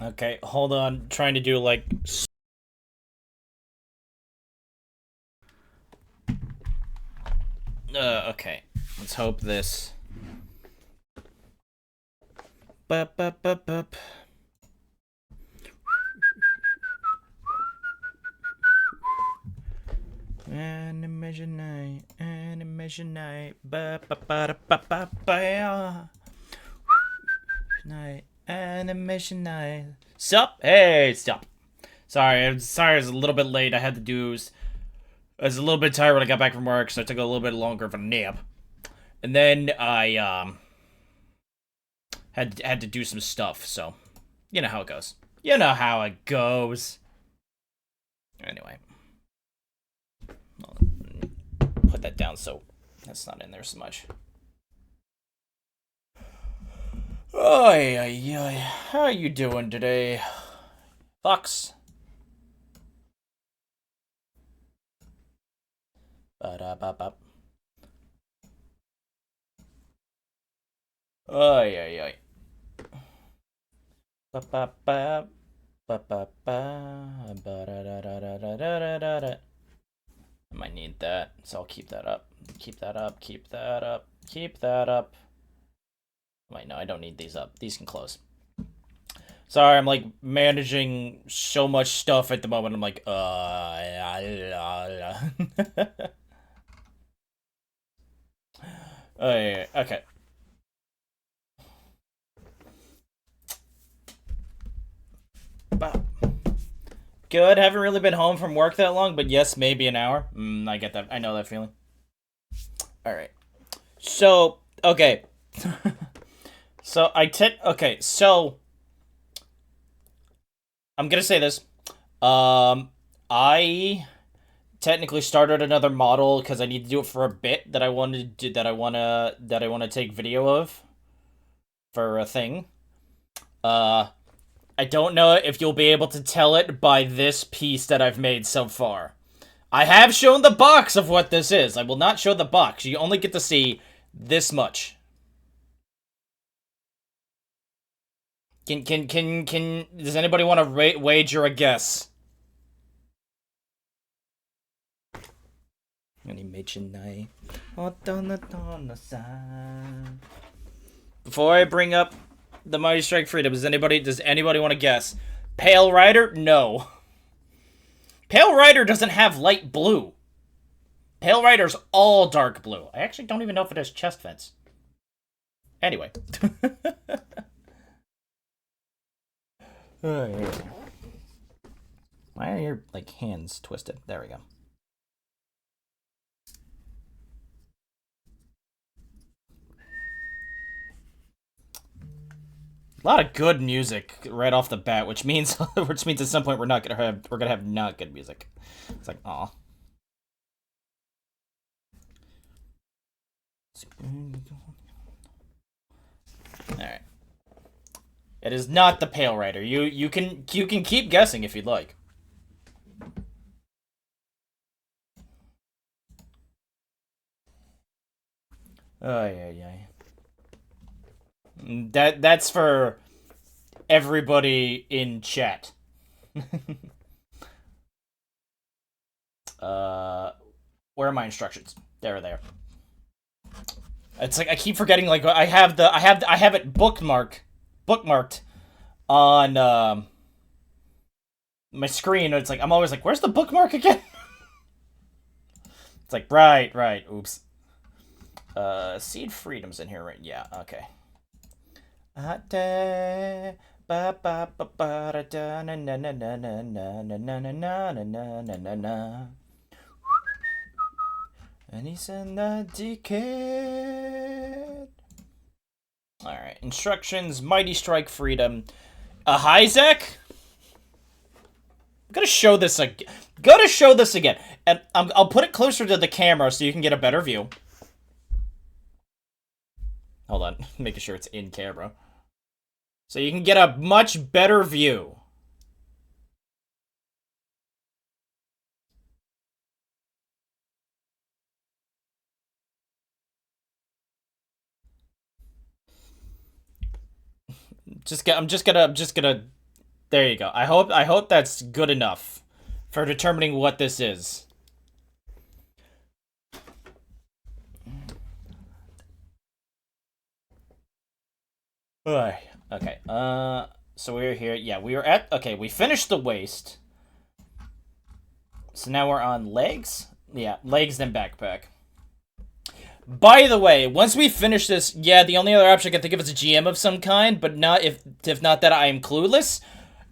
Okay, hold on. Trying to do like. Okay. Let's hope this. Bup, bup, bup, bup. Animation night, animation night, ba ba ba ba ba ba night, animation night. Sup? Hey, stop. Sorry, I was a little bit late. I had to do. I was a little bit tired when I got back from work, so I took a little bit longer of a nap. And then I had to do some stuff. So, you know how it goes. You know how it goes. Anyway, I'll put that down so that's not in there so much. Ay, ay, ay. How are you doing today, Fox? Ba-da-ba-ba. Ay, ay, ay. Ba-ba-ba. Ba-ba-ba. Ba-da-da-da-da-da-da-da-da. I might need that, so I'll keep that up. Keep that up, keep that up, keep that up. Wait, no, I don't need these up. These can close. Sorry, I'm like managing so much stuff at the moment. I'm like, Oh, yeah, yeah. Okay. Good. Haven't really been home from work that long, but yes, maybe an hour. I get that. I know that feeling. All right. So, okay. Okay, so I'm gonna say this. I technically started another model because I need to do it for a bit that I wanted to that I wanna take video of for a thing. Uh, I don't know if you'll be able to tell it by this piece that I've made so far. I have shown the box of what this is. I will not show the box. You only get to see this much. Does anybody want to wager a guess? Before I bring up the Mighty Strike Freedom, does anybody want to guess? Pale Rider? No. Pale Rider doesn't have light blue. Pale Rider's all dark blue. I actually don't even know if it has chest vents. Anyway. Why are your like hands twisted? There we go. A lot of good music right off the bat, which means at some point we're gonna have not good music. It's like, aw. Alright. It is not the Pale Rider. You can keep guessing if you'd like. Oh yeah. That's for everybody in chat. Where are my instructions? There they are. It's like I keep forgetting. Like I have it bookmarked on my screen. It's like I'm always like, where's the bookmark again? It's like right. Oops. Seed Freedom's in here, right? Yeah. Okay. And he's in the decade. Alright, instructions, Mighty Strike Freedom. Hyzek? I'm gonna show this again. And I'll put it closer to the camera so you can get a better view. Hold on, making sure it's in camera. So you can get a much better view. I'm just gonna There you go. I hope that's good enough for determining what this is. Okay. So we're here. Yeah, we were at. Okay, we finished the waist. So now we're on legs. Yeah, legs then backpack. By the way, once we finish this, yeah, the only other option I can think of is a GM of some kind, but not if not that I am clueless.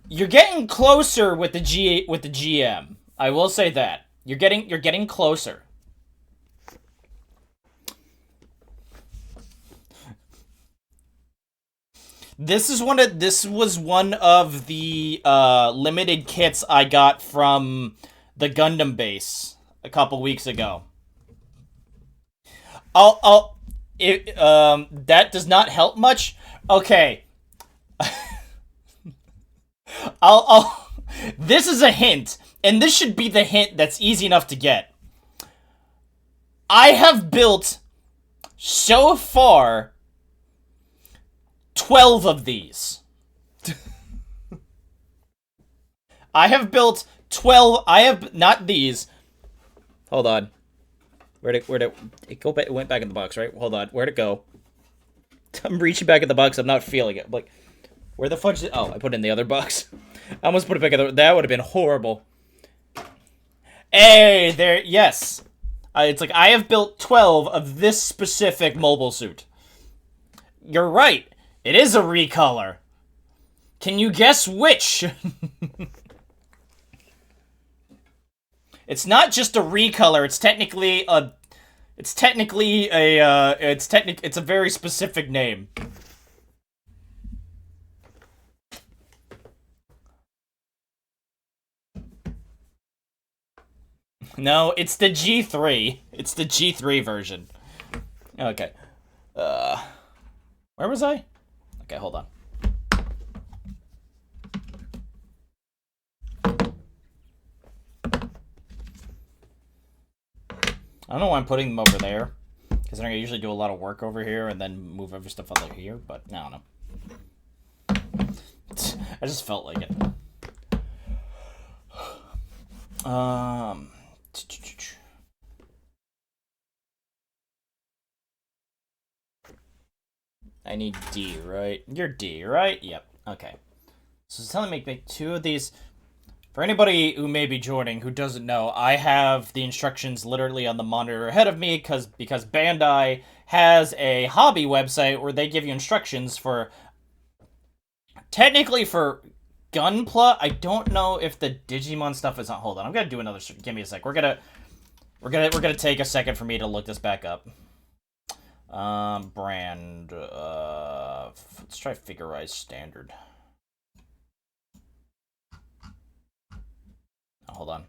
You're getting closer with the GM. I will say that. You're getting closer. This was one of the limited kits I got from the Gundam base a couple weeks ago. That does not help much. Okay, I'll this is a hint, and this should be the hint that's easy enough to get. I have built so far 12 of these. I have built 12. I have not these. Hold on. Where'd it go? It went back in the box, right? Hold on. Where'd it go? I'm reaching back in the box. I'm not feeling it. Like, where the fudge did... Oh, I put it in the other box. I almost put it back in the... That would have been horrible. Hey, there... Yes. It's like, I have built 12 of this specific mobile suit. You're right. It is a recolor. Can you guess which? It's not just a recolor. It's technically a... It's a very specific name. No, it's the G3. It's the G3 version. Okay. Where was I? Okay, hold on. I don't know why I'm putting them over there, because I usually do a lot of work over here and then move every stuff over here, but I don't know. I just felt like it. I need D, right? You're D, right? Yep. Okay. So it's telling me make two of these. For anybody who may be joining who doesn't know, I have the instructions literally on the monitor ahead of me because Bandai has a hobby website where they give you instructions for... Technically for Gunpla, I don't know if the Digimon stuff is on. Hold on, I'm gonna do another... Give me a sec. We're gonna take a second for me to look this back up. Brand... let's try Figurize Standard. Hold on.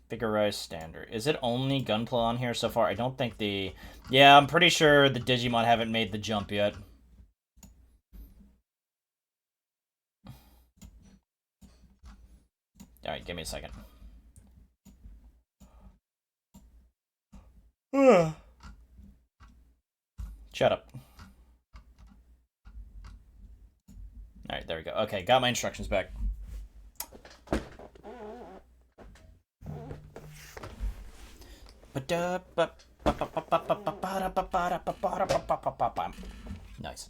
Figurize Standard. Is it only Gunpla on here so far? I don't think the... Yeah, I'm pretty sure the Digimon haven't made the jump yet. Alright, give me a second. Shut up. Alright, there we go. Okay, got my instructions back. Nice.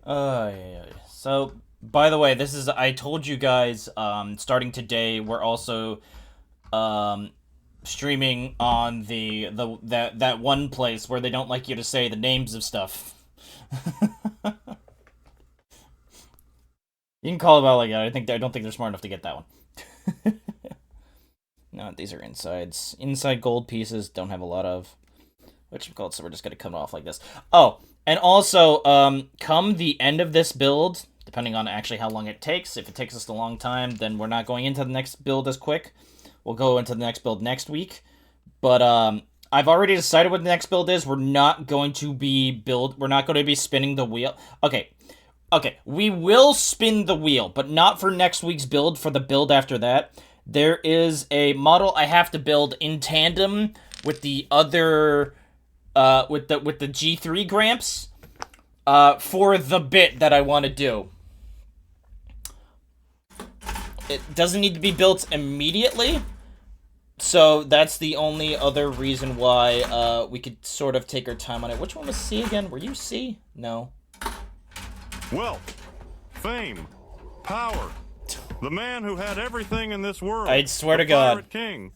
Yeah. So, by the way, this is... I told you guys, starting today, we're also, streaming on that one place where they don't like you to say the names of stuff. You can call it out like that. I don't think they're smart enough to get that one. No, these are insides. Inside gold pieces, don't have a lot of. Which called, so we're just gonna cut it off like this. Oh, and also, come the end of this build, depending on actually how long it takes, if it takes us a long time, then we're not going into the next build as quick. We'll go into the next build next week. But, I've already decided what the next build is. We're not going to be spinning the wheel. Okay, we will spin the wheel, but not for next week's build, for the build after that. There is a model I have to build in tandem with the other, with the G3 Gramps, for the bit that I want to do. it doesn't need to be built immediately. So that's the only other reason why we could sort of take our time on it. Which one was C again? Were you C? No. Wealth, fame, power. The man who had everything in this world. I swear to the God. Pirate King,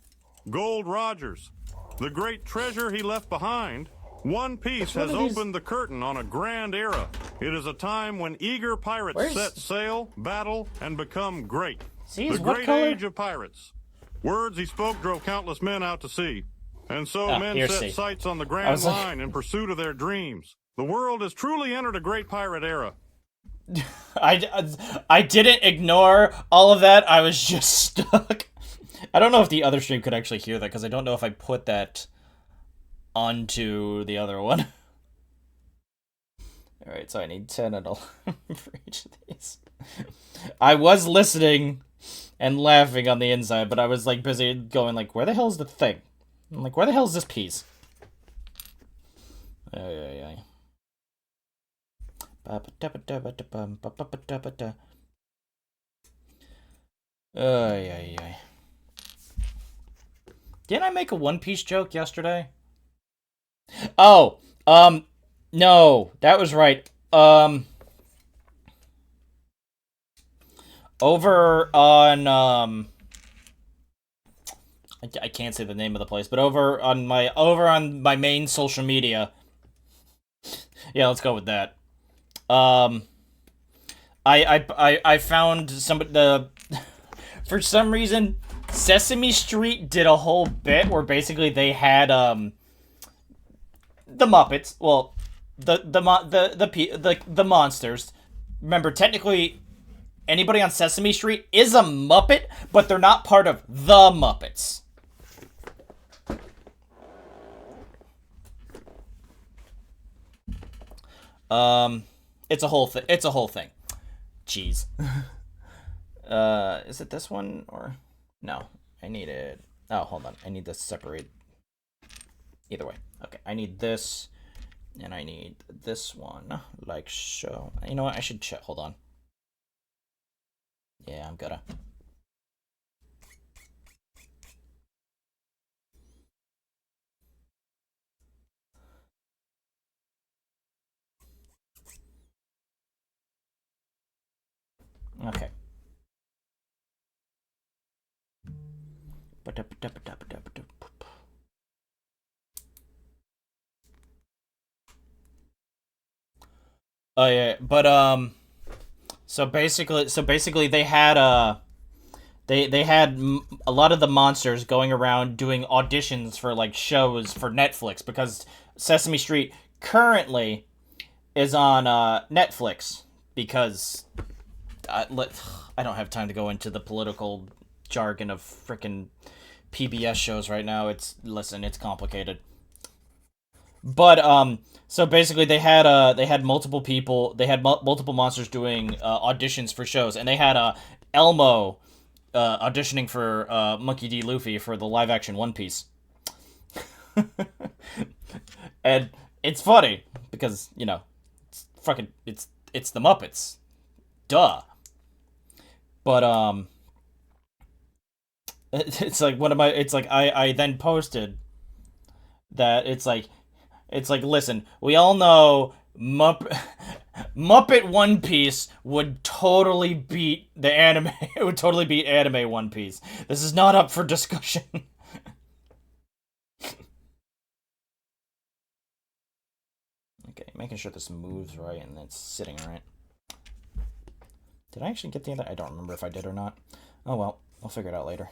Gold Rogers. The great treasure he left behind. One Piece has opened the curtain on a grand era. It is a time when eager pirates set sail, battle, and become great. See, the great age of pirates. Words he spoke drove countless men out to sea. And so men set sights on the grand line in pursuit of their dreams. The world has truly entered a great pirate era. I didn't ignore all of that. I was just stuck. I don't know if the other stream could actually hear that, because I don't know if I put that onto the other one. Alright, so I need 10 and 11 for each of these. I was listening and laughing on the inside, but I was like busy going like, where the hell is the thing? I'm like, where the hell is this piece? Ay. Didn't I make a One Piece joke yesterday? Oh, no, that was right. Over on, I can't say the name of the place, but over on my main social media. Yeah, let's go with that. I found for some reason, Sesame Street did a whole bit where basically they had, the Muppets, well, the monsters. Remember, technically, anybody on Sesame Street is a Muppet, but they're not part of the Muppets. It's a whole thing. It's a whole thing. Jeez. Is it this one or no? I need it. Oh, hold on. I need this separate. Either way. Okay, I need this, and I need this one, like so. You know what? I should check. Hold on. Yeah, I'm gonna. Okay. Oh yeah, but so basically they had they had a lot of the monsters going around doing auditions for like shows for Netflix, because Sesame Street currently is on Netflix, because I don't have time to go into the political jargon of frickin' PBS shows right now. It's complicated. But so basically they had multiple people, they had multiple monsters doing auditions for shows, and they had Elmo auditioning for Monkey D. Luffy for the live action One Piece. And it's funny because, you know, it's the Muppets. Duh. But it's like I then posted that it's like listen, we all know Muppet One Piece would totally beat the anime. It would totally beat anime One Piece. This is not up for discussion. Okay, making sure this moves right and it's sitting right. Did I actually get the other? I don't remember if I did or not. Oh well, I'll figure it out later.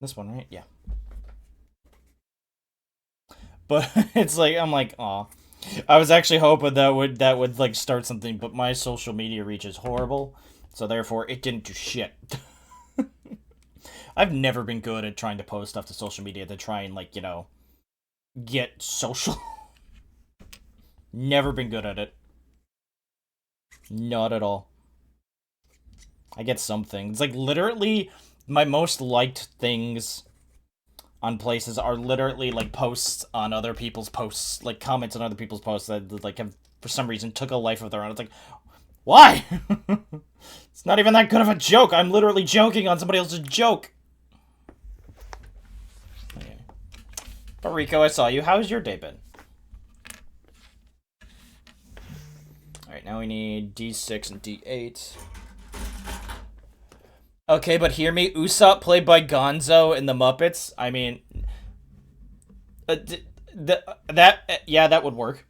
This one, right? Yeah. But it's like, I'm like, aw. I was actually hoping that would like start something, but my social media reach is horrible, so therefore it didn't do shit. I've never been good at trying to post stuff to social media to try and, like, you know, get social. Never been good at it. Not at all. I get some things. Like, literally, my most liked things on places are literally like posts on other people's posts, like comments on other people's posts that like have for some reason took a life of their own. It's like, why? It's not even that good of a joke. I'm literally joking on somebody else's joke. Okay. But Rico, I saw you. How's your day been? Alright, now we need D6 and D8. Okay, but hear me. Usopp played by Gonzo in the Muppets. I mean, that would work.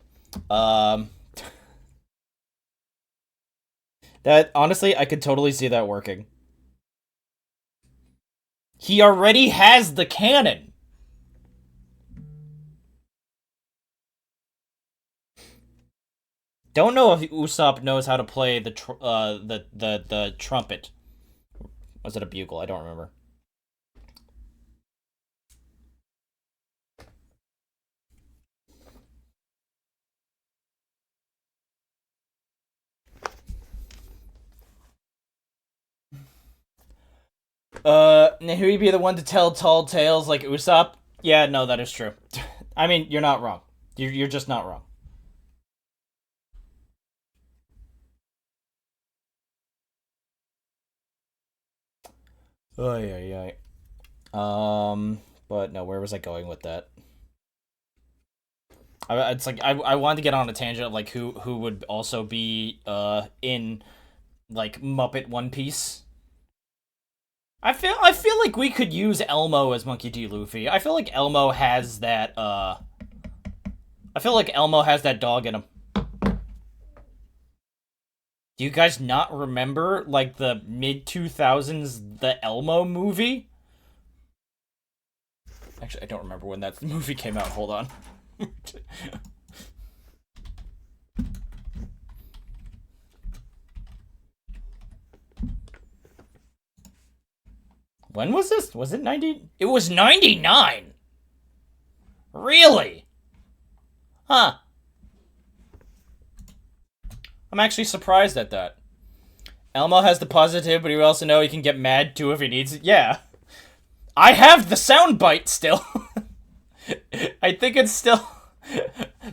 That honestly, I could totally see that working. He already has the cannon. Don't know if Usopp knows how to play the trumpet. Was it a bugle? I don't remember. Who'd be the one to tell tall tales like Usopp? Yeah, no, that is true. I mean, you're not wrong. You're just not wrong. Oh yeah. But no, where was I going with that? It's like I wanted to get on a tangent of like who would also be in like Muppet One Piece. I feel like we could use Elmo as Monkey D. Luffy. I feel like Elmo has that dog in him. Do you guys not remember like the mid-2000s the Elmo movie? Actually, I don't remember when that movie came out. Hold on. When was this? Was it 90? It was 99! Really? Huh. I'm actually surprised at that. Elmo has the positive, but you also know he can get mad too if he needs it. Yeah. I have the soundbite still. I think it's still...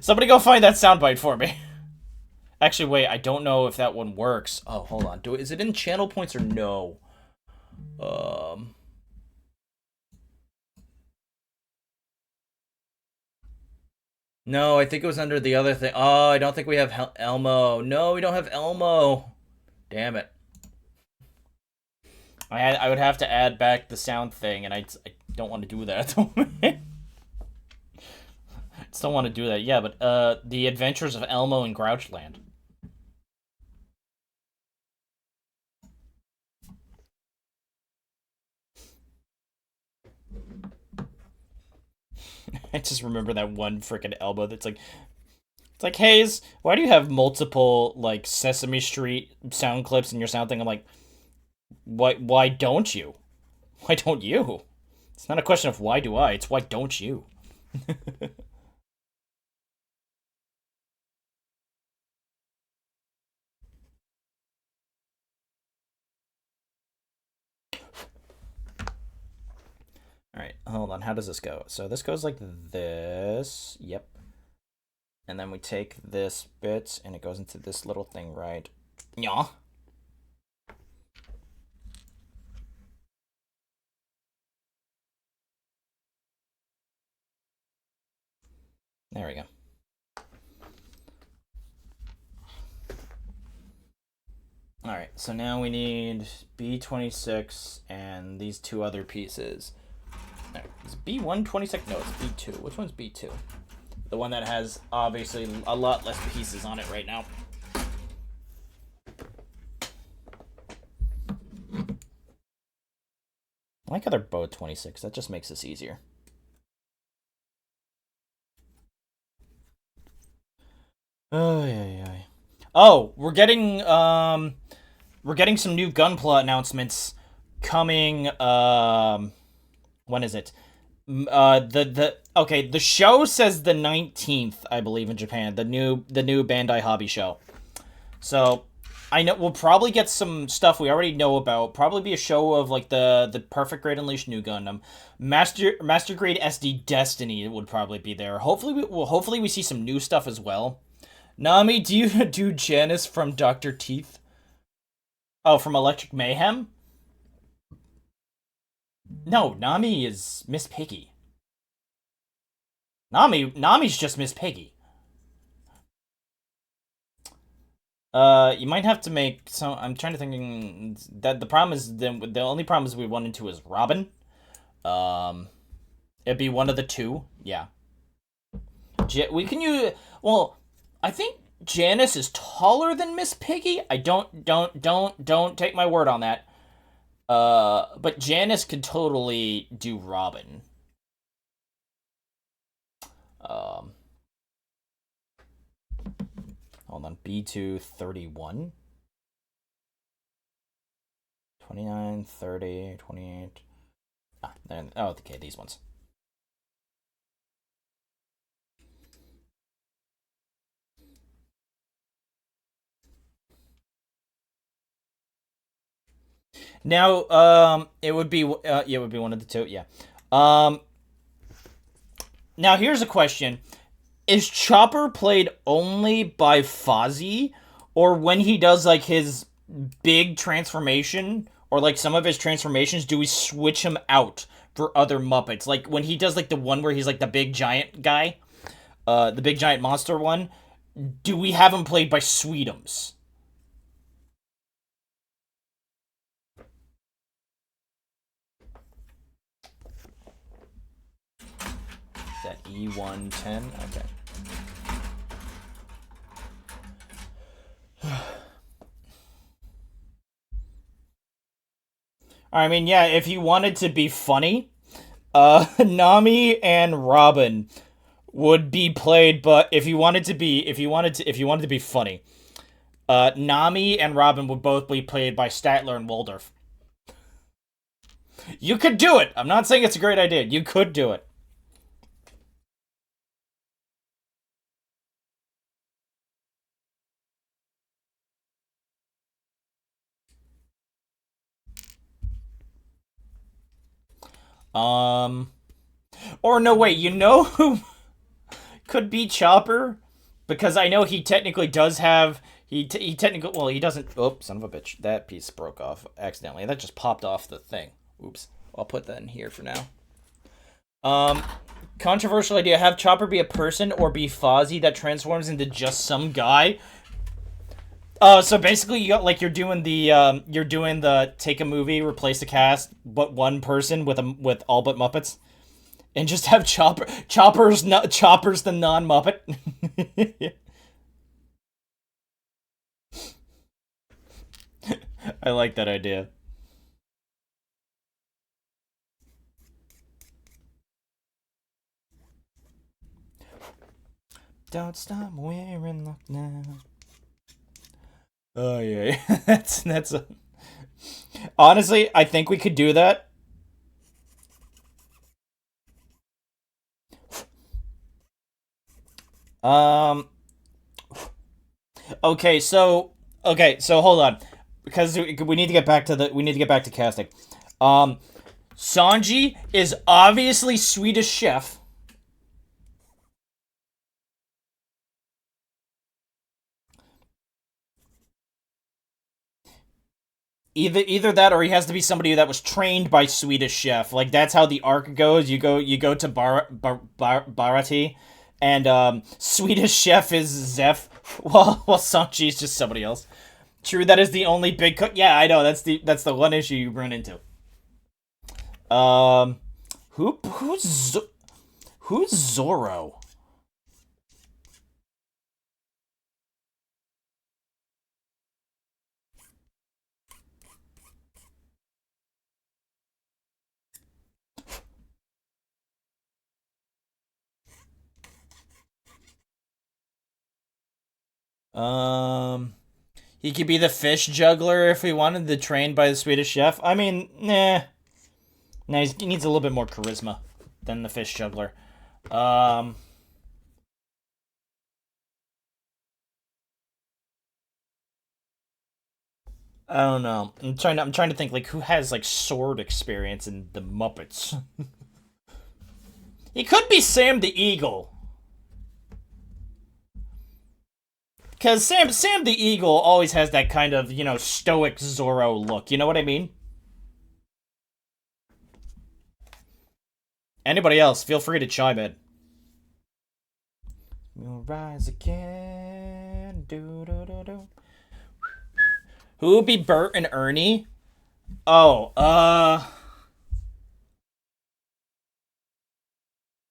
Somebody go find that soundbite for me. Actually, wait, I don't know if that one works. Oh, hold on. Is it in channel points or no? No, I think it was under the other thing. Oh, I don't think we have Elmo. No, we don't have Elmo. Damn it. I would have to add back the sound thing, and I don't want to do that. I still want to do that. Yeah, but The Adventures of Elmo in Grouchland. I just remember that one freaking Elmo that's like, it's like, Hayes, why do you have multiple like Sesame Street sound clips in your sound thing? I'm like, why don't you? Why don't you? It's not a question of why do I, it's why don't you? Alright, hold on, how does this go? So this goes like this, yep. And then we take this bit, and it goes into this little thing, right? Yeah. There we go. Alright, so now we need B26 and these two other pieces. Right, is B126? No, it's B2. Which one's B2? The one that has, obviously, a lot less pieces on it right now. I like how they're both 26. That just makes this easier. Oh, yeah. Oh, we're getting some new Gunpla announcements coming, when is it? Okay, the show says the 19th, I believe, in Japan. The new Bandai Hobby show. So, I know we'll probably get some stuff we already know about. Probably be a show of like the Perfect Grade Unleashed New Gundam, Master Grade SD Destiny would probably be there. Hopefully we see some new stuff as well. Nami, do you do Janice from Doctor Teeth? Oh, from Electric Mayhem? No, Nami is Miss Piggy. Nami's just Miss Piggy. You might have to make some. I'm trying to think that the problem is the only problem is we run into is Robin. Um, it'd be one of the two. Yeah. We can use. Well, I think Janice is taller than Miss Piggy. I don't take my word on that. But Janice could totally do Robin. Um, hold on. B2 31. 29, 30, 28. Oh, okay, these ones. Now, it would be, it would be one of the two, yeah. Um, now here's a question: is Chopper played only by Fozzie, or when he does like his big transformation, or like some of his transformations, do we switch him out for other Muppets? Like when he does like the one where he's like the big giant guy, the big giant monster one. Do we have him played by Sweetums? Is that E110? Okay. I mean, yeah, if you wanted to be funny, Nami and Robin would be played, but if you wanted to be funny, Nami and Robin would both be played by Statler and Waldorf. You could do it. I'm not saying it's a great idea. You could do it. Um, or no, wait. You know who could be Chopper? Because I know he technically does have he technically well he doesn't. Oh, son of a bitch! That piece broke off accidentally. That just popped off the thing. Oops. I'll put that in here for now. Um, controversial idea: have Chopper be a person or be Fozzie that transforms into just some guy. So basically, you got like you're doing the take a movie, replace the cast, but one person with all but Muppets, and just have Chopper's the non Muppet. I like that idea. Don't stop wearing luck now. Oh yeah, that's a... Honestly, I think we could do that. Um. Okay, so hold on, because we need to get back to casting. Um, Sanji is obviously Swedish Chef. Either that or he has to be somebody that was trained by Swedish Chef. Like that's how the arc goes. You go to Barati, and Swedish Chef is Zeph. While Sanji is just somebody else. True, that is the only big cook. Yeah, I know that's the one issue you run into. Um, who's Zoro? Um, he could be the fish juggler if we wanted to train by the Swedish Chef. I mean, nah, he needs a little bit more charisma than the fish juggler. Um, I don't know. I'm trying to think like who has like sword experience in the Muppets. He could be Sam the Eagle. Cause Sam the Eagle always has that kind of, stoic Zorro look. You know what I mean? Anybody else, feel free to chime in. You'll rise again. Do, do, do, do. Who would be Bert and Ernie? Oh,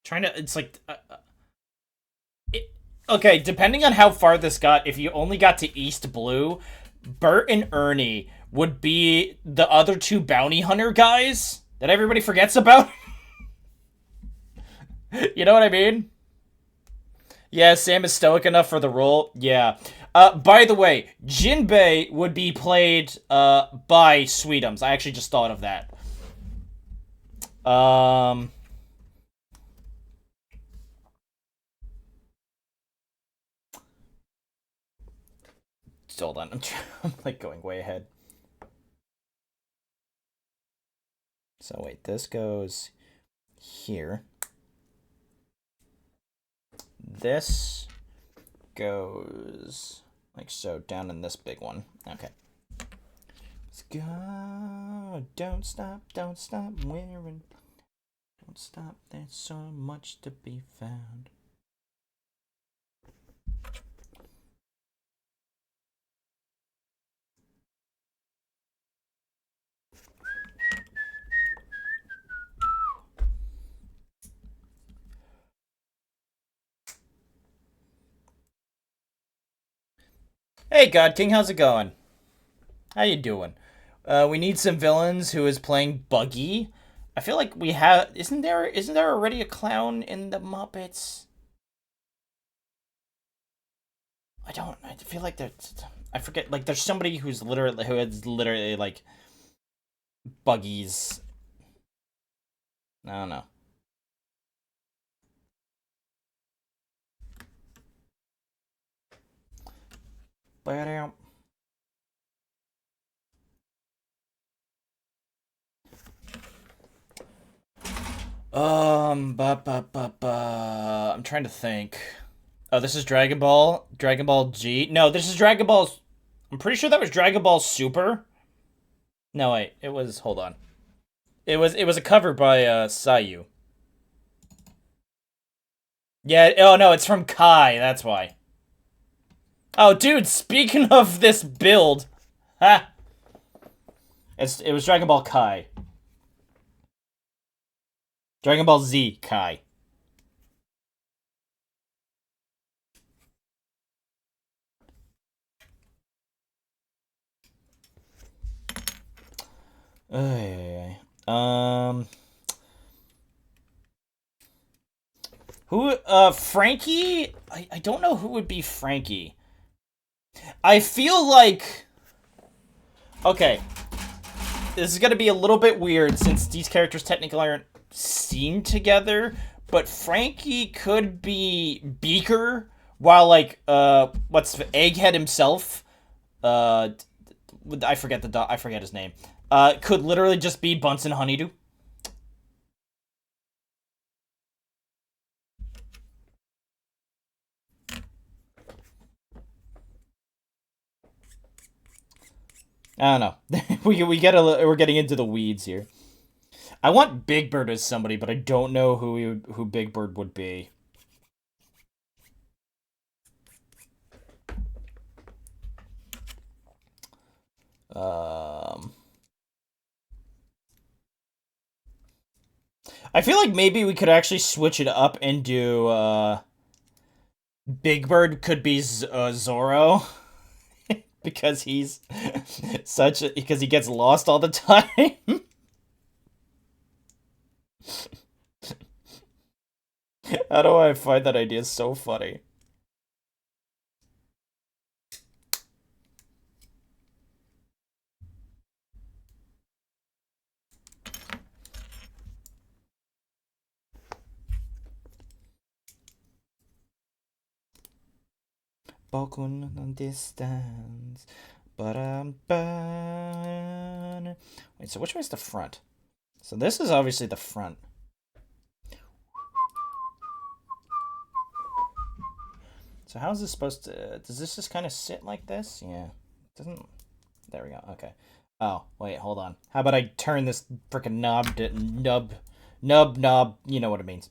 trying to. It's like. Okay, depending on how far this got, if you only got to East Blue, Bert and Ernie would be the other two bounty hunter guys that everybody forgets about. You know what I mean? Yeah, Sam is stoic enough for the role. Yeah. By the way, Jinbei would be played by Sweetums. I actually just thought of that. Um, hold on. I'm like going way ahead. So wait, this goes here. This goes like so down in this big one. Okay. Let's go. Don't stop wearing. Don't stop, there's so much to be found. Hey, God King, how's it going? How you doing? We need some villains who is playing Buggy. I feel like we have. Isn't there already a clown in the Muppets? I don't. I feel like there's. I forget. Like, there's somebody who has literally like Buggies. I don't know. Ba-dum. I'm trying to think. Oh, this is Dragon Ball. Dragon Ball G. No, this is Dragon Ball. I'm pretty sure that was Dragon Ball Super. No, wait. It was. Hold on. It was a cover by Sayu. Yeah. Oh no, it's from Kai. That's why. Oh, dude. Speaking of this build, ha. It was Dragon Ball Kai. Dragon Ball Z Kai. Ay, Who? Frankie? I don't know who would be Frankie. I feel like. Okay. This is gonna be a little bit weird since these characters technically aren't seen together, but Frankie could be Beaker, while like what's Egghead himself, uh, I forget his name, could literally just be Bunsen Honeydew. I don't know. We're getting into the weeds here. I want Big Bird as somebody, but I don't know who Big Bird would be. Um, I feel like maybe we could actually switch it up and do Big Bird could be Zorro because he's because he gets lost all the time. How do I find that idea so funny? Balkon on distance. Wait, so which way is the front? So this is obviously the front. So how is this supposed to... Does this just kind of sit like this? Yeah. Doesn't... There we go. Okay. Oh, wait, hold on. How about I turn this freaking knob to... Knob. You know what it means.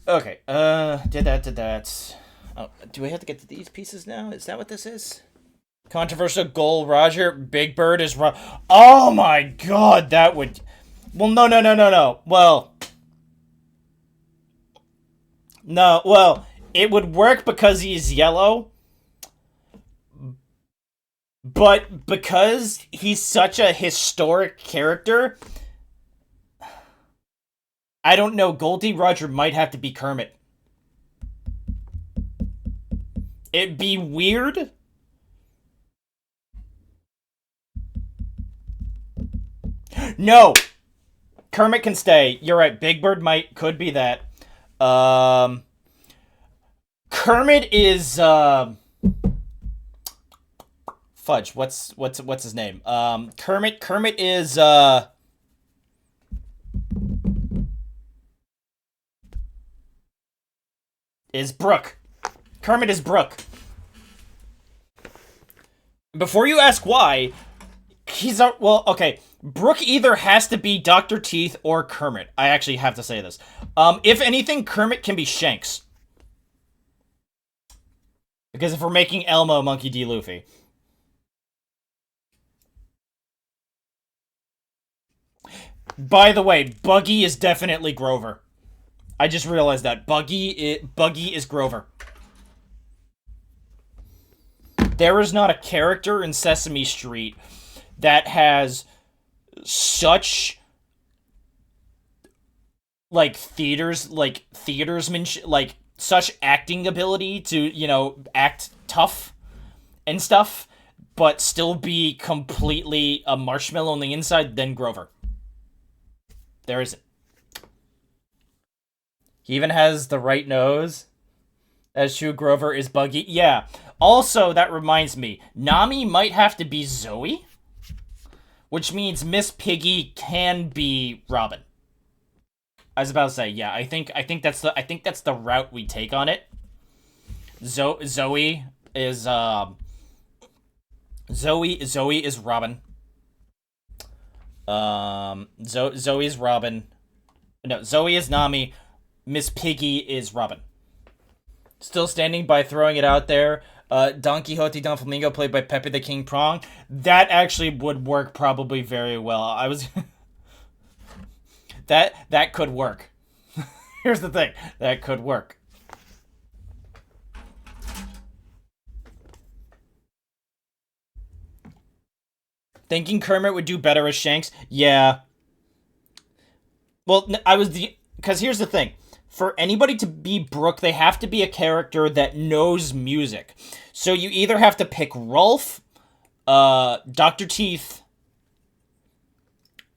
Okay, did that. Oh, do we have to get to these pieces now? Is that what this is? Controversial goal, Roger. Big Bird is Oh my god, that would... Well, no. Well, it would work because he's yellow. But because he's such a historic character... I don't know, Goldie Roger might have to be Kermit. It'd be weird. No! Kermit can stay. You're right, Big Bird could be that. Kermit is, Fudge, what's his name? Kermit is, Brooke. Kermit is Brooke. Before you ask why, he's a... Well, okay. Brooke either has to be Dr. Teeth or Kermit. I actually have to say this. If anything, Kermit can be Shanks. Because if we're making Elmo Monkey D. Luffy. By the way, Buggy is definitely Grover. I just realized that. Buggy is Grover. There is not a character in Sesame Street that has such theatersmanship, such acting ability to, you know, act tough and stuff, but still be completely a marshmallow on the inside than Grover. There isn't. He even has the right nose. As true, Grover is Buggy. Yeah. Also, that reminds me, Nami might have to be Zoe, which means Miss Piggy can be Robin. I was about to say, yeah. I think that's the route we take on it. Zoe is Robin. Zoe is Robin. No, Zoe is Nami. Miss Piggy is Robin. Still standing by throwing it out there. Don Quixote Don Flamingo, played by Pepe the King Prong. That actually would work probably very well. I was... that could work. Here's the thing. That could work. Thinking Kermit would do better as Shanks? Yeah. Well, because here's the thing. For anybody to be Brooke, they have to be a character that knows music. So you either have to pick Rolf, Dr. Teeth,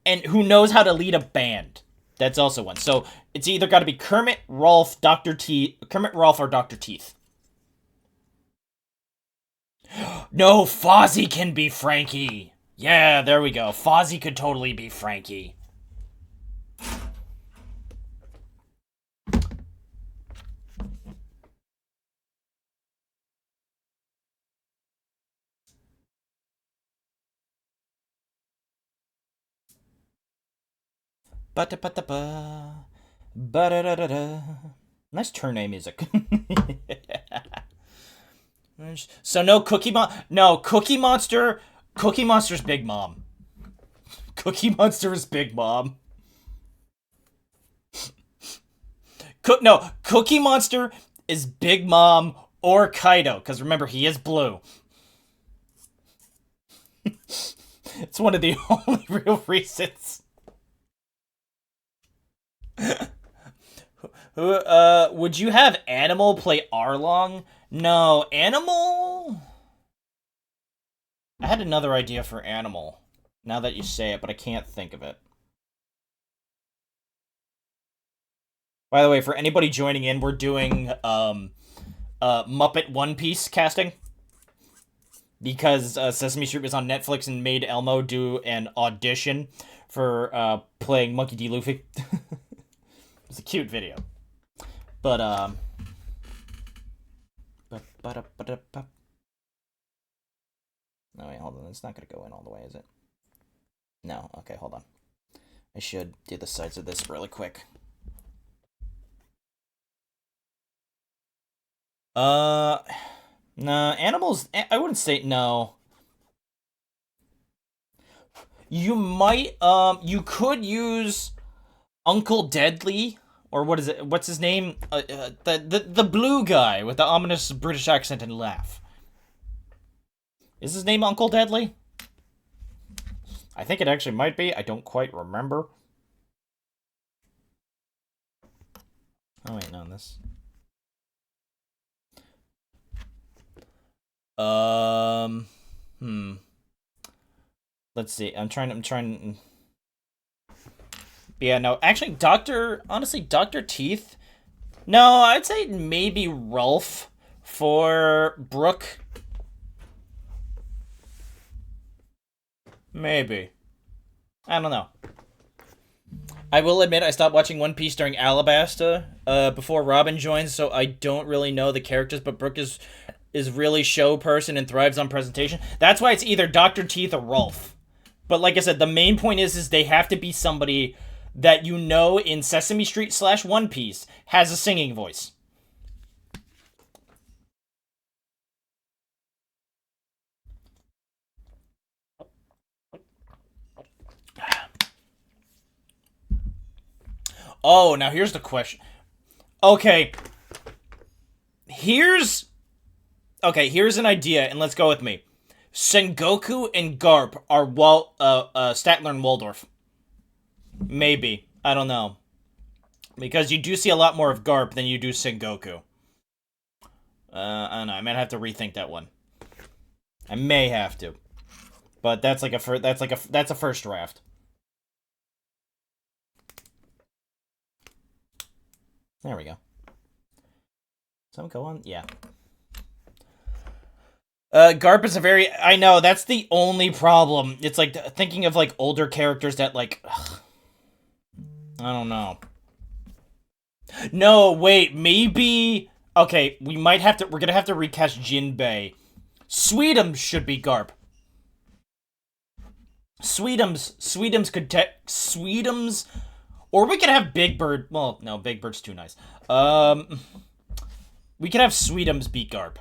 and who knows how to lead a band. That's also one. So it's either got to be Kermit, Rolf, Dr. Teeth, Kermit, Rolf, or Dr. Teeth. No, Fozzie can be Frankie. Yeah, there we go. Fozzie could totally be Frankie. Ba-da-ba-da-ba. Ba-da-da-da-da. Nice turn A music. So no Cookie Monster. Cookie Monster's Big Mom. Cookie Monster is Big Mom. Cookie Monster is Big Mom or Kaido, because remember, he is blue. It's one of the only real reasons. Would you have Animal play Arlong? No, Animal... I had another idea for Animal, now that you say it, but I can't think of it. By the way, for anybody joining in, we're doing Muppet One Piece casting because Sesame Street was on Netflix and made Elmo do an audition for playing Monkey D. Luffy. It's a cute video, but no wait, hold on. It's not gonna go in all the way, is it? No. Okay, hold on. I should do the sides of this really quick. Nah, animals, I wouldn't say, no. You might, you could use Uncle Deadly, or what is it, what's his name? The blue guy with the ominous British accent and laugh. Is his name Uncle Deadly? I think it actually might be, I don't quite remember. Oh wait, no, this... Let's see. I'm trying. Yeah, no. Actually, honestly, Dr. Teeth. No, I'd say maybe Rolf for Brooke. Maybe. I don't know. I will admit I stopped watching One Piece during Alabasta, before Robin joins, so I don't really know the characters, but Brooke is really show person and thrives on presentation. That's why it's either Dr. Teeth or Rolf. But like I said, the main point is they have to be somebody that you know in Sesame Street / One Piece has a singing voice. Oh, now here's the question. Okay. Here's an idea, and let's go with me. Sengoku and Garp are Statler and Waldorf. Maybe. I don't know. Because you do see a lot more of Garp than you do Sengoku. I don't know. I might have to rethink that one. I may have to. But that's like that's a first draft. There we go. Some go on? Yeah. Garp is I know, that's the only problem. It's like thinking of like older characters that like, I don't know. No, wait, maybe, okay, we're gonna have to recast Jinbei. Sweetums should be Garp. Sweetums could Sweetums, or we could have Big Bird, well, no, Big Bird's too nice. We could have Sweetums beat Garp.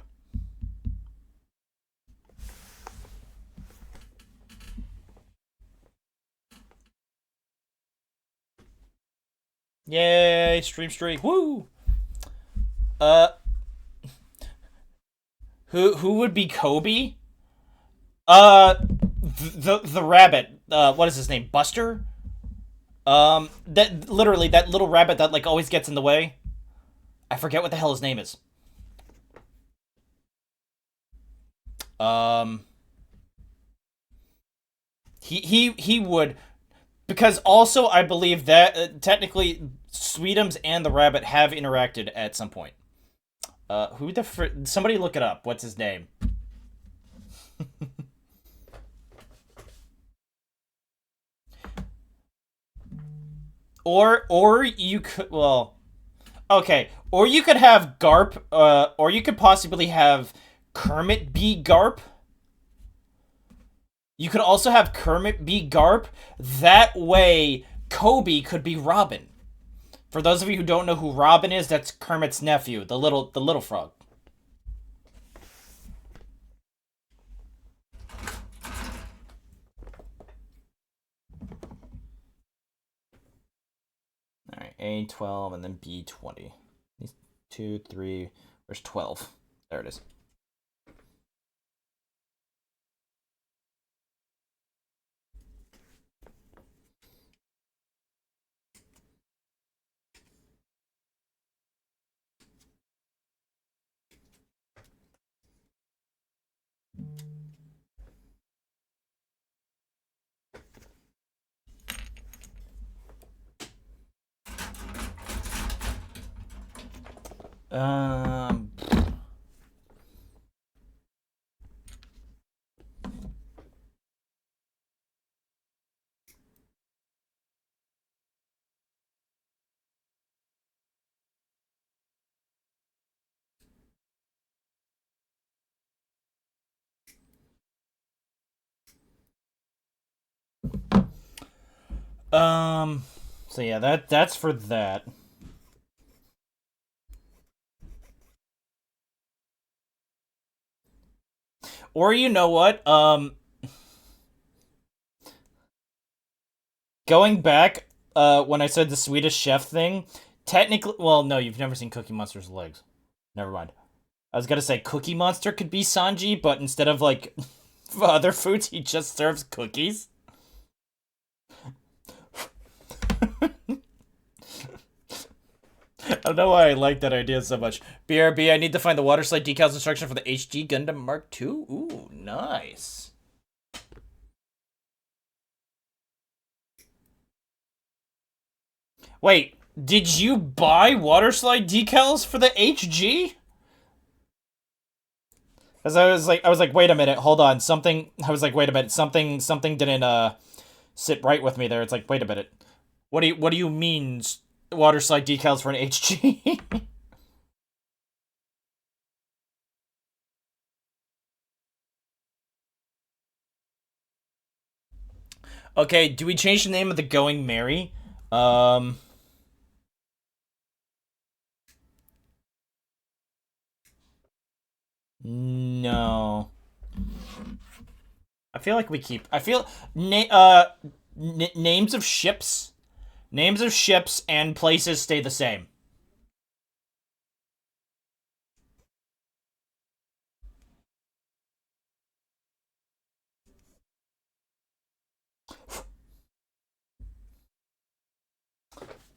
Yay, stream streak, woo! Who would be Kobe? The rabbit, what is his name, Buster? That little rabbit that, like, always gets in the way. I forget what the hell his name is. He would, because also I believe that technically Sweetums and the rabbit have interacted at some point. Somebody look it up. What's his name? or you could, well, okay, or you could have Garp, or you could possibly have Kermit be Garp. You could also have Kermit be Garp. That way, Kobe could be Robin. For those of you who don't know who Robin is, that's Kermit's nephew, the little frog. All right, A12 and then B20. These 2, 3. Where's 12? There it is. Um. So yeah, that's for that. Or you know what? Going back, when I said the Swedish chef thing, technically, well, no, you've never seen Cookie Monster's legs. Never mind. I was gonna say Cookie Monster could be Sanji, but instead of like other foods, he just serves cookies. I don't know why I like that idea so much. BRB, I need to find the water slide decals instruction for the HG Gundam Mark II. Ooh, nice. Wait, did you buy water slide decals for the HG? As I was like, wait a minute, hold on, something. I was like, wait a minute, something didn't sit right with me there. It's like, wait a minute, what do you mean water slide decals for an HG? Okay, do we change the name of the Going Merry? Um, no. I feel like we keep. I feel names of ships, and places stay the same.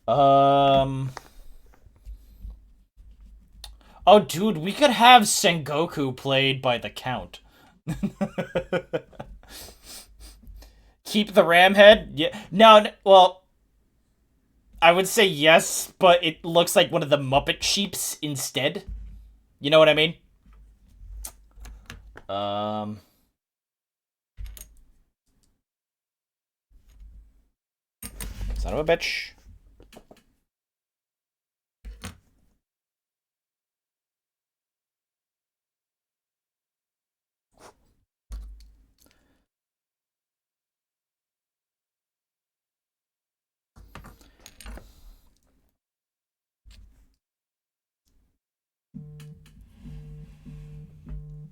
Um. Oh, dude, we could have Sengoku played by the Count. Keep the ram head? Yeah. No, well, I would say yes, but it looks like one of the Muppet Sheeps instead. You know what I mean? Um. Son of a bitch.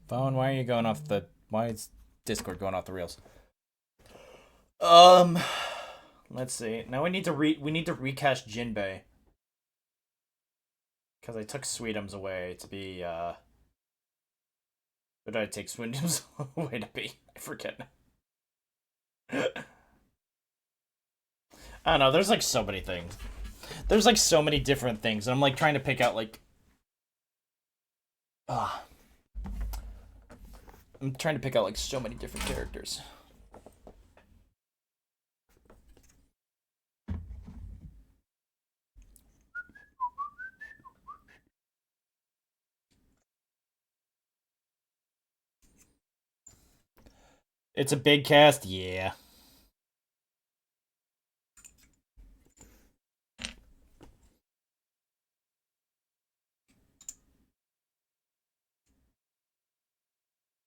Phone, why are you going off the... Why is Discord going off the rails? Um... Let's see. Now we need to recast Jinbei. Because I took Sweetums away to be, Who did I take Sweetums away to be? I forget. I don't know, there's like so many things. There's like so many different things, and I'm like trying to pick out like... Ah. I'm trying to pick out like so many different characters. It's a big cast, yeah.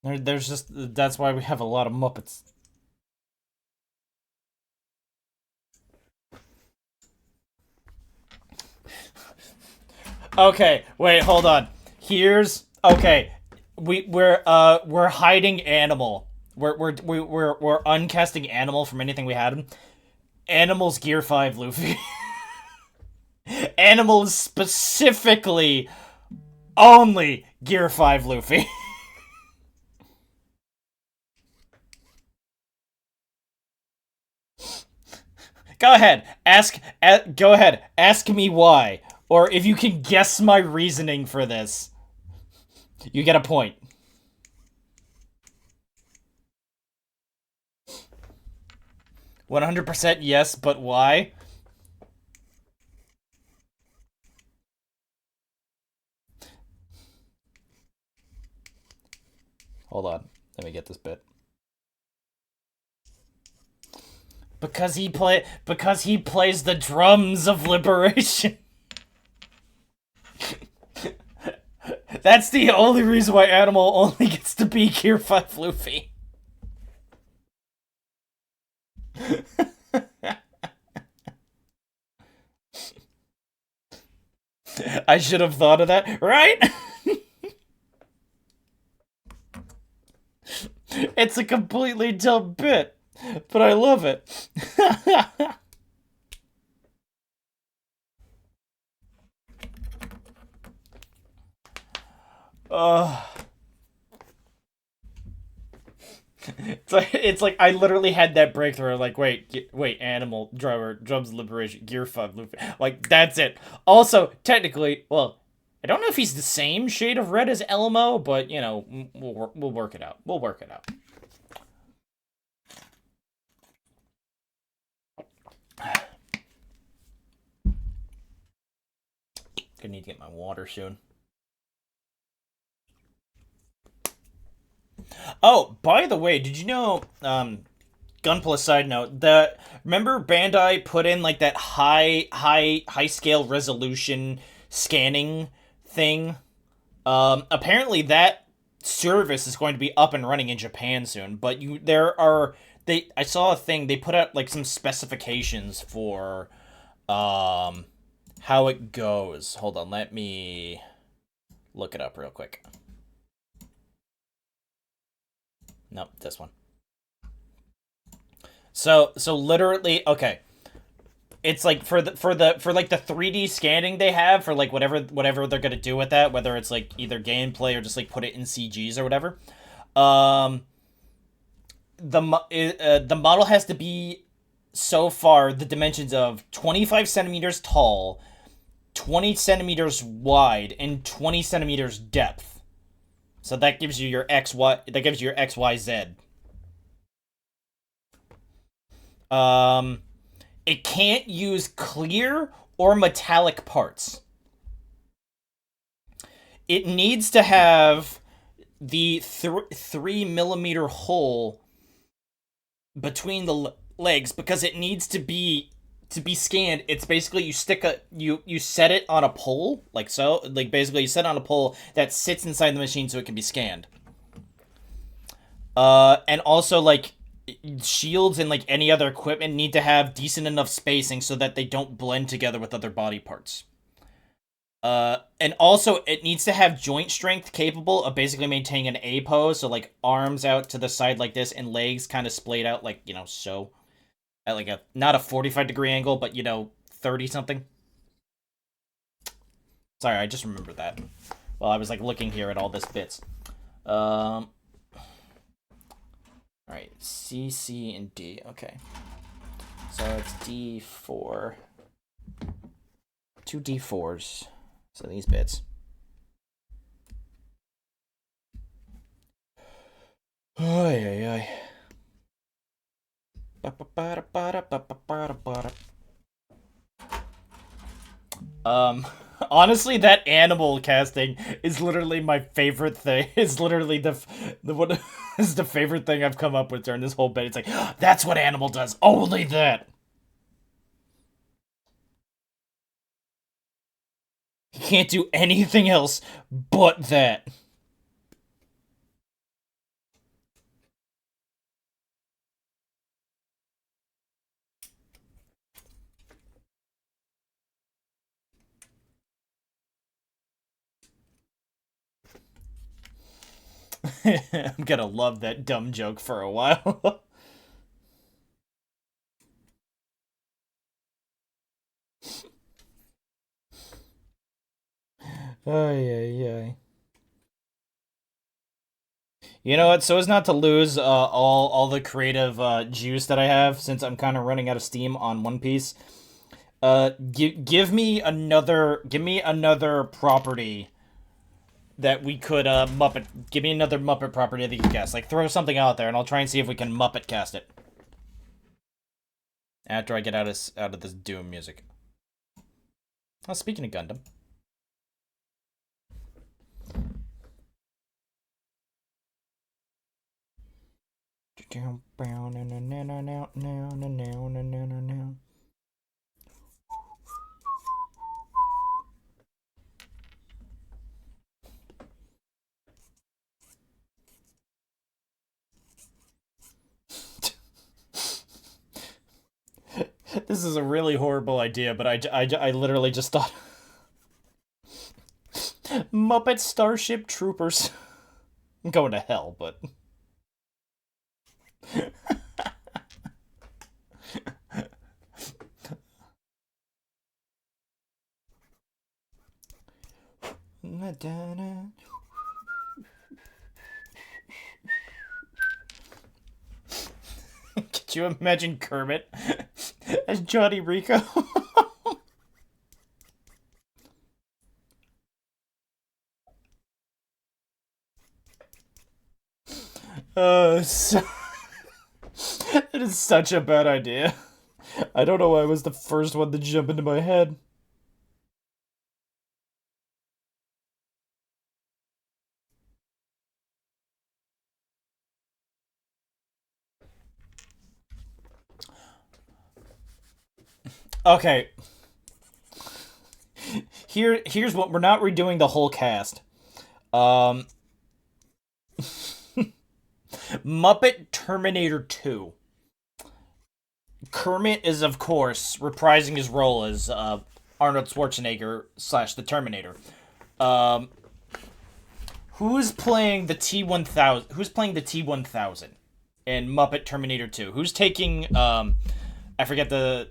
There's just... That's why we have a lot of Muppets. Okay, wait, hold on. Here's... Okay. We're hiding Animal. We're uncasting Animal from anything we had. Animal's Gear 5 Luffy. Animal is specifically only Gear 5 Luffy. Go ahead. Go ahead. Ask me why. Or if you can guess my reasoning for this, you get a point. 100% yes, but why? Hold on. Let me get this bit. Because he plays the drums of liberation. That's the only reason why Animal only gets to be Gear 5 Luffy. I should have thought of that, right? It's a completely dumb bit, but I love it. uh, it's like I literally had that breakthrough. Like, wait, Animal drums liberation, Gear 5 Luffy. Like, that's it. Also, technically, well, I don't know if he's the same shade of red as Elmo, but you know, we'll work it out. We'll work it out. Gonna need to get my water soon. Oh, by the way, did you know, Gunpla side note, that remember Bandai put in like that high scale resolution scanning thing? Apparently that service is going to be up and running in Japan soon, but I saw a thing, they put out like some specifications for how it goes. Hold on, let me look it up real quick. Nope, this one. So literally, okay. It's like for like the 3D scanning they have for like whatever they're gonna do with that, whether it's like either gameplay or just like put it in CGs or whatever. Um, the model has to be, so far, the dimensions of 25 centimeters tall, 20 centimeters wide, and 20 centimeters depth. So that gives you your XYZ. Um, it can't use clear or metallic parts. It needs to have the 3 millimeter hole between the legs because it needs to be scanned. It's basically you set it on a pole, like so, like basically you set it on a pole that sits inside the machine so it can be scanned. And also like shields and like any other equipment need to have decent enough spacing so that they don't blend together with other body parts. And also it needs to have joint strength capable of basically maintaining an A pose, so like arms out to the side like this and legs kind of splayed out like, you know, so at like a not a 45-degree angle, but you know, 30 something. Sorry, I just remembered that. Well, I was like looking here at all this bits. All right, C, C, and D. Okay, so it's D4. 2 D4s. So these bits. Ay, ay, ay. Honestly, that animal casting is literally my favorite thing. It's literally the what is the favorite thing I've come up with during this whole bit. It's like, that's what Animal does. Only that. He can't do anything else but that. I'm gonna love that dumb joke for a while. Ay, ay, ay. You know what? So as not to lose all the creative juice that I have, since I'm kind of running out of steam on One Piece, give me another property that we could Muppet. Give me another Muppet property that you can guess. Like throw something out there, and I'll try and see if we can Muppet cast it. After I get out of this Doom music. Oh, speaking of Gundam. This is a really horrible idea, but I literally just thought Muppet Starship Troopers. I'm going to hell, but could you imagine Kermit as Johnny Rico? So it is such a bad idea. I don't know why it was the first one to jump into my head. Okay. Here's what we're not redoing the whole cast. Um Muppet Terminator 2. Kermit is, of course, reprising his role as Arnold Schwarzenegger / the Terminator. Um, who's playing the T-1000? Who's playing the T-1000 in Muppet Terminator 2? Who's taking I forget the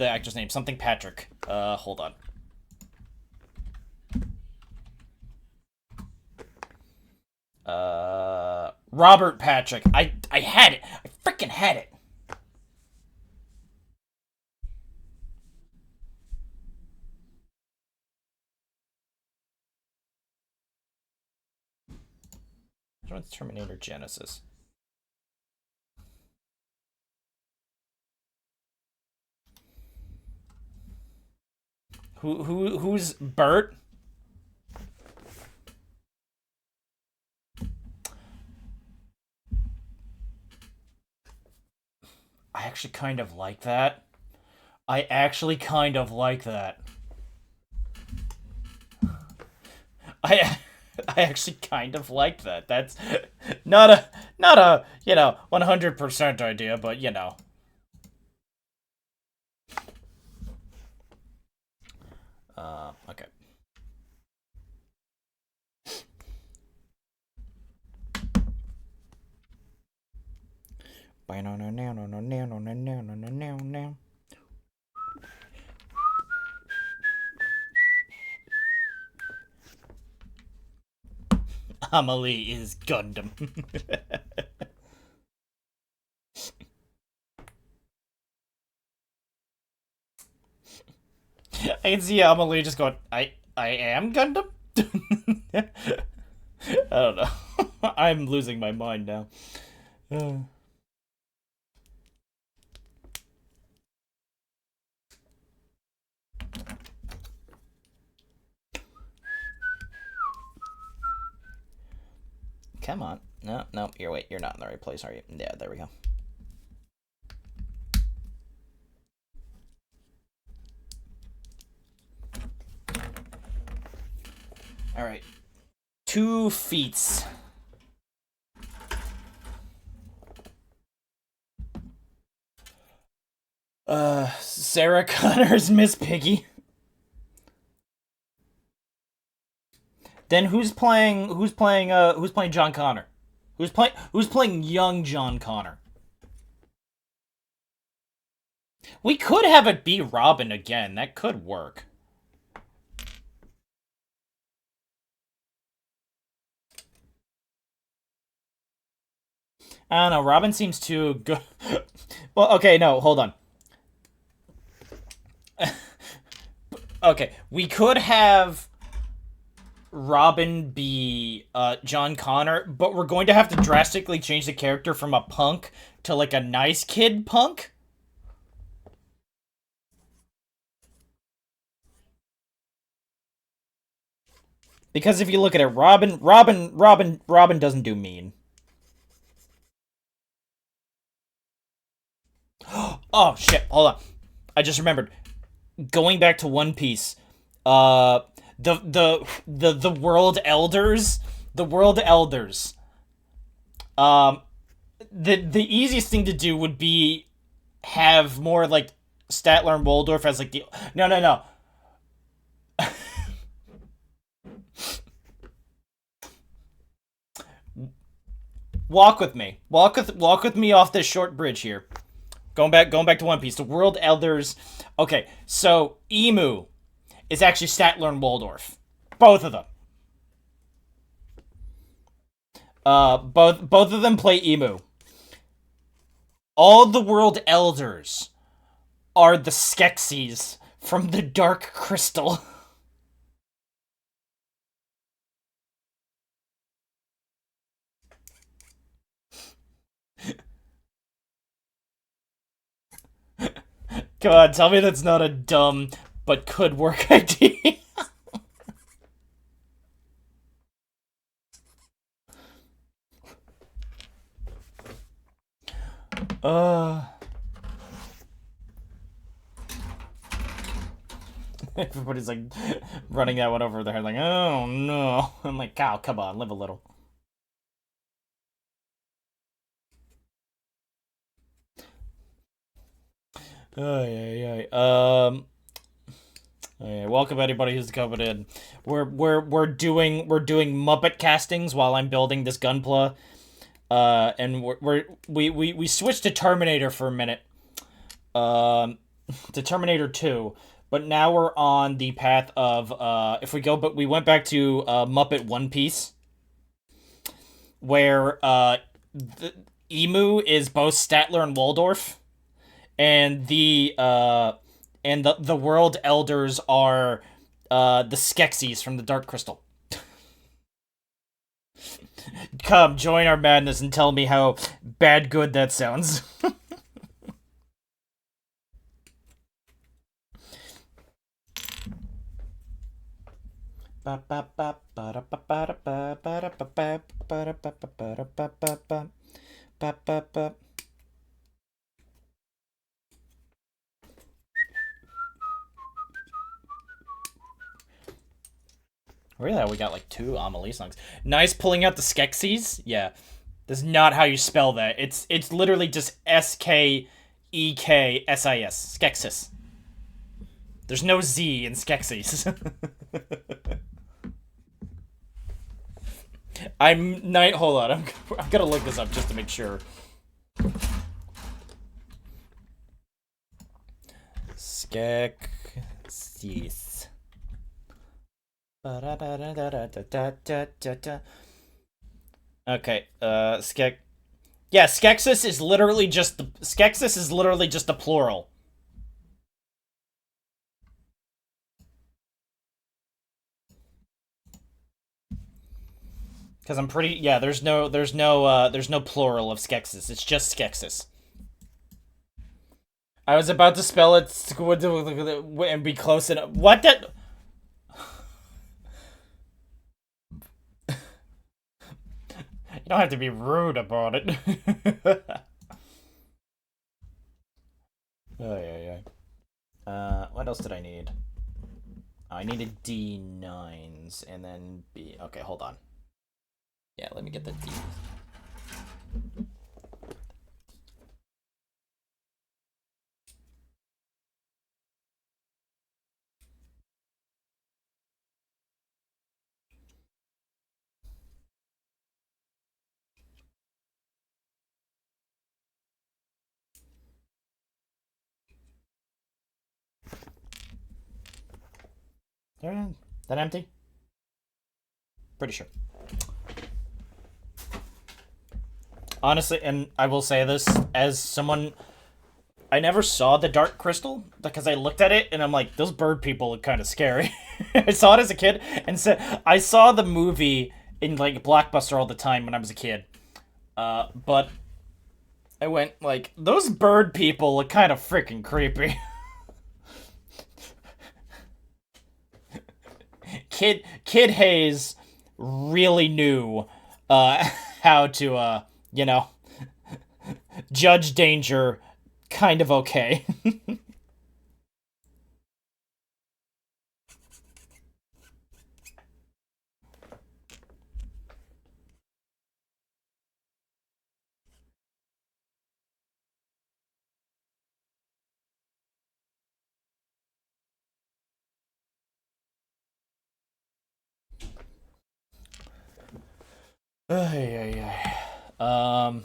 actor's name. Something Patrick. Hold on. Robert Patrick. I had it. I freaking had it. What's Terminator Genesis? Who's Bert? I actually kind of like that. I actually kind of like that. I I actually kind of like that. That's not a 100% idea, but okay. Amelie is Gundam. I can see Amelie just going, I am Gundam? I don't know. I'm losing my mind now. Come on. No, you're not in the right place, are you? Yeah, there we go. Alright. 2 feats. Sarah Connor's Miss Piggy. Then who's playing John Connor? Who's playing young John Connor? We could have it be Robin again. That could work. I don't know. Robin seems too good. Well, okay, no, hold on. Okay, we could have Robin be John Connor, but we're going to have to drastically change the character from a punk to like a nice kid punk. Because if you look at it, Robin doesn't do mean. Oh shit! Hold on. I just remembered. Going back to One Piece. Uh, the World Elders. The World Elders. Um, the easiest thing to do would be have more like Statler and Waldorf as like the no. Walk with me. Walk with me off this short bridge here. Going back to One Piece. The World Elders. Okay, so Emu is actually Statler and Waldorf. Both of them. Both of them play Emu. All the World Elders are the Skeksis from the Dark Crystal. Come on, tell me that's not a dumb but could work idea. uh Everybody's like running that one over their head like, oh no. I'm like, cow, come on, live a little. Oh yeah. Yeah, welcome anybody who's coming in. We're doing Muppet castings while I'm building this Gunpla. And we switched to Terminator for a minute. To Terminator 2, but now we're on the path of if we go, but we went back to Muppet One Piece, where the Emu is both Statler and Waldorf, and the World Elders are the Skeksis from the Dark Crystal. Come, join our madness and tell me how bad good that sounds. Really? We got like two Amelie songs. Nice pulling out the Skeksis? Yeah. That's not how you spell that. It's literally just Skeksis. Skeksis. There's no Z in Skeksis. Hold on. I'm gonna look this up just to make sure. Skeksis. Okay, Yeah, Skeksis is literally just the plural. Because I'm pretty, yeah. There's no plural of Skeksis. It's just Skeksis. I was about to spell it and be close enough. What the? You don't have to be rude about it. Oh yeah. What else did I need? I needed D9s and then B. Okay, hold on. Yeah, let me get the D. That empty? Pretty sure. Honestly, and I will say this as someone, I never saw the Dark Crystal because I looked at it and I'm like, those bird people look kind of scary. I saw it as a kid and said I saw the movie in like Blockbuster all the time when I was a kid. But I went like, those bird people look kind of freaking creepy. Kid Hayes really knew how to judge danger kind of okay. Ay, ay, ay.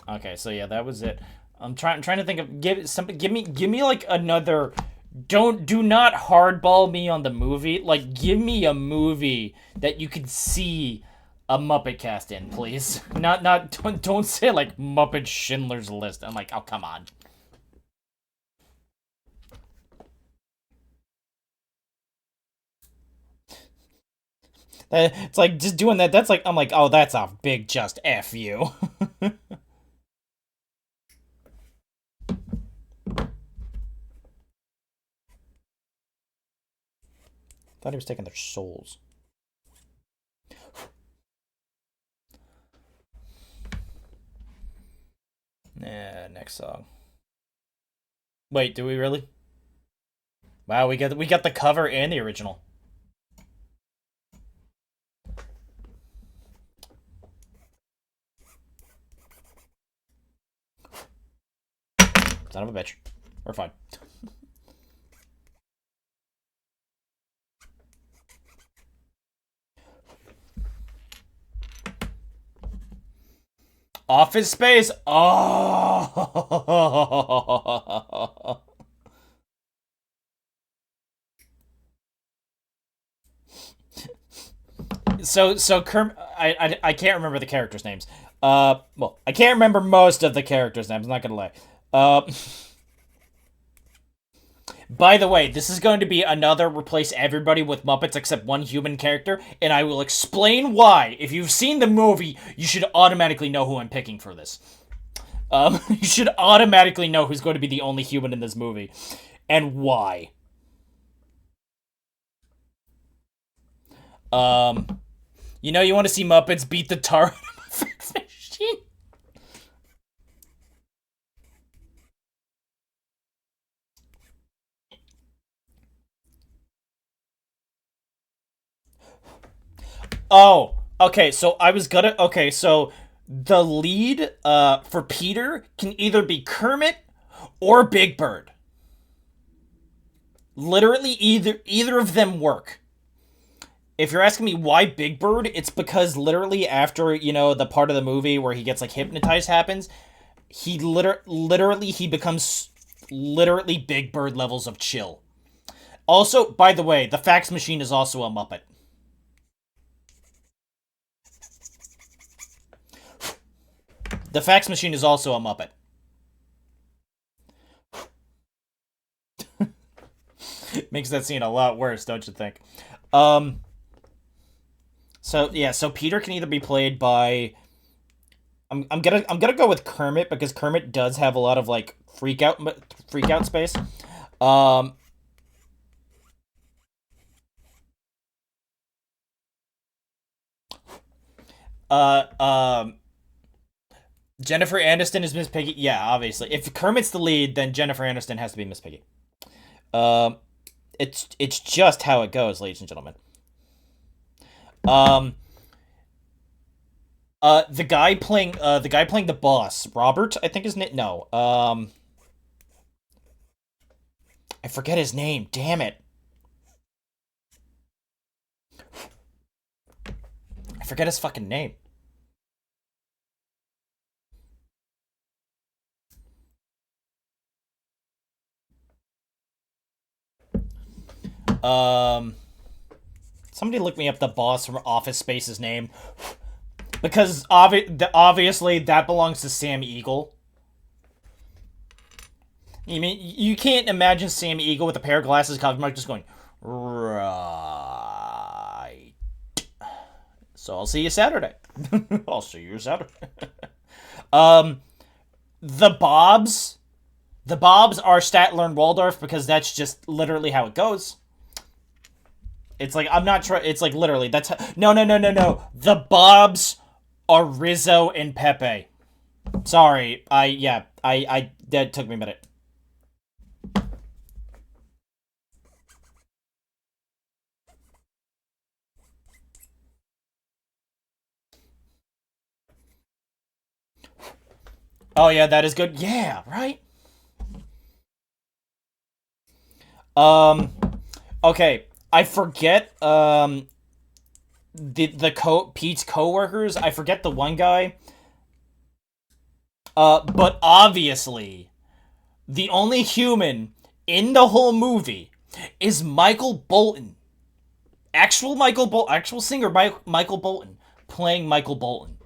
Okay, so yeah, that was it. I'm trying to think of give me like another. Do not hardball me on the movie. Like, give me a movie that you could see a Muppet cast in, please. Not don't say like Muppet Schindler's List. I'm like, oh, come on. It's like just doing that. That's like I'm like, oh, that's a big just F you. Thought he was taking their souls. Next song. Wait, do we really? Wow, we got the cover and the original. Son of a bitch. We're fine. Office Space. Oh. So Kerm, I can't remember the characters' names. Well, I can't remember most of the characters' names. I'm not gonna lie. By the way, this is going to be another replace everybody with Muppets except one human character, and I will explain why. If you've seen the movie, you should automatically know who I'm picking for this. You should automatically know who's going to be the only human in this movie, and why. You know, you want to see Muppets beat the tar machine? Oh, okay. So I was gonna. Okay, so the lead for Peter can either be Kermit or Big Bird. Literally, either of them work. If you're asking me why Big Bird, it's because literally after the part of the movie where he gets like hypnotized happens, he literally he becomes literally Big Bird levels of chill. Also, by the way, the fax machine is also a Muppet. The fax machine is also a Muppet. Makes that scene a lot worse, don't you think? So yeah, so Peter can either be played by. I'm gonna go with Kermit because Kermit does have a lot of like freak out space. Um. Uh. Jennifer Aniston is Miss Piggy. Yeah, obviously. If Kermit's the lead, then Jennifer Aniston has to be Miss Piggy. Um. It's just how it goes, ladies and gentlemen. Um. The guy playing the boss, Robert, I think his name. No. I forget his name. Damn it. I forget his fucking name. Um, Somebody look me up the boss from Office Space's name, because obviously that belongs to Sam Eagle. You mean you can't imagine Sam Eagle with a pair of glasses, covered just going right. So I'll see you Saturday. I'll see you Saturday. um, the Bobs. The Bobs are Statler and Waldorf because that's just literally how it goes. It's like I'm not trying. It's like literally that's how, no. The Bobs are Rizzo and Pepe. Sorry. I that took me a minute. Oh yeah, that is good. Yeah, right? Um okay. I forget the Pete's coworkers. I forget the one guy. But obviously the only human in the whole movie is Michael Bolton. Actual singer Michael Bolton playing Michael Bolton.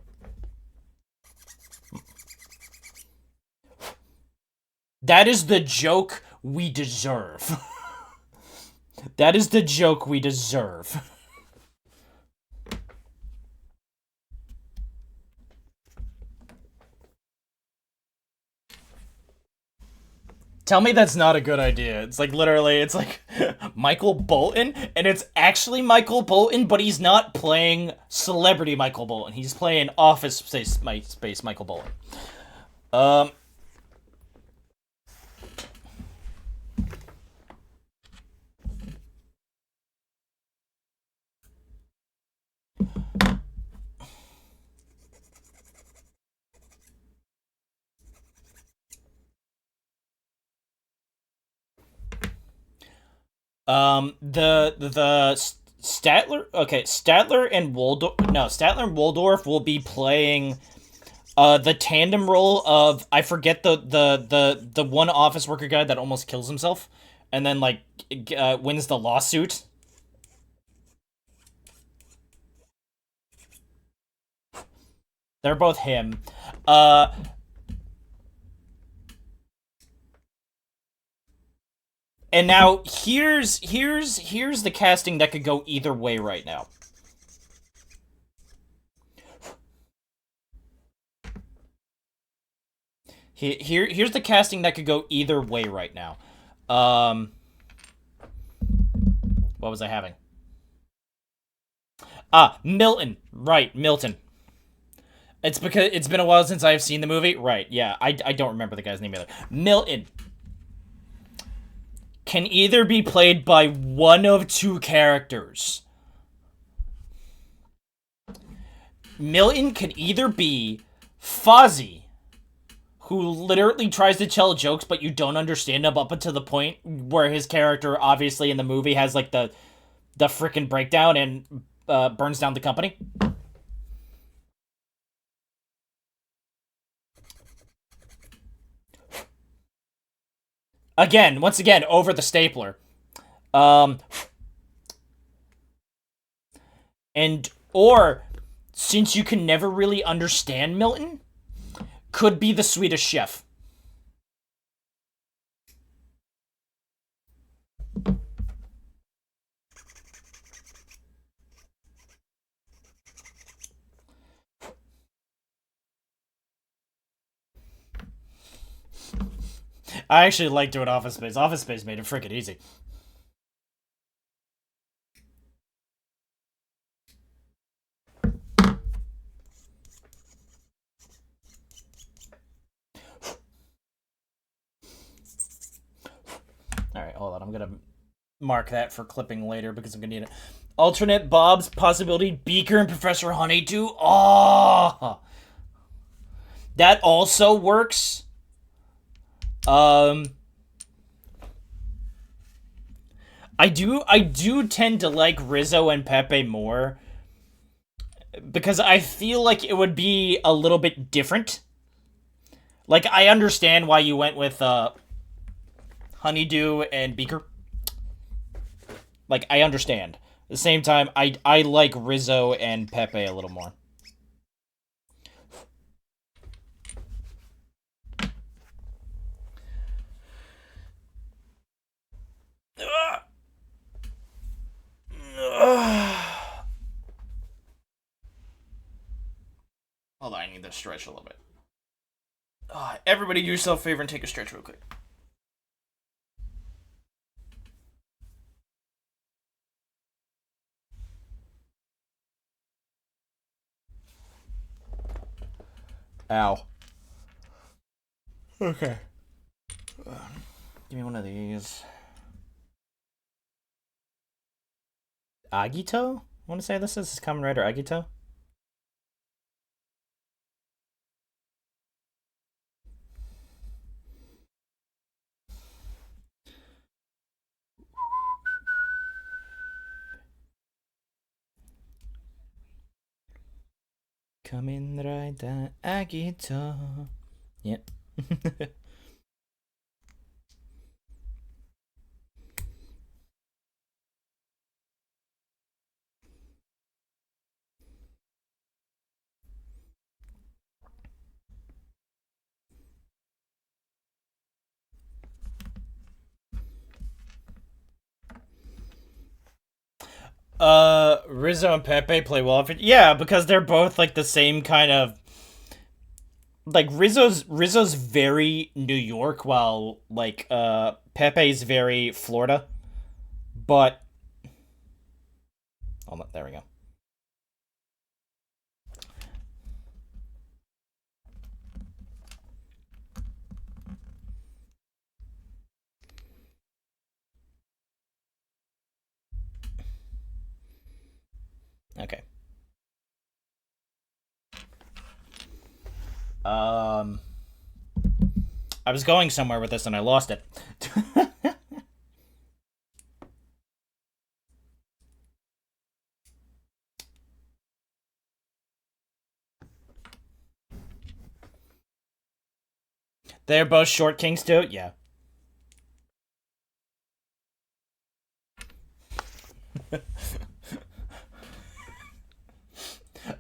That is the joke we deserve. That is the joke we deserve. Tell me that's not a good idea. It's like literally, it's like Michael Bolton, and it's actually Michael Bolton, but he's not playing celebrity Michael Bolton. He's playing Office Space Michael Bolton. Um, the Statler. Okay, Statler and Waldorf. No, Statler and Waldorf will be playing the tandem role of I forget the one office worker guy that almost kills himself, and then like wins the lawsuit. They're both him. Uh, and now here's the casting that could go either way right now. Here's the casting that could go either way right now. Um, what was I having? Milton. Right, Milton. It's because it's been a while since I've seen the movie. Right, yeah. I don't remember the guy's name either. Milton can either be played by one of two characters. Milton can either be Fozzie, who literally tries to tell jokes, but you don't understand him up until the point where his character, obviously in the movie, has like the freaking breakdown and burns down the company. Again, once again, over the stapler. Um, and or since you can never really understand Milton, could be the Swedish Chef. I actually like doing Office Space. Office Space made it freaking easy. Alright, hold on. I'm gonna mark that for clipping later because I'm gonna need it. Alternate Bob's possibility, Beaker and Professor Honeydew. Oh, that also works. Um, I do tend to like Rizzo and Pepe more because I feel like it would be a little bit different. Like I understand why you went with Honeydew and Beaker. Like I understand. At the same time, I like Rizzo and Pepe a little more. Hold on, I need to stretch a little bit. Everybody do yourself a favor and take a stretch real quick. Ow. Okay. Give me one of these. Agito? I want to say this is Kamen Rider Agito. Kamen Rider Agito. Yep. Rizzo and Pepe play well. Yeah, because they're both like the same kind of like Rizzo's very New York, while like Pepe's very Florida. But hold on, there we go. Okay. I was going somewhere with this and I lost it. They're both short kings too? Yeah.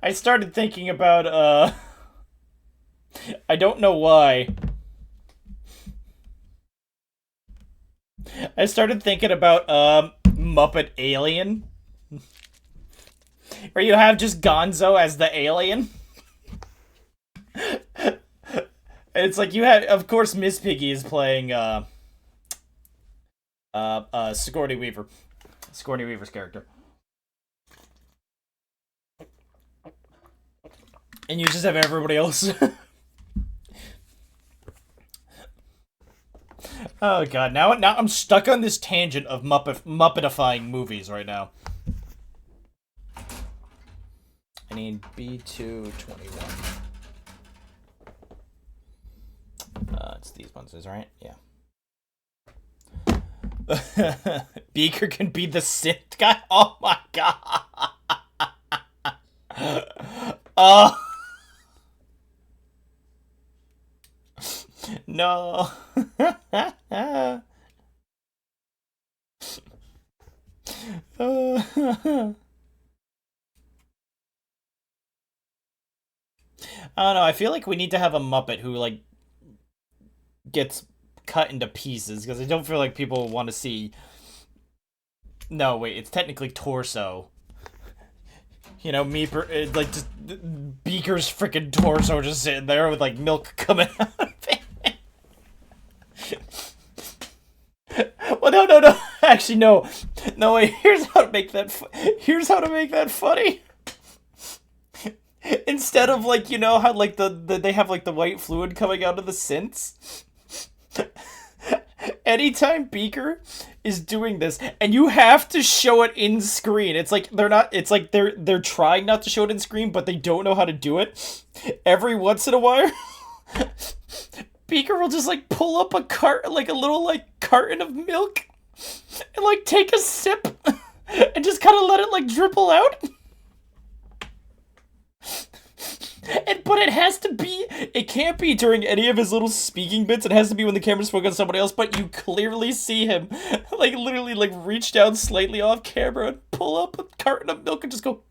I started thinking about, I don't know why. I started thinking about, Muppet Alien. Where you have just Gonzo as the alien. It's like you had, of course, Miss Piggy is playing, Sigourney Weaver. Sigourney Weaver's character. And you just have everybody else. Oh god, now I'm stuck on this tangent of Muppetifying movies right now. I need B221. It's these ones, is right? Yeah. Beaker can be the Sith guy? Oh my god! Oh! No! I don't know, I feel like we need to have a Muppet who, like, gets cut into pieces, because I don't feel like people want to see... No, wait, it's technically torso. You know, like, just Beaker's freaking torso just sitting there with, like, milk coming out of it. Well, no. Actually, no. No, wait, here's how to make that funny. Instead of, like, you know how, like, they have, like, the white fluid coming out of the synths? Anytime Beaker is doing this, and you have to show it in screen. It's like they're trying not to show it in screen, but they don't know how to do it. Every once in a while, Beaker will just like pull up a little like carton of milk, and like take a sip, and just kind of let it like dribble out. But it has to be, it can't be during any of his little speaking bits. It has to be when the camera's focused on somebody else, but you clearly see him, like, literally, like, reach down slightly off camera and pull up a carton of milk and just go...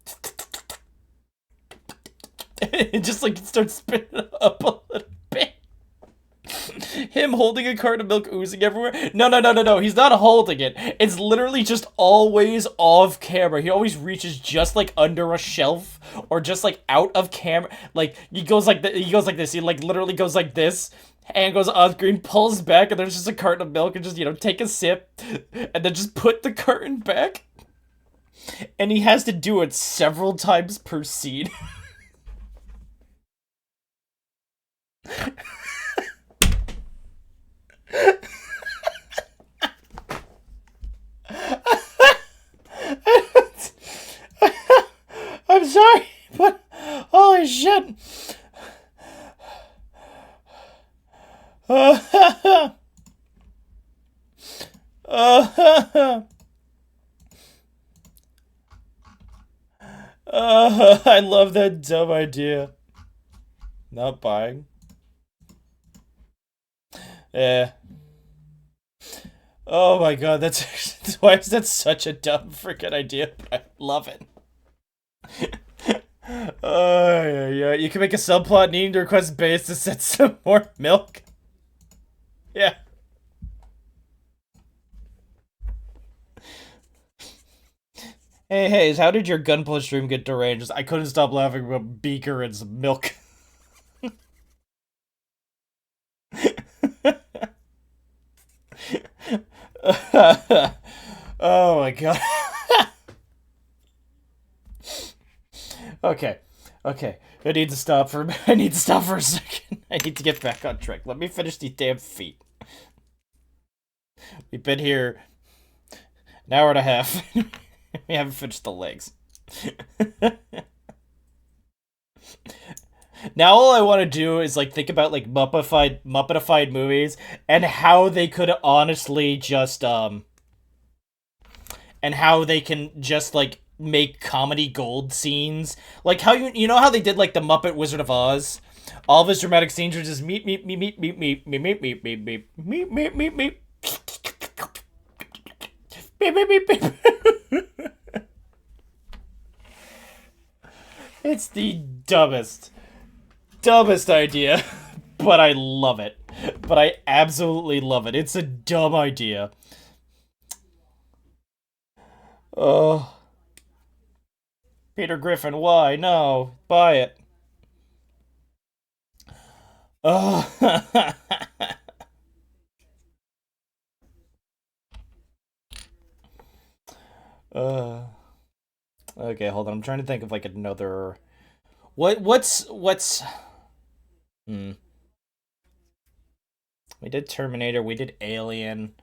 and just, like, start spitting up a little bit. Him holding a carton of milk oozing everywhere. No. He's not holding it. It's literally just always off camera. He always reaches just like under a shelf or just like out of camera. Like he goes like this. He like literally goes like this. And goes on screen, pulls back, and there's just a carton of milk, and just, you know, take a sip, and then just put the carton back. And he has to do it several times per scene. I love that dumb idea. Not buying. Yeah. Oh my god, that's why is that such a dumb freaking idea? But I love it. Oh yeah. You can make a subplot needing to request base to set some more milk. Yeah. Hey, how did your Gunpla stream get deranged? I couldn't stop laughing about Beaker and some milk. Oh my god. Okay. I need to stop for a second. I need to get back on track. Let me finish these damn feet. We've been here an hour and a half. We haven't finished the legs. Now all I want to do is like think about like Muppetified movies and how they could honestly just and how they can just like make comedy gold scenes. Like how you know how they did like the Muppet Wizard of Oz? All of his dramatic scenes are just meep meep meep meep meep meep meep meep meep meep meep meep meep meep meep. Beep, beep, beep, beep. It's the dumbest idea, but I love it. But I absolutely love it. It's a dumb idea. Oh. Peter Griffin, why? No. Buy it. Oh. Okay, hold on. I'm trying to think of like another. What's We did Terminator. We did Alien.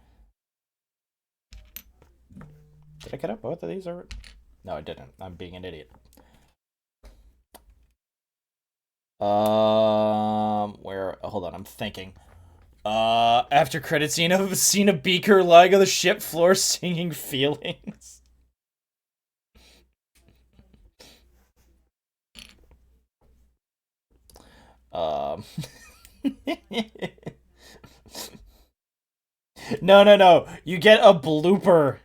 Did I get up both of these? Or no, I didn't. I'm being an idiot. Where? Hold on. I'm thinking. After credit scene of Beaker lying on the ship floor singing "Feelings." Um. No. You get a blooper.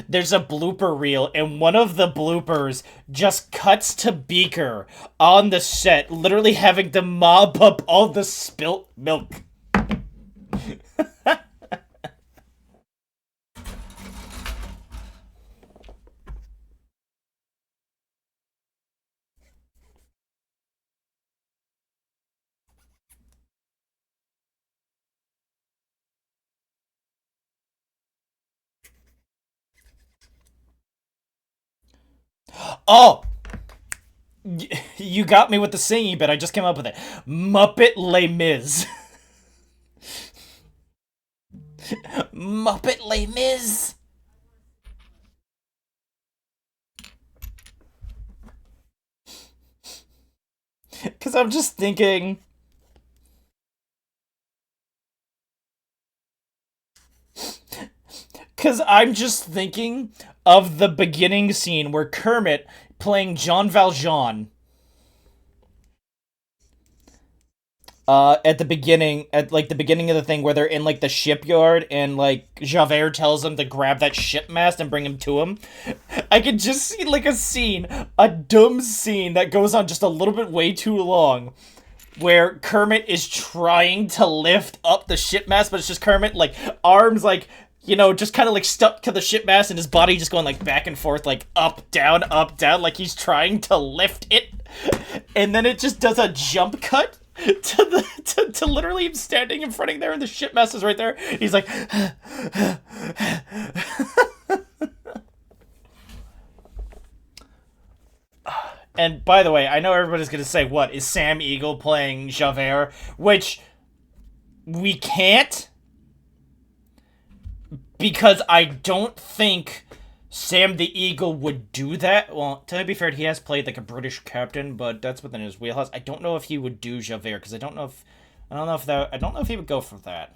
There's a blooper reel, and one of the bloopers just cuts to Beaker on the set, literally having to mop up all the spilt milk. Oh! You got me with the singing bit. I just came up with it. Muppet Les Mis. Muppet Les Mis. Because I'm just thinking. Because I'm just thinking of the beginning scene where Kermit playing Jean Valjean. At the beginning of the thing where they're in like the shipyard and like Javert tells them to grab that ship mast and bring him to him. I could just see like a dumb scene that goes on just a little bit way too long, where Kermit is trying to lift up the ship mast, but it's just Kermit like arms like just kind of like stuck to the ship mast and his body just going like back and forth, like up, down, like he's trying to lift it. And then it just does a jump cut to literally him standing in front of there and the ship mast is right there. He's like And by the way, I know everybody's gonna say, what, is Sam Eagle playing Javert? Which we can't, because I don't think Sam the Eagle would do that. Well, to be fair, he has played like a British captain, but that's within his wheelhouse. I don't know if he would do Javert, because I don't know if he would go for that.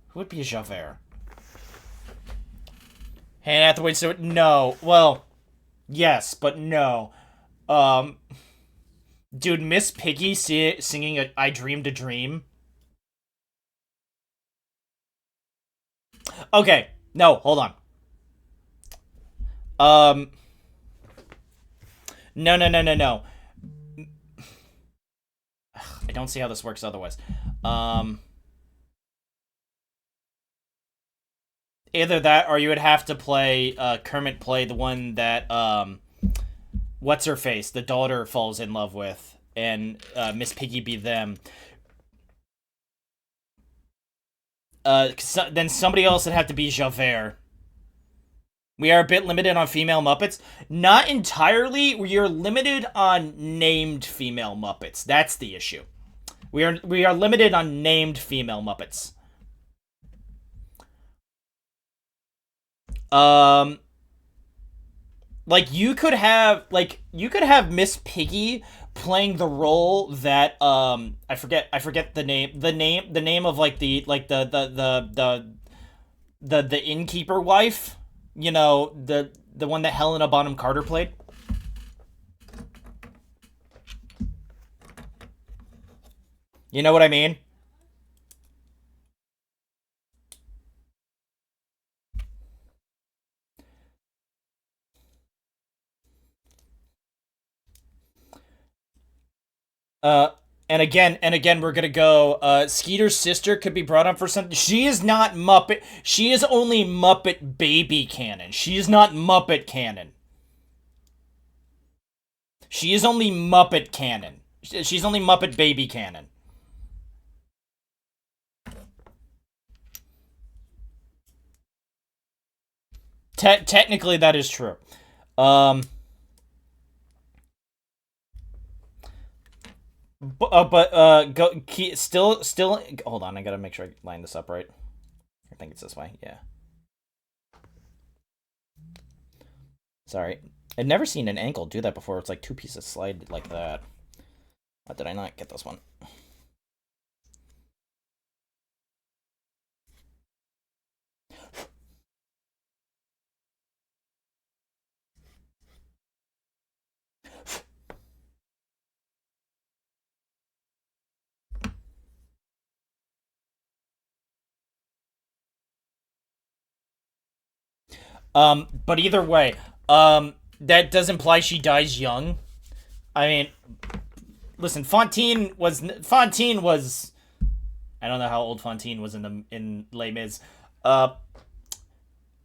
Who would be Javert? Anne Hathaway, so no. Well, yes, but no. Um, dude, Miss Piggy singing "I Dreamed a Dream." Okay, no, hold on. Um, no, no, no, no, no. I don't see how this works otherwise. Um, Either that or you would have to play Kermit play the one that what's her face, the daughter falls in love with, and Miss Piggy be them. Then somebody else would have to be Javert. We are a bit limited on female Muppets. Not entirely. We are limited on named female Muppets. That's the issue. We are limited on named female Muppets. Um, you could have Miss Piggy playing the role that I forget the name of the innkeeper wife, the one that Helena Bonham Carter played. You know what I mean? Uh, and again, we're gonna go. Skeeter's sister could be brought up for something. She is not Muppet. She is only Muppet Baby canon. She is not Muppet canon. She is only Muppet canon. She's only Muppet Baby canon. Technically, that is true. Um, still. Hold on, I gotta make sure I line this up right. I think it's this way. Yeah. Sorry. I'd never seen an ankle do that before. It's like two pieces slide like that. Why did I not get this one? But either way, that does imply she dies young. I mean, listen, Fontaine was. I don't know how old Fontaine was in Les Mis. Uh,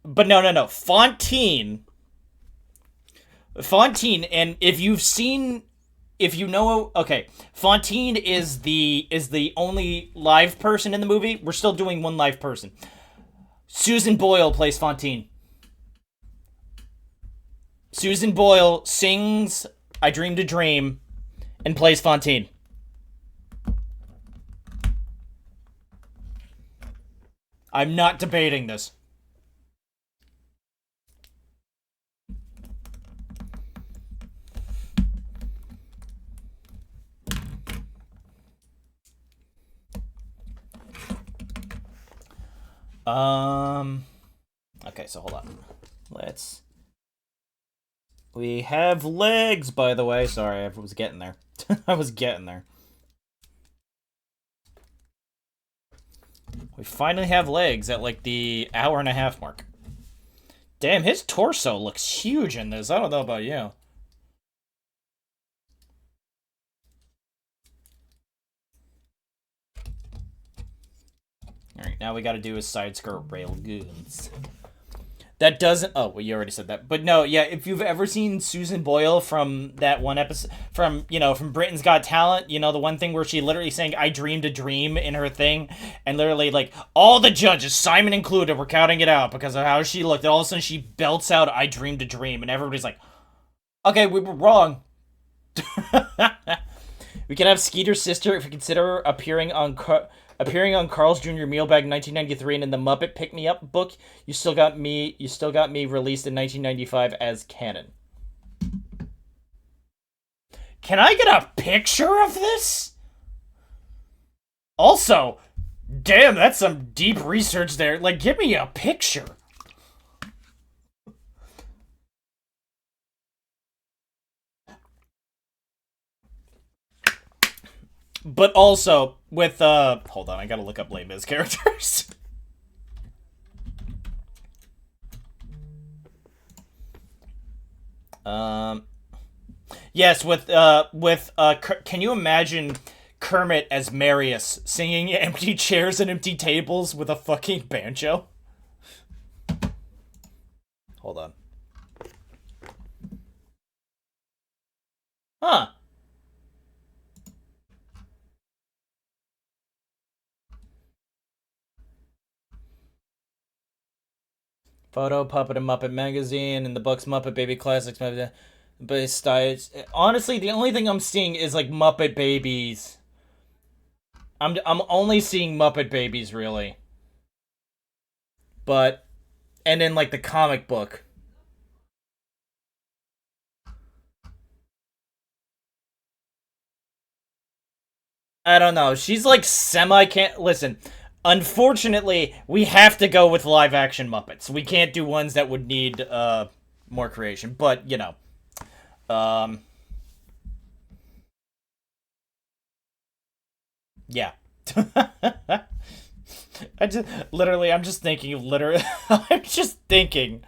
but no, no, no, Fontaine, and if you know, okay, Fontaine is the only live person in the movie. We're still doing one live person. Susan Boyle plays Fontaine. Susan Boyle sings "I Dreamed a Dream" and plays Fontaine. I'm not debating this. Um. Okay, so hold on. Let's. We have legs, by the way. Sorry, I was getting there. I was getting there. We finally have legs at like the hour and a half mark. Damn, his torso looks huge in this. I don't know about you. Alright, now we gotta do his side skirt rail goons. That doesn't. Oh, well, you already said that. But no, yeah. If you've ever seen Susan Boyle from that one episode from Britain's Got Talent, the one thing where she literally sang "I dreamed a dream" in her thing, and literally like all the judges, Simon included, were counting it out because of how she looked. And all of a sudden, she belts out "I dreamed a dream," and everybody's like, "Okay, we were wrong." We can have Skeeter's sister if we consider appearing on Carl's Jr. Mealbag in 1993 and in the Muppet Pick Me Up book. You Still Got Me released in 1995 as canon. Can I get a picture of this? Also, damn, that's some deep research there. Like, give me a picture. But also with hold on, I gotta look up Les Mis characters. um, yes, can you imagine Kermit as Marius singing empty chairs and empty tables with a fucking banjo? Hold on. Huh. Photo Puppet and Muppet Magazine and the books Muppet Baby Classics. But styles. Honestly, the only thing I'm seeing is like Muppet Babies. I'm only seeing Muppet Babies really, but and then like the comic book. I don't know. She's like semi can't listen. Unfortunately, we have to go with live action Muppets. We can't do ones that would need more creation. But you know, um, yeah. I'm just thinking of literally. I'm just thinking.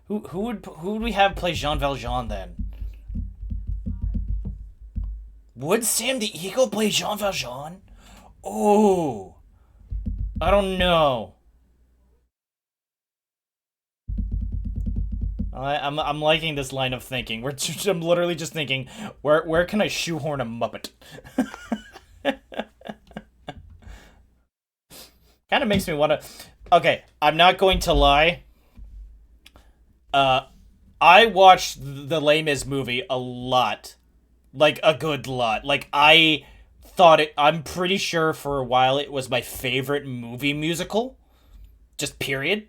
Who would we have play Jean Valjean then? Would Sam the Eagle play Jean Valjean? Oh, I don't know. I'm liking this line of thinking. I'm literally just thinking, where can I shoehorn a Muppet? Kind of makes me want to. Okay, I'm not going to lie. Uh, I watched the Les Mis movie a lot, like a good lot. Like I thought it. I'm pretty sure for a while it was my favorite movie musical. Just period.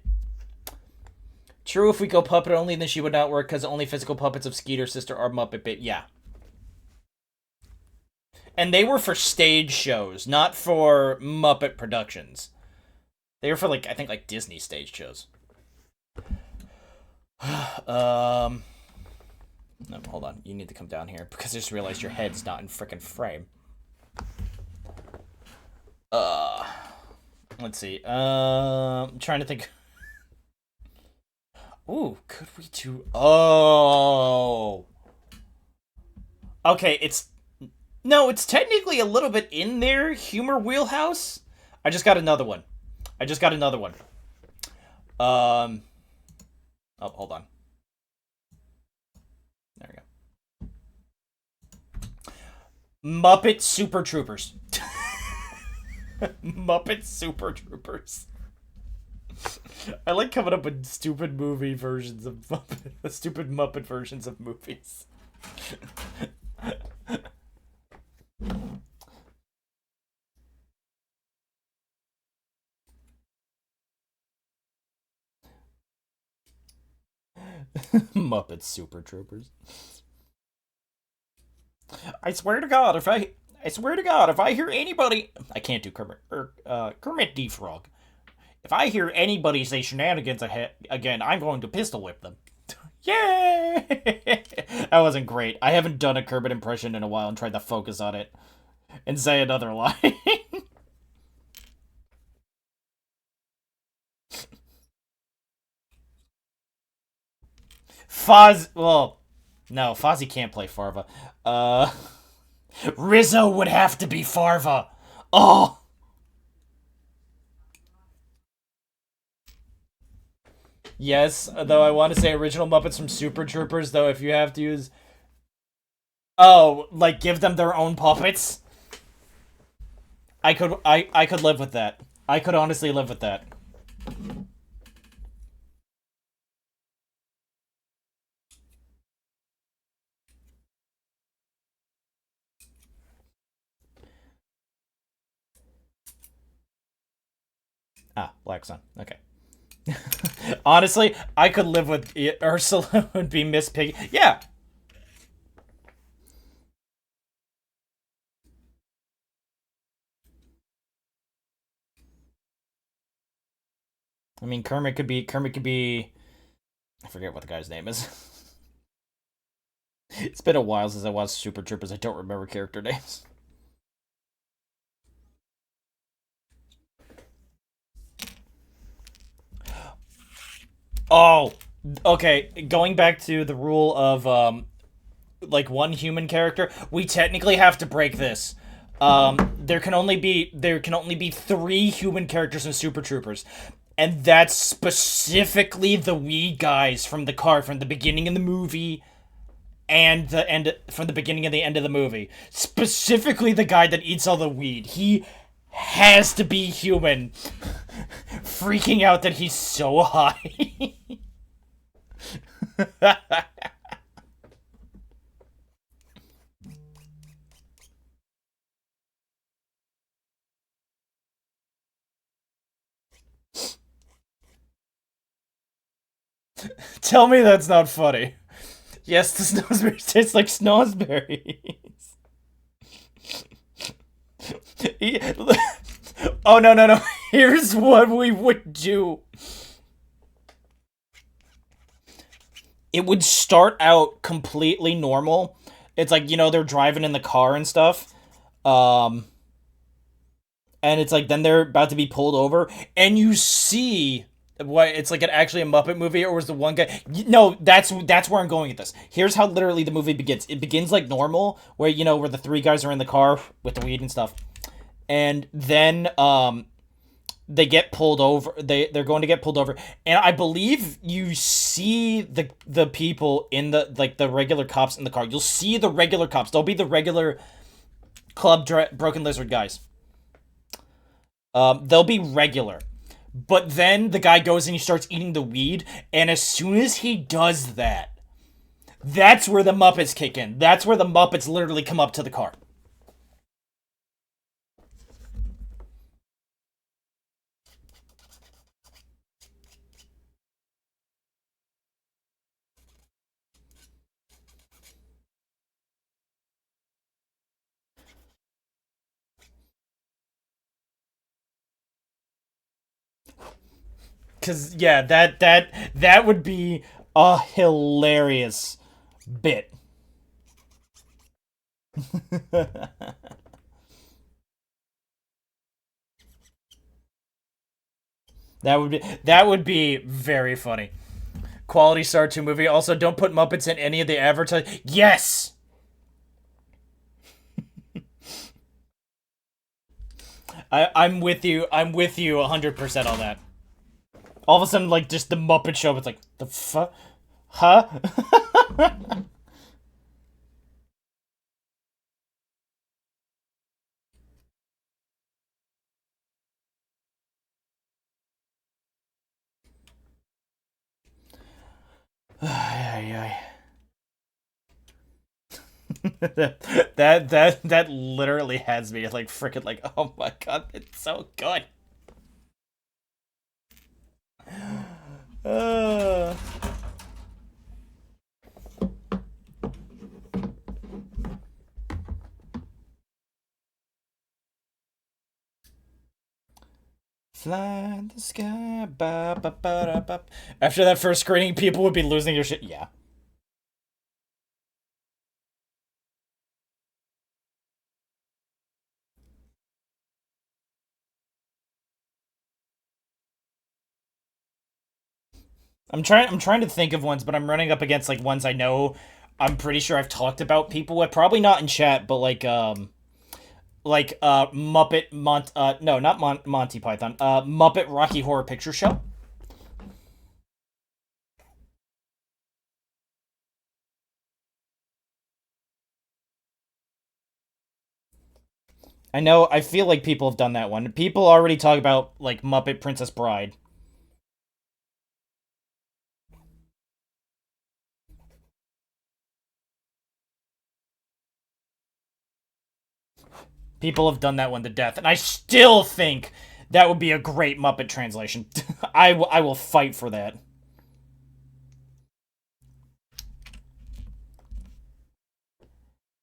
True, if we go puppet only, then she would not work because only physical puppets of Skeeter's sister are Muppet Bit. Yeah, and they were for stage shows, not for Muppet productions. They were for like I think like Disney stage shows. um, no, hold on. You need to come down here because I just realized your head's not in frickin' frame. Uh, let's see. I'm trying to think. Ooh, could we do? Oh, okay. It's no. It's technically a little bit in their humor wheelhouse. I just got another one. I just got another one. Um. Oh, hold on. There we go. Muppet Super Troopers. Muppet Super Troopers. I like coming up with stupid movie versions of Muppet, stupid Muppet versions of movies. Muppet Super Troopers. I swear to God, I swear to God, if I hear anybody, I can't do Kermit Kermit D Frog. If I hear anybody say shenanigans again, I'm going to pistol whip them. Yay! That wasn't great. I haven't done a Kermit impression in a while and tried to focus on it and say another line. well, no, Fozzie can't play Farva. Uh, Rizzo would have to be Farva. Oh, yes. Though I want to say original Muppets from Super Troopers. Though if you have to use, oh, like give them their own puppets. I could live with that. I could honestly live with that. Ah, Black Sun. Okay. Honestly, I could live with Ursula would be Miss Piggy. Yeah. I mean, Kermit could be. I forget what the guy's name is. It's been a while since I watched Super Troopers. I don't remember character names. Oh, okay. Going back to the rule of like one human character, we technically have to break this. There can only be three human characters in Super Troopers, and that's specifically the weed guys from the car from the beginning of the movie and the end from the beginning and the end of the movie. Specifically, the guy that eats all the weed. He has to be human, freaking out that he's so high. Tell me that's not funny. Yes, the snozzberries taste like snozzberries. Oh no no no! Here's what we would do. It would start out completely normal. It's like they're driving in the car and stuff. Um, and it's like then they're about to be pulled over, and you see what it's like actually a Muppet movie, or was the one guy? No, that's where I'm going with this. Here's how literally the movie begins. It begins like normal, where where the three guys are in the car with the weed and stuff, and then they get pulled over. They're going to get pulled over, and I believe you see the people in the like the regular cops in the car. You'll see the regular cops. They'll be the regular Broken Lizard guys. They'll be regular. But then the guy goes and he starts eating the weed, and as soon as he does that, that's where the Muppets kick in. That's where the Muppets literally come up to the car. Cause yeah, that would be a hilarious bit. That would be very funny. Quality Star 2 movie. Also, don't put Muppets in any of the advertise. Yes! I'm with you. I'm with you 100% on that. All of a sudden, like, just the Muppet show, it's like, the fuck? Huh? Ay, ay. That literally has me like freaking like, oh my god, it's so good. Uh, Fly in the sky, ba, ba, ba, da, ba. After that first screening, people would be losing their shit. Yeah, I'm trying to think of ones, but I'm running up against like ones I know. I'm pretty sure I've talked about people with, probably not in chat, but Muppet no, not Monty Python, Muppet Rocky Horror Picture Show. I know. I feel like people have done that one. People already talk about like Muppet Princess Bride. People have done that one to death, and I still think that would be a great Muppet translation. I will fight for that.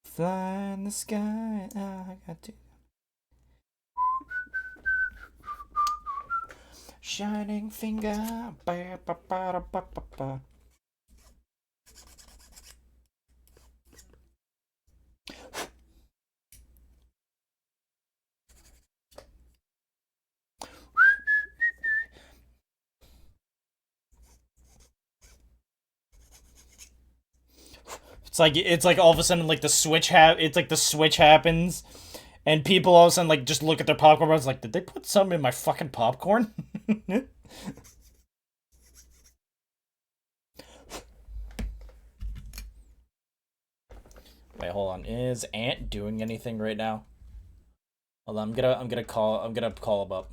Fly in the sky, I got to. Shining finger. Ba, ba, ba, da, ba, ba, ba. It's like all of a sudden like it's like the switch happens, and people all of a sudden like just look at their popcorn. I was like, did they put something in my fucking popcorn? Wait, hold on. Is Ant doing anything right now? Hold on, I'm gonna call him up.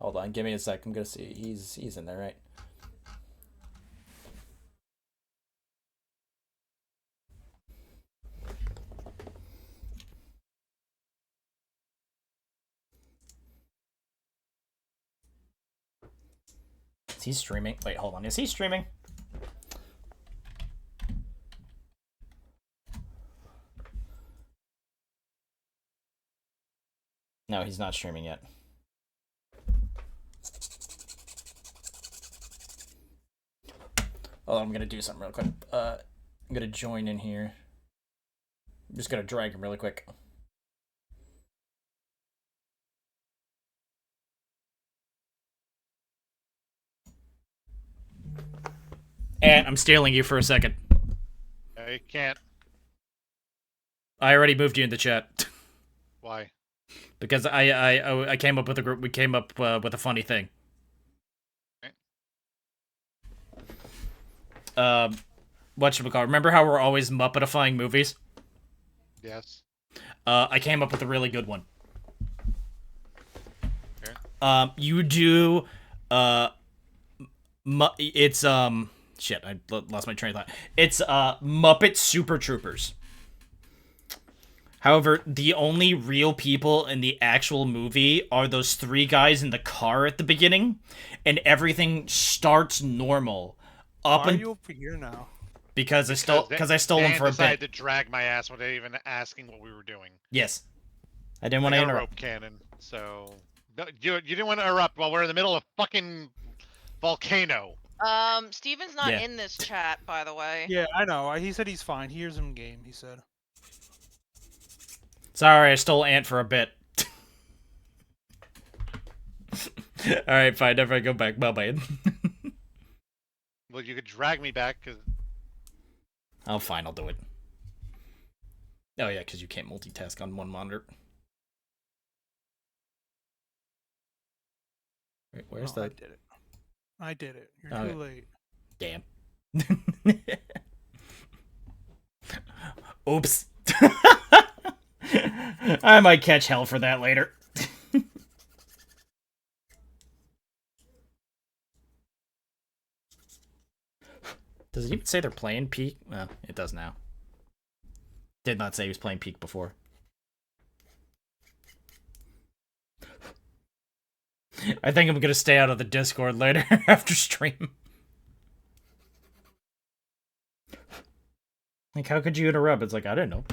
Hold on, give me a sec. I'm gonna see. He's in there, right? Is he streaming? Wait, hold on. Is he streaming? No, he's not streaming yet. Oh, I'm gonna do something real quick. I'm gonna join in here. I'm just gonna drag him really quick. And I'm stealing you for a second. No, you can't. I already moved you in the chat. Why? Because I came up with a group. We came up with a funny thing. Whatchamacallit? Remember how we're always Muppetifying movies? Yes. I came up with a really good one. Okay. You do, it's, shit, I lost my train of thought. It's, Muppet Super Troopers. However, the only real people in the actual movie are those three guys in the car at the beginning, and everything starts normal. Why are you over here now? Because I stole them for a bit. decided to drag my ass without even asking what we were doing. Yes. I didn't want to interrupt. Rope cannon, so you didn't want to erupt while we're in the middle of fucking volcano. Steven's not in this chat, by the way. Yeah, I know. He said he's fine. He hears him game, he said. Sorry, I stole Ant for a bit. Alright, fine. Never go back. Bye-bye. Well, you could drag me back, because... Oh, fine. I'll do it. Oh, yeah, because you can't multitask on one monitor. Wait, where's that? I did it. You're too late. Damn. Oops. I might catch hell for that later. Does it even say they're playing Peak? Well, it does now. Did not say he was playing Peak before. I think I'm gonna stay out of the Discord later after stream. Like, how could you interrupt? It's like, I didn't know.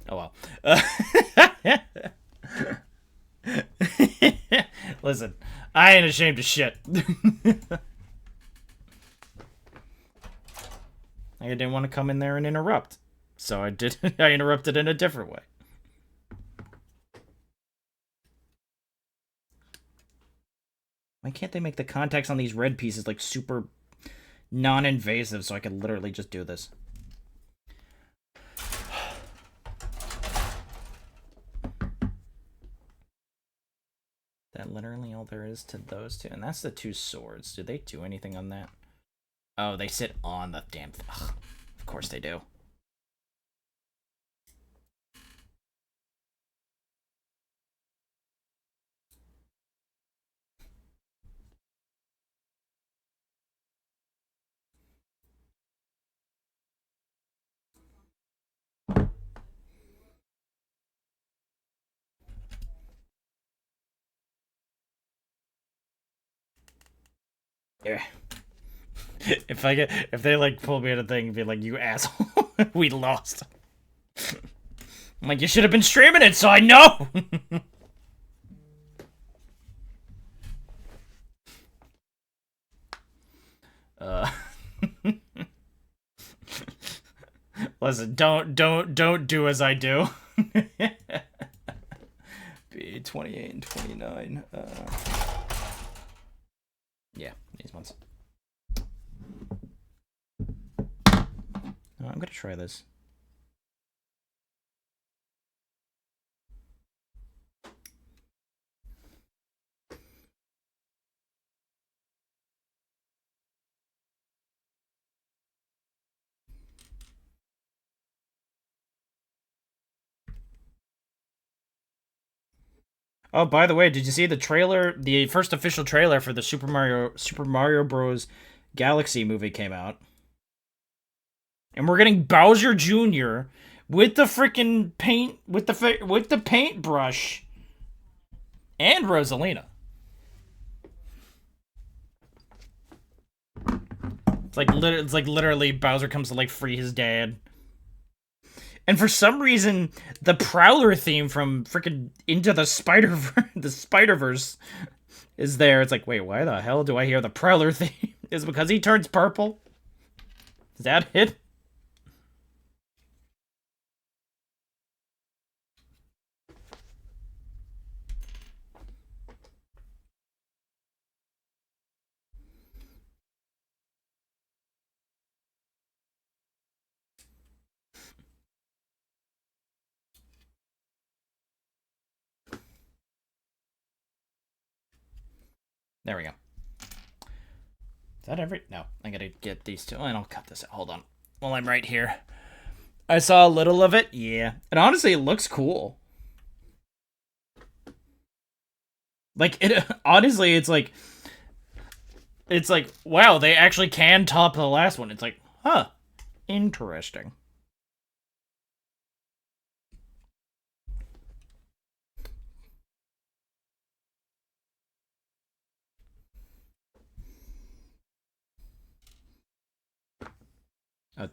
Oh well. Listen, I ain't ashamed of shit. I didn't want to come in there and interrupt. So I did. I interrupted in a different way. Why can't they make the contacts on these red pieces like super non-invasive so I could literally just do this? That literally all there is to those two. And that's the two swords. Do they do anything on that? Oh, they sit on the damn thing. Ugh, of course they do. Yeah. If they like pull me at a thing and be like, you asshole, we lost. I'm like, you should have been streaming it so I know. Listen, don't do as I do. Be 28 and 29. Yeah, these ones. I'm gonna try this. Oh, by the way, did you see the trailer? The first official trailer for the Super Mario Bros. Galaxy movie came out, and we're getting Bowser Jr. with the freaking paint, with the paintbrush, and Rosalina. It's like literally Bowser comes to like free his dad. And for some reason, the Prowler theme from freaking Into the Spider-Verse is there. It's like, wait, why the hell do I hear the Prowler theme? Is it because he turns purple? Is that it? There we go. Is that every... No, I gotta get these two. And I'll cut this out. Hold on. While I'm right here. I saw a little of it. Yeah. And honestly, it looks cool. Like, it... Honestly, it's like... It's like, wow, they actually can top the last one. It's like, huh. Interesting.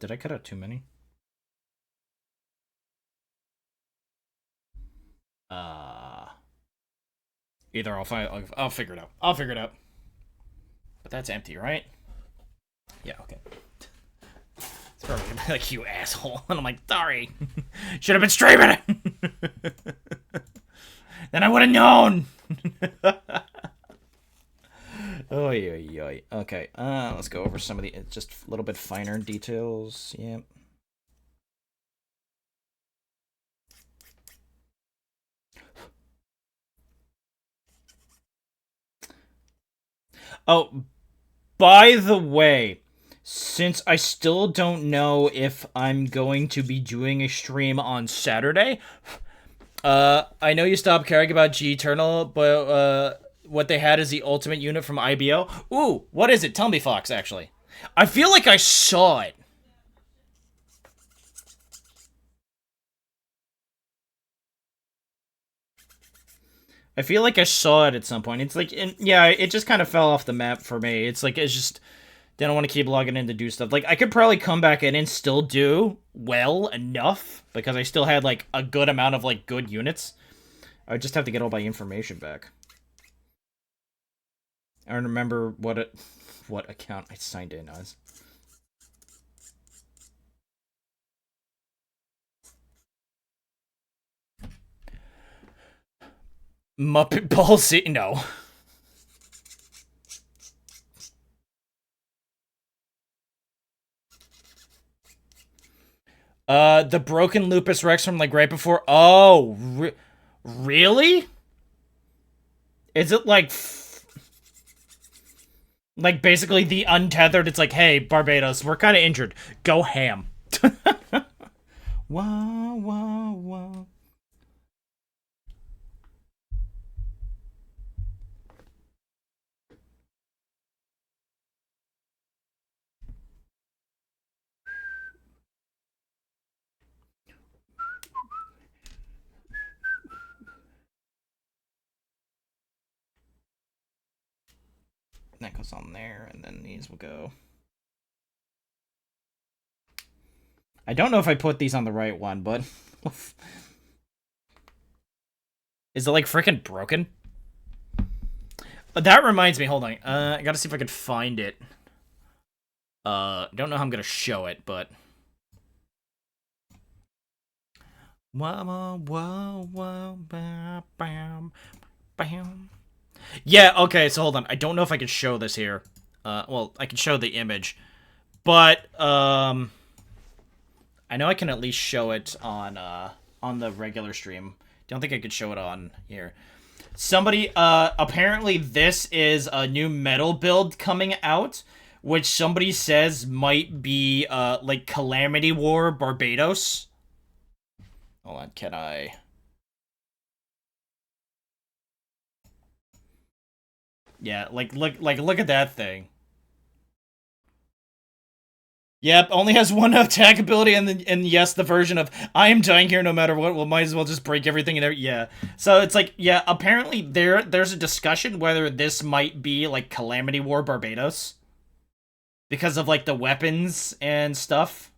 Did I cut out too many? Either I'll figure it out. I'll figure it out. But that's empty, right? Yeah, okay. It's probably gonna be like, you asshole. And I'm like, sorry. Should have been streaming it. Then I would have known. Oy. Okay, let's go over some of the just a little bit finer details. Yep. Oh, by the way, since I still don't know if I'm going to be doing a stream on Saturday, I know you stopped caring about G Eternal, but what they had is the ultimate unit from IBO. Ooh, what is it? Tell me, Fox, actually. I feel like I saw it. I feel like I saw it at some point. It's like, yeah, it just kind of fell off the map for me. It's like, it's just, they don't want to keep logging in to do stuff. Like, I could probably come back in and still do well enough, because I still had, like, a good amount of, like, good units. I would just have to get all my information back. I don't remember what account I signed in as. Muppet Ball City? No. The broken Lupus Rex from, like, right before... Oh, really? Is it, like... Like, basically the untethered, it's like, hey, Barbados, we're kind of injured. Go ham. Wah, wah, wah. That goes on there, and then these will go. I don't know if I put these on the right one, but... Is it, like, freaking broken? That reminds me, hold on. I gotta see if I can find it. Don't know how I'm gonna show it, but... Yeah, okay, so hold on. I don't know if I can show this here. Well, I can show the image. But, I know I can at least show it on the regular stream. Don't think I could show it on here. Somebody, apparently this is a new metal build coming out, which somebody says might be, like, Calamity War Barbados. Hold on, can I... Yeah, look at that thing. Yep, only has one attack ability, and yes, the version of I am dying here no matter what. Well, might as well just break everything in there. Yeah, so it's like, yeah, apparently there's a discussion whether this might be like Calamity War Barbados because of like the weapons and stuff.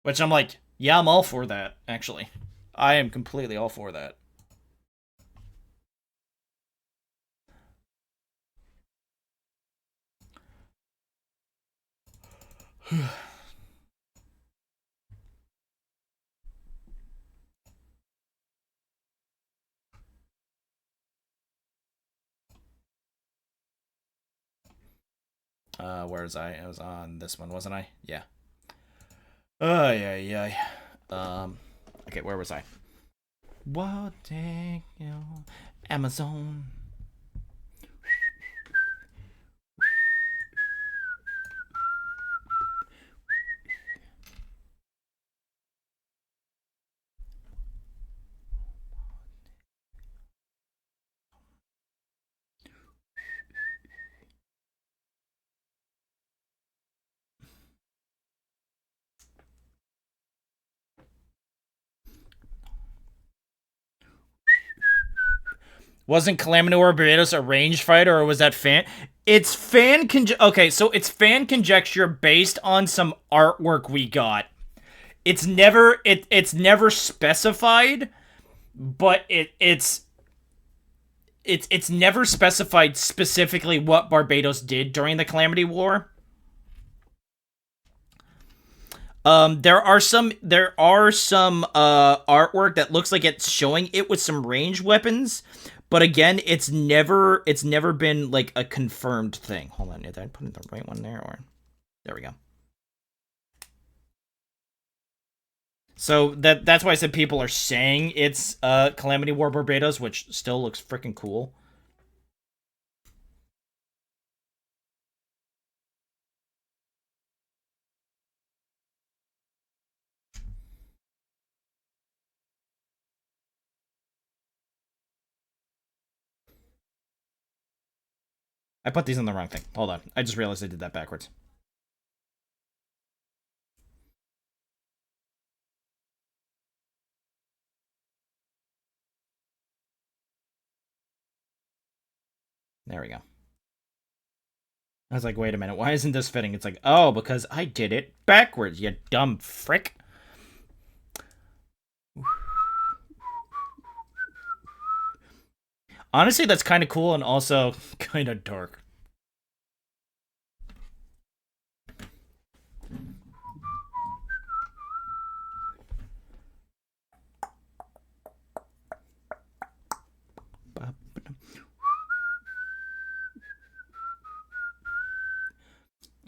Which I'm like, yeah, I'm all for that. Actually, I am completely all for that. Where was I? I was on this one, wasn't I? Yeah. Oh, yeah, yeah. Okay, where was I? What take you, Amazon? Wasn't Calamity War Barbados a range fighter, or was that fan? It's fan okay, so it's fan conjecture based on some artwork we got. It's never specified, but it's never specified specifically what Barbados did during the Calamity War. There are some artwork that looks like it's showing it with some ranged weapons, but again, it's never been like a confirmed thing. Hold on, did I put in the right one there, or there we go. So that's why I said people are saying it's Calamity War Barbados, which still looks freaking cool. I put these in the wrong thing. Hold on. I just realized I did that backwards. There we go. I was like, wait a minute, why isn't this fitting? It's like, oh, because I did it backwards, you dumb frick. Honestly, that's kind of cool and also kind of dark.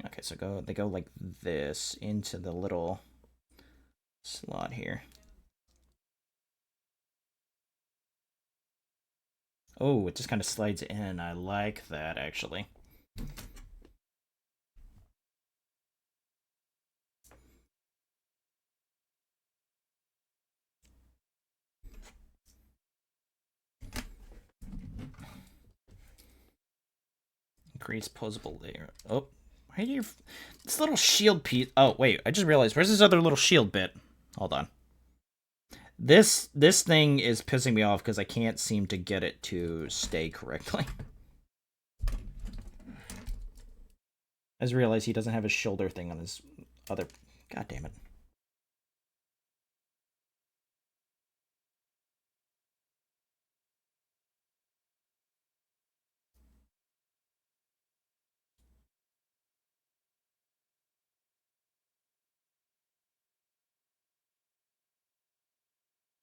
Okay, so they go like this into the little slot here. Oh, it just kind of slides in. I like that, actually. Increase posable layer. Oh, why are you... This little shield piece... Oh, wait, I just realized. Where's this other little shield bit? Hold on. This thing is pissing me off because I can't seem to get it to stay correctly. I just realized he doesn't have his shoulder thing on his other... God damn it.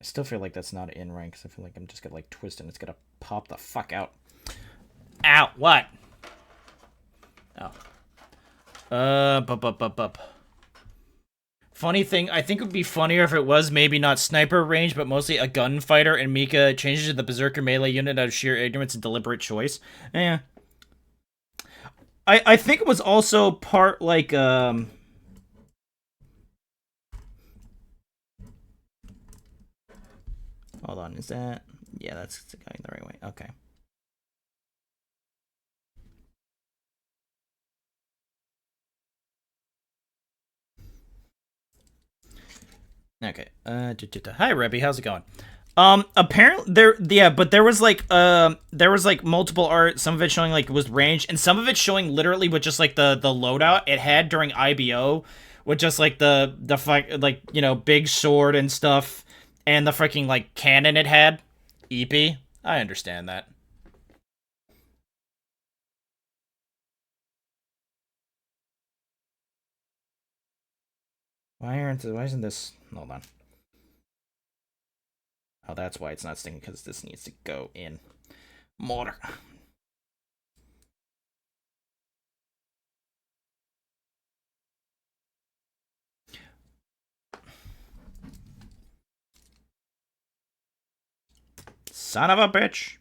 I still feel like that's not in rank, because I feel like I'm just gonna, like, twist and it's gonna pop the fuck out. Ow, what? Oh. Bup. Funny thing, I think it would be funnier if it was maybe not sniper range, but mostly a gunfighter, and Mika changes to the Berserker melee unit out of sheer ignorance and deliberate choice. Yeah. I think it was also part, like, Hold on, is that... Yeah, that's going the right way. Okay. Okay. Hi, Rebby. How's it going? Apparently but there was like multiple art. Some of it showing like it was ranged, and some of it showing literally with just like the loadout it had during IBO, with just like the like, you know, big sword and stuff, and the freaking like cannon it had. EP. I understand that. Why isn't this... Hold on. Oh, that's why it's not sticking, because this needs to go in mortar. Son of a bitch.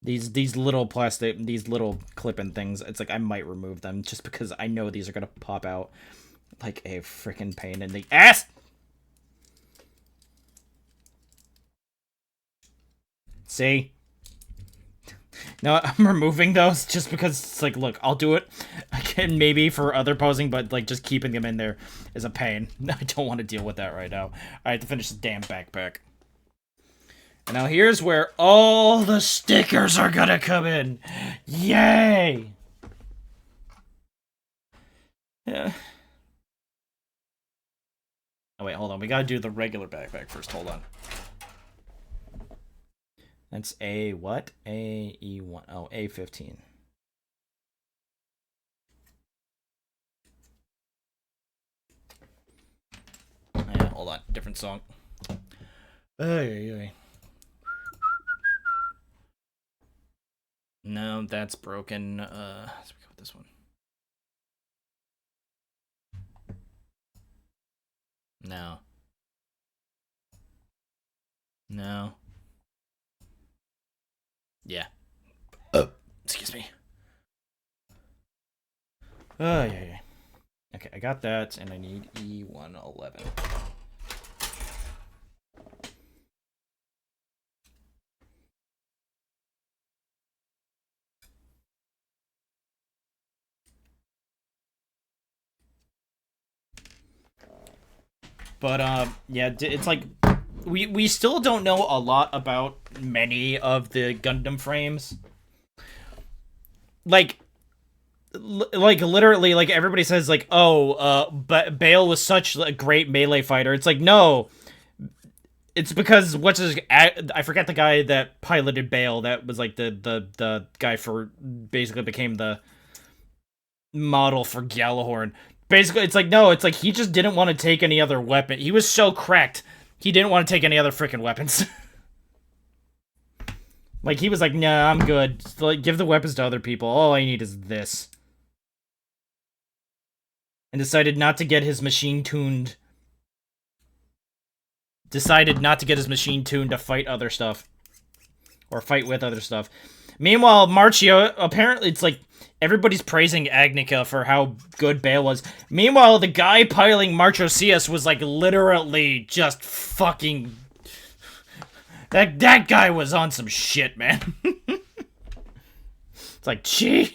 These little plastic, these little clip-in things, it's like I might remove them just because I know these are gonna pop out like a freaking pain in the ass. See? No, I'm removing those just because it's like, look, I'll do it again maybe for other posing, but like just keeping them in there is a pain. I don't want to deal with that right now. I have to finish this damn backpack. And now here's where all the stickers are gonna come in. Yay! Yeah. Oh wait, hold on. We gotta do the regular backpack first. Hold on. That's A what? AE1. Oh, A15. Yeah, hold on. Different song. Ay. No, that's broken. Let's go with this one. No. No. Yeah. Excuse me. Oh, yeah. Okay, I got that, and I need E111. But, yeah, it's like, we still don't know a lot about many of the Gundam frames. Like literally, like, everybody says, like, oh, but Bale was such a great melee fighter. It's like, no. It's because, I forget the guy that piloted Bale, that was, like, the guy for, basically became the model for Gjallarhorn. Basically, it's like, no, it's like he just didn't want to take any other weapon. He was so cracked, he didn't want to take any other freaking weapons. Like, he was like, nah, I'm good. Just, like, give the weapons to other people. All I need is this. And decided not to get his machine tuned. Decided not to get his machine tuned to fight other stuff. Or fight with other stuff. Meanwhile, Marchio, apparently it's like, everybody's praising Agnica for how good Bale was. Meanwhile, the guy piloting Marcho CS was, like, literally just fucking... That guy was on some shit, man. It's like, Jesus.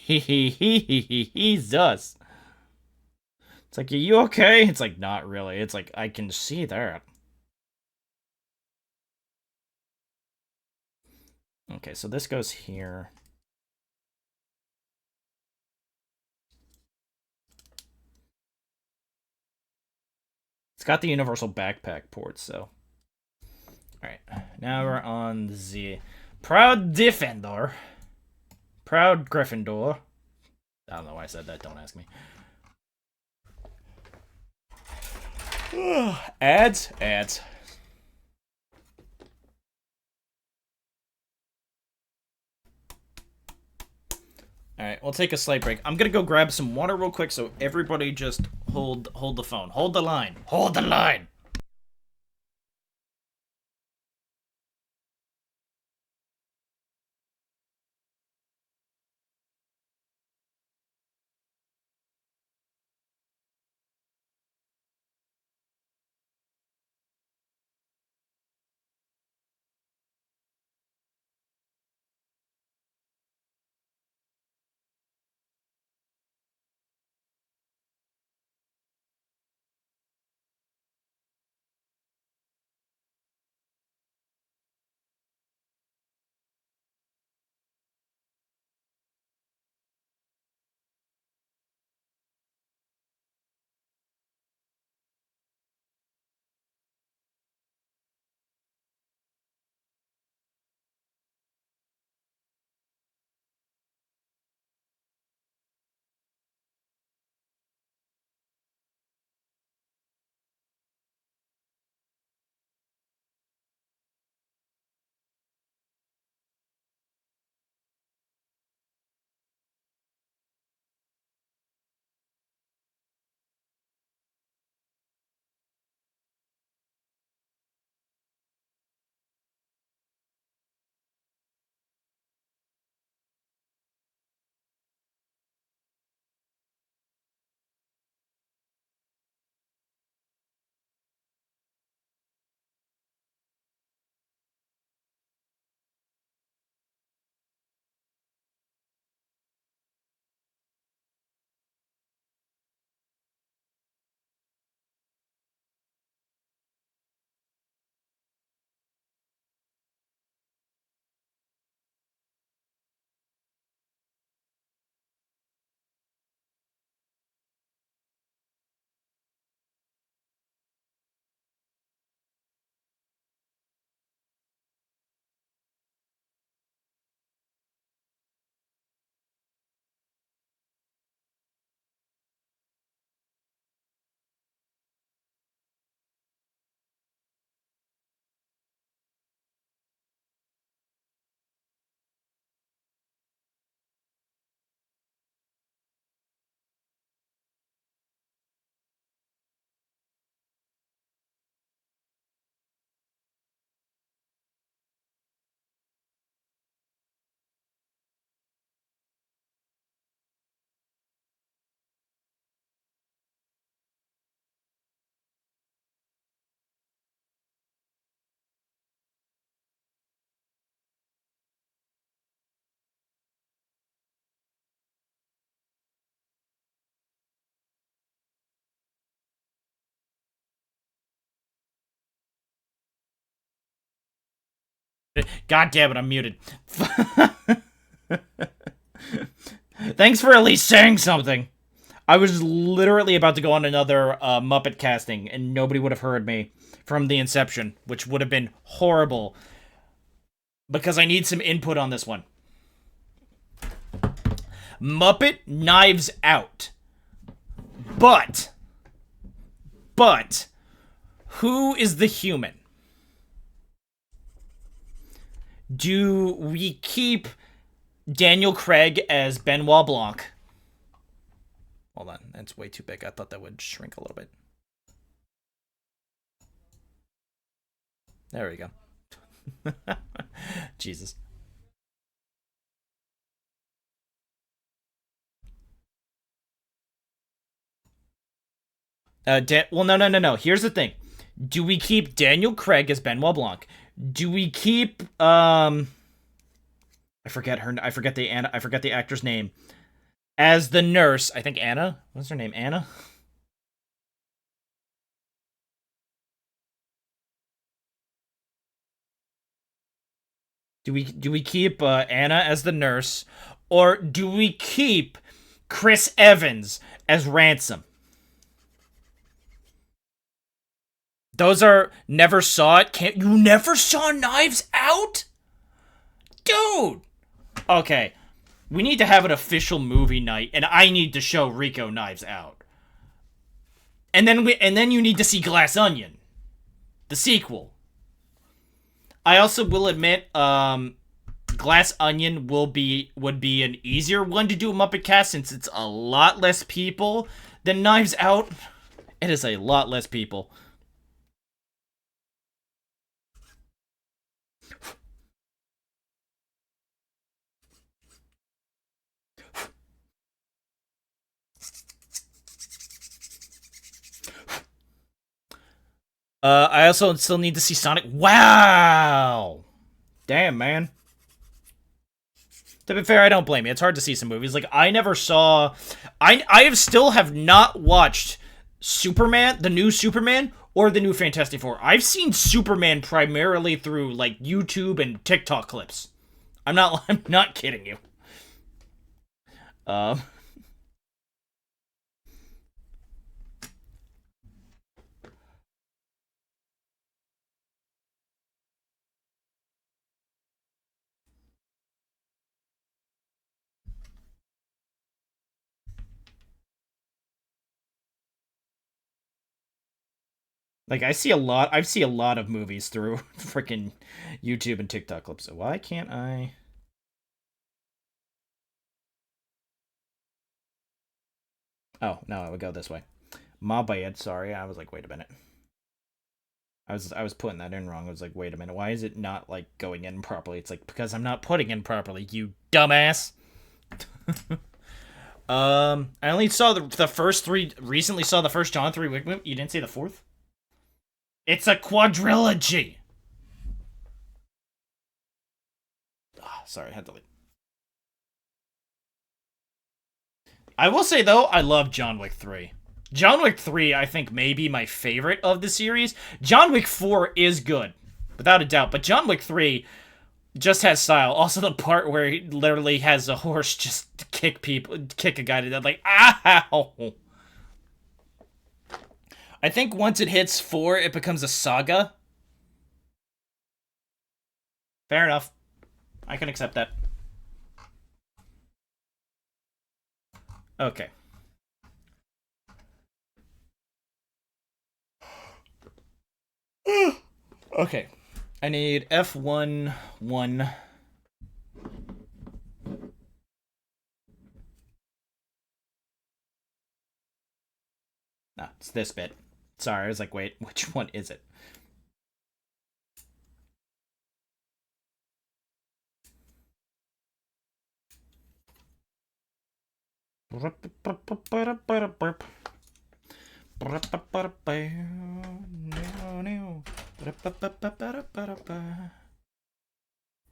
It's like, are you okay? It's like, not really. It's like, I can see that. Okay, so this goes here. It's got the universal backpack port, so. Alright, now we're on the Proud Defender. Proud Gryffindor. I don't know why I said that, don't ask me. Ads? Ads. Alright, we'll take a slight break. I'm gonna go grab some water real quick, so everybody just hold the phone. Hold the line. Hold the line! God damn it, I'm muted. Thanks for at least saying something. I was literally about to go on another Muppet casting, and nobody would have heard me from the inception, which would have been horrible. Because I need some input on this one. Muppet Knives Out. But, who is the human? Do we keep Daniel Craig as Benoit Blanc? Hold on, that's way too big. I thought that would shrink a little bit. There we go. Jesus. Well, no. Here's the thing. Do we keep Daniel Craig as Benoit Blanc? Do we keep I forget the actor's name as the nurse? I think Anna. What's her name? Anna. Do we keep Anna as the nurse, or do we keep Chris Evans as Ransom? Those are never saw it. Can't you never saw Knives Out? Dude. Okay. We need to have an official movie night, and I need to show Rico Knives Out. And then you need to see Glass Onion, the sequel. I also will admit, Glass Onion would be an easier one to do a Muppet cast since it's a lot less people than Knives Out. It is a lot less people. I also still need to see Sonic. Wow! Damn, man. To be fair, I don't blame you. It's hard to see some movies. Like, I never saw... I still have not watched Superman, the new Superman, or the new Fantastic Four. I've seen Superman primarily through, like, YouTube and TikTok clips. I'm not kidding you. Like, I see a lot of movies through freaking YouTube and TikTok clips. So why can't I... Oh, no, I would go this way. My bad, sorry. I was like, wait a minute. I was putting that in wrong. I was like, wait a minute. Why is it not, like, going in properly? It's like, because I'm not putting in properly, you dumbass. I only saw the first three, recently saw the first John 3 Wick movie. You didn't see the fourth? It's a quadrilogy! Sorry, I had to leave. I will say, though, I love John Wick 3. John Wick 3, I think, may be my favorite of the series. John Wick 4 is good, without a doubt, but John Wick 3 just has style. Also, the part where he literally has a horse just kick a guy to death, like, ow! I think once it hits 4, it becomes a saga. Fair enough. I can accept that. Okay. Okay. I need F1 1. No, it's this bit. Sorry, I was like, wait, which one is it?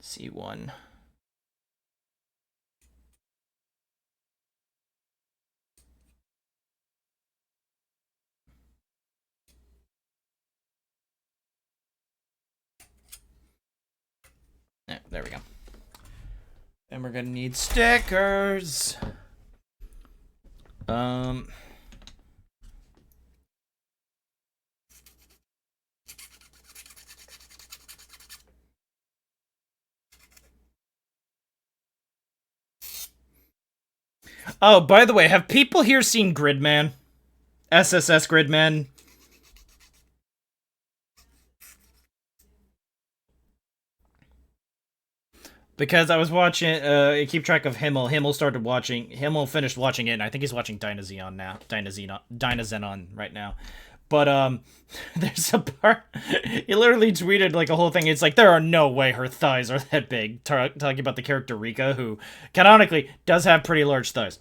C1. Yeah, there we go. And we're gonna need stickers. Oh, by the way, have people here seen Gridman? SSS Gridman? Because I was watching, I keep track of Himmel. Himmel finished watching it, and I think he's watching Dynazenon now. Dynazenon right now. But, there's a part, he literally tweeted, like, a whole thing. It's like, there are no way her thighs are that big. Talking about the character Rika, who, canonically, does have pretty large thighs.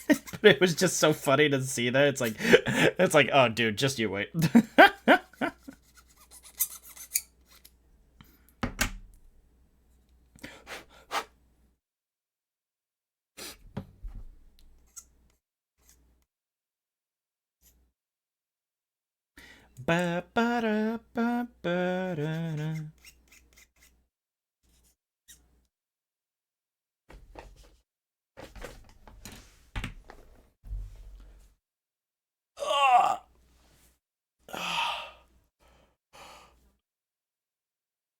But it was just so funny to see that. It's like, oh, dude, just you wait. Ba ba da ba ba da da.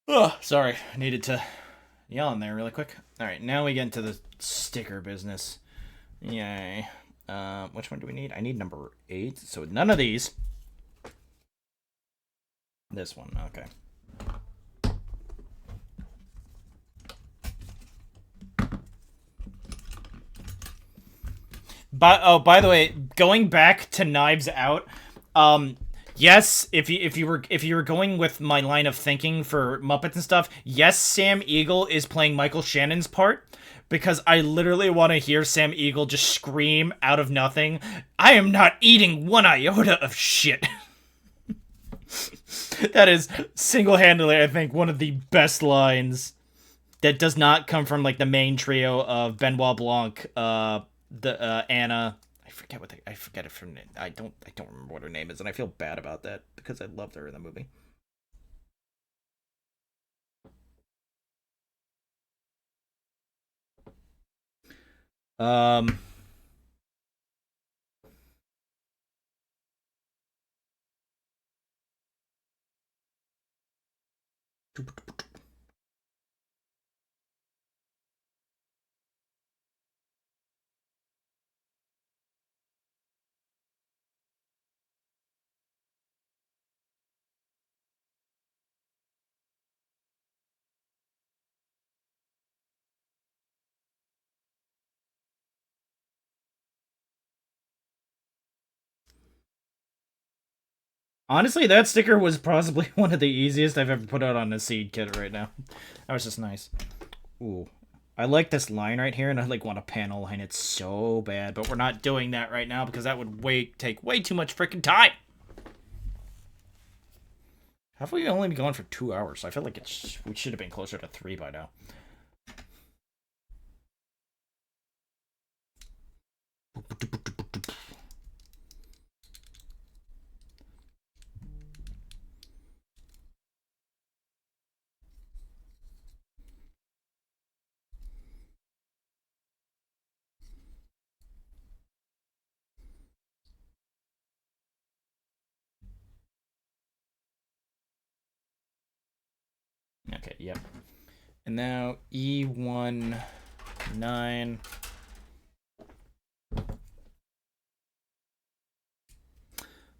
Oh, sorry. I needed to yawn there really quick. Alright, now we get into the sticker business. Yay. Which one do we need? I need number 8. So none of these. This one, okay. By the way, going back to Knives Out, yes, if you were going with my line of thinking for Muppets and stuff, yes, Sam Eagle is playing Michael Shannon's part, because I literally want to hear Sam Eagle just scream out of nothing, "I am not eating one iota of shit." That is single-handedly, I think, one of the best lines that does not come from like the main trio of Benoit Blanc, Anna. I forget it from. I don't remember what her name is, and I feel bad about that because I loved her in the movie. Um. Honestly, that sticker was possibly one of the easiest I've ever put out on a seed kit right now. That was just nice. Ooh. I like this line right here, and I like want a panel line it so bad, but we're not doing that right now because that would take way too much freaking time. Have we only been going for 2 hours? I feel like we should have been closer to 3 by now. Okay, yep. And now E19.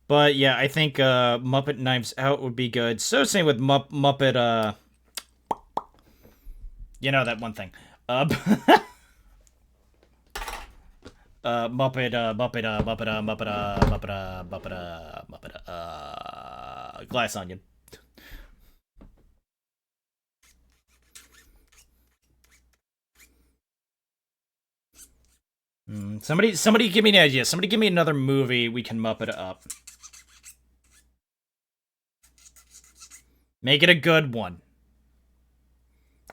But yeah, I think Muppet Knives Out would be good. So same with Muppet, you know that one thing. Muppet, Glass Onion. Somebody give me an idea. Somebody give me another movie we can Muppet up. Make it a good one.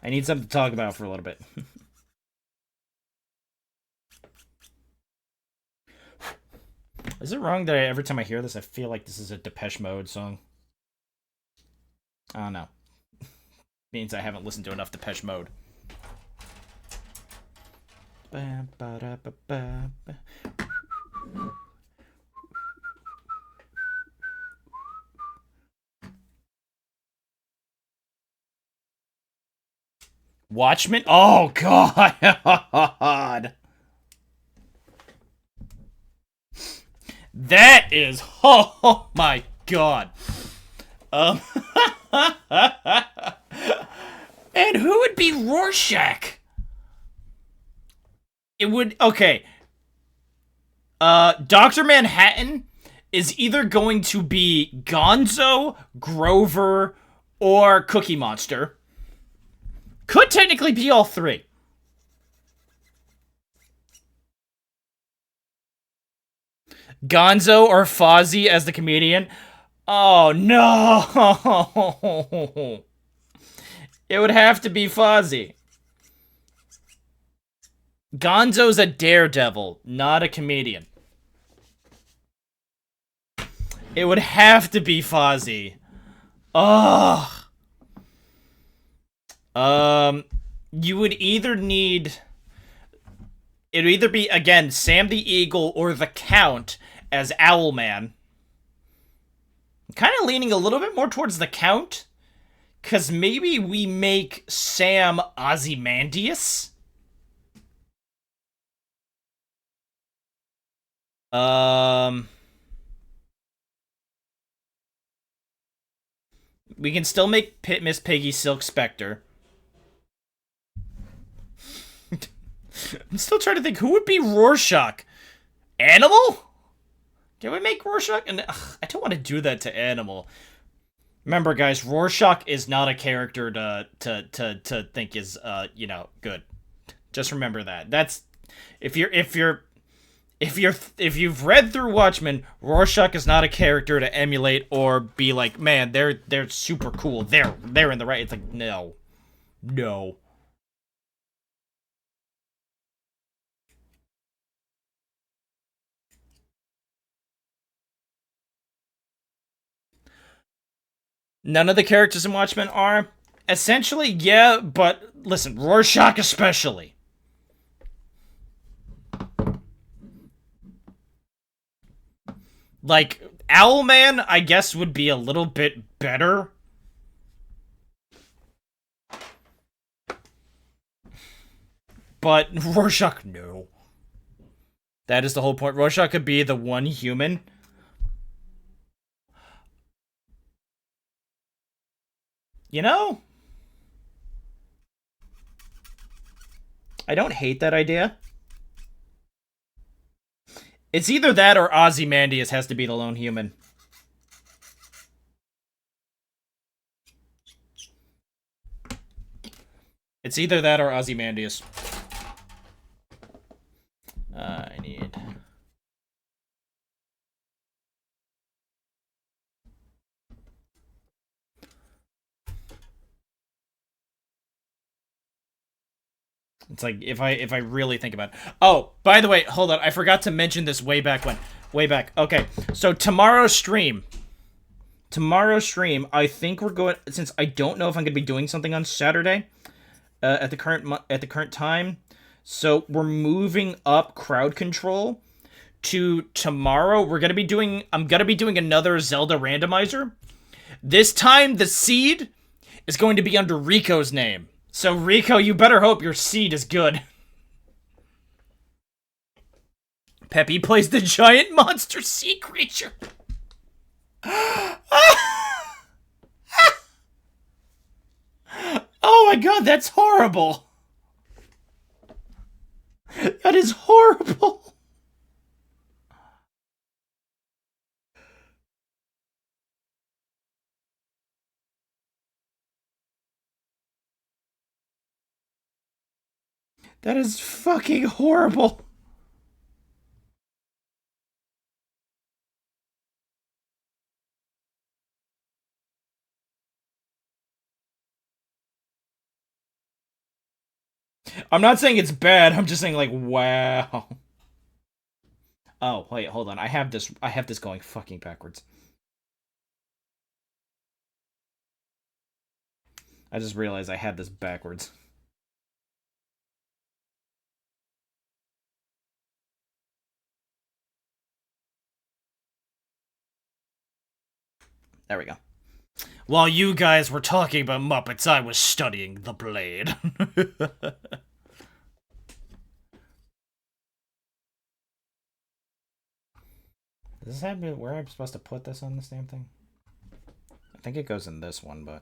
I need something to talk about for a little bit. Is it wrong that every time I hear this, I feel like this is a Depeche Mode song? I don't know. Means I haven't listened to enough Depeche Mode. Watchmen? Oh, God! That is... Oh, my God. And who would be Rorschach? It would... Okay. Dr. Manhattan is either going to be Gonzo, Grover, or Cookie Monster. Could technically be all 3. Gonzo or Fozzie as the comedian. Oh, no! It would have to be Fozzie. Gonzo's a daredevil, not a comedian. It would have to be Fozzie. Ugh. You would either need... It would either be, again, Sam the Eagle or the Count as Owlman. I'm kind of leaning a little bit more towards the Count. Because maybe we make Sam Ozymandias? Um, we can still make Miss Piggy Silk Spectre. I'm still trying to think who would be Rorschach. Animal? Can we make Rorschach? And I don't want to do that to Animal. Remember, guys, Rorschach is not a character to think is good. Just remember that. That's if you've read through Watchmen, Rorschach is not a character to emulate or be like, man, they're super cool. They're in the right. It's like no. None of the characters in Watchmen are. Essentially, yeah, but listen, Rorschach especially. Like, Owlman, I guess, would be a little bit better. But Rorschach, no. That is the whole point. Rorschach could be the one human. You know? I don't hate that idea. It's either that or Ozymandias has to be the lone human. It's either that or Ozymandias. I need... It's like, if I really think about it. Oh, by the way, hold on. I forgot to mention this way back when. Way back. Okay, so tomorrow's stream, I think we're going... Since I don't know if I'm going to be doing something on Saturday at the current time, so we're moving up crowd control to tomorrow. I'm going to be doing another Zelda randomizer. This time, the seed is going to be under Rico's name. So, Rico, you better hope your seed is good. Peppy plays the giant monster sea creature. Oh my god, that's horrible. That is horrible. That is fucking horrible. I'm not saying it's bad, I'm just saying, like, wow. Oh, wait, hold on. I have this going fucking backwards. I just realized I had this backwards. There we go. While you guys were talking about Muppets, I was studying the blade. Does this have me where I'm supposed to put this on this damn thing? I think it goes in this one, but...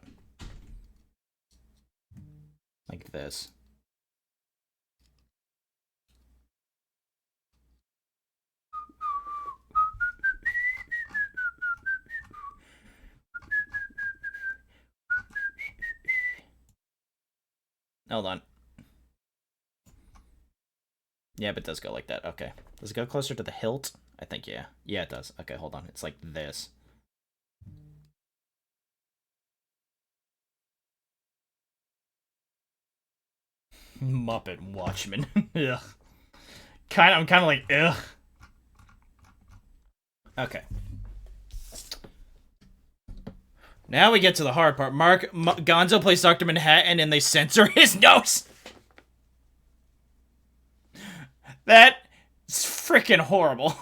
like this. Hold on. Yeah, but it does go like that. Okay. Does it go closer to the hilt? I think, yeah. Yeah, it does. Okay, hold on. It's like this. Muppet Watchman. Ugh. I'm kind of like, ugh. Okay. Now we get to the hard part. Gonzo plays Dr. Manhattan and they censor his nose. That's freaking horrible.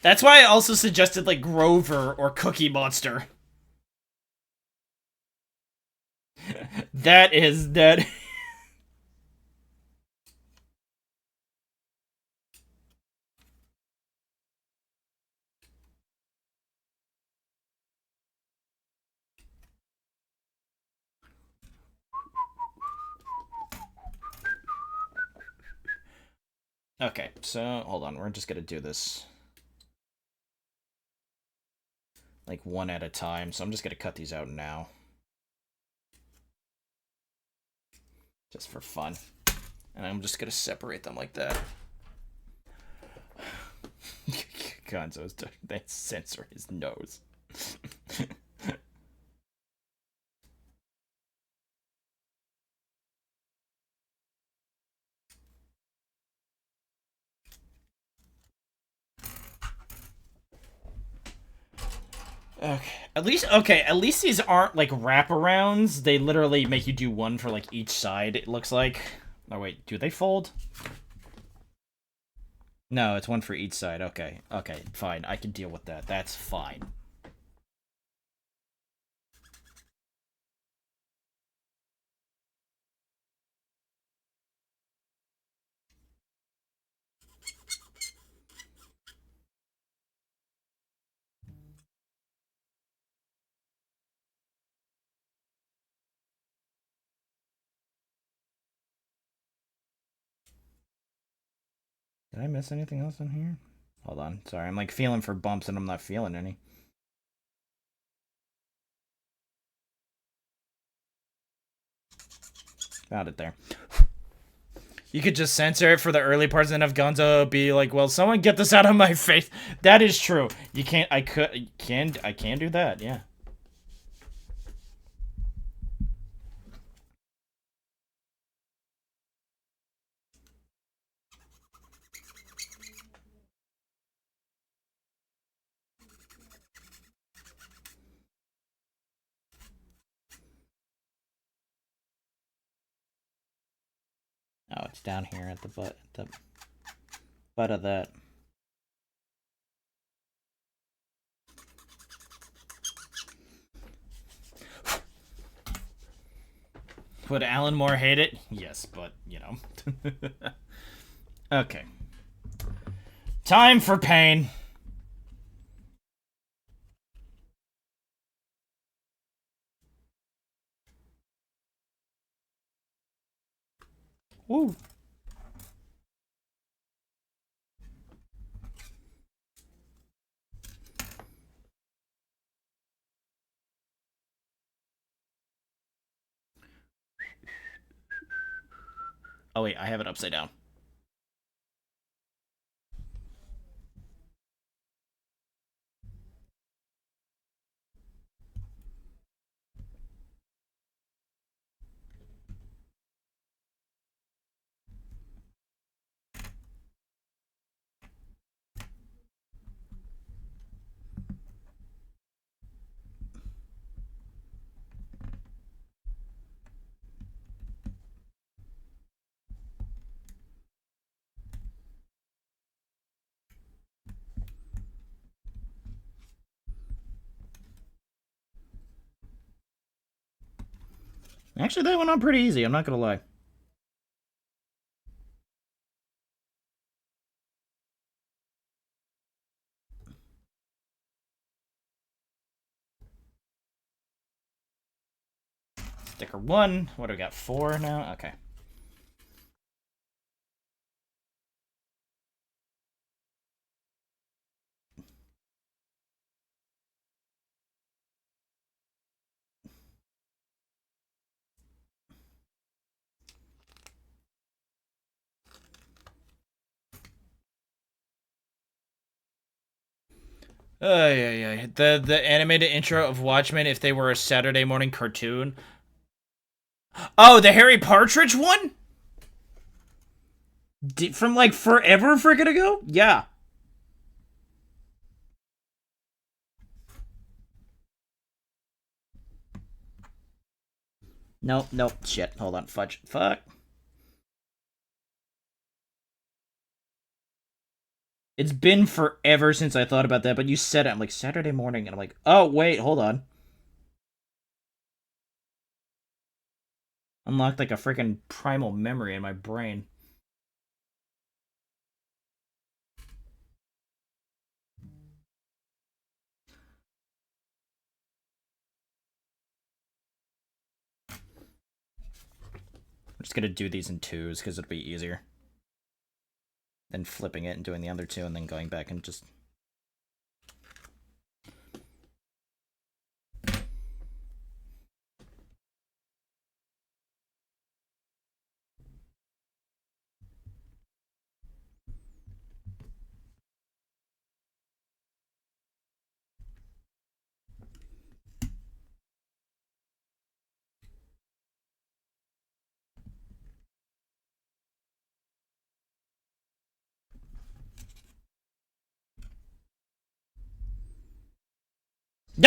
That's why I also suggested, like, Grover or Cookie Monster. That... Okay, so hold on. We're just gonna do this like one at a time. So I'm just gonna cut these out now, just for fun, and I'm just gonna separate them like that. Gonzo's they censor his nose. Okay. At least these aren't like wraparounds. They literally make you do one for like each side. It looks like. Oh wait, do they fold? No, it's one for each side. Okay, fine. I can deal with that. That's fine. Did I miss anything else in here? Hold on. Sorry, I'm like feeling for bumps and I'm not feeling any. Found it there. You could just censor it for the early parts and have Gonzo be like, well, someone get this out of my face. That is true. You can't, I can do that, yeah. Oh, it's down here at the butt of that. Would Alan Moore hate it? Yes, but, you know. Okay. Time for pain. Woo. Oh wait, I have it upside down. Actually, that went on pretty easy, I'm not gonna lie. Sticker 1. What do we got? 4 now? Okay. Yeah. The animated intro of Watchmen if they were a Saturday morning cartoon. Oh, the Harry Partridge one? From like forever freaking ago? Yeah. Nope. Shit. Hold on. Fudge. Fuck. It's been forever since I thought about that, but you said it. I'm like, Saturday morning, and I'm like, oh, wait, hold on. Unlocked like a freaking primal memory in my brain. I'm just gonna do these in twos because it'll be easier. then flipping it and doing the other two, and then going back and just...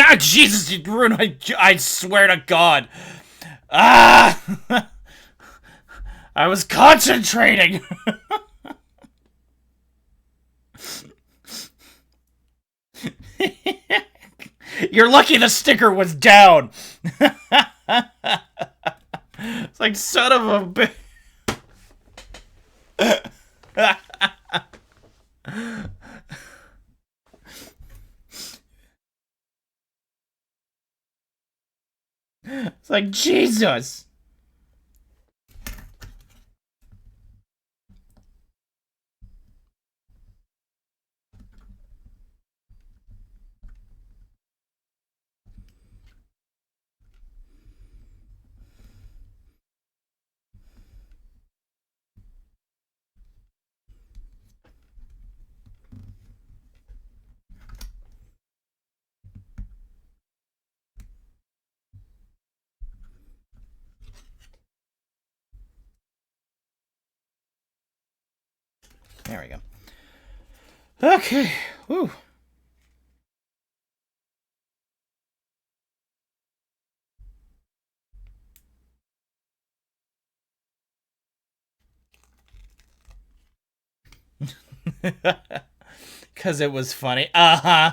Ah, Jesus, you ruined my... I swear to God. Ah! I was concentrating! You're lucky the sticker was down! It's like, son of a bitch. It's like, Jesus! There we go. Okay. Whew. Because it was funny. Uh-huh.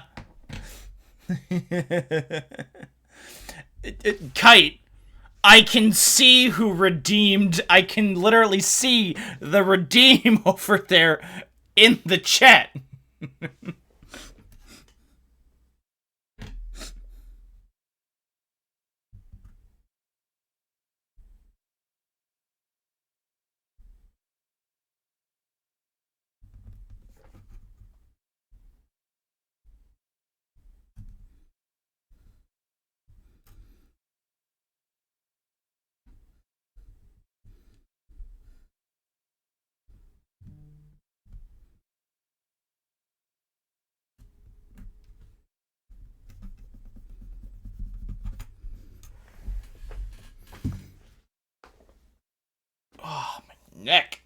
Kite. I can see who redeemed. I can literally see the redeem over there in the chat. Oh, my neck.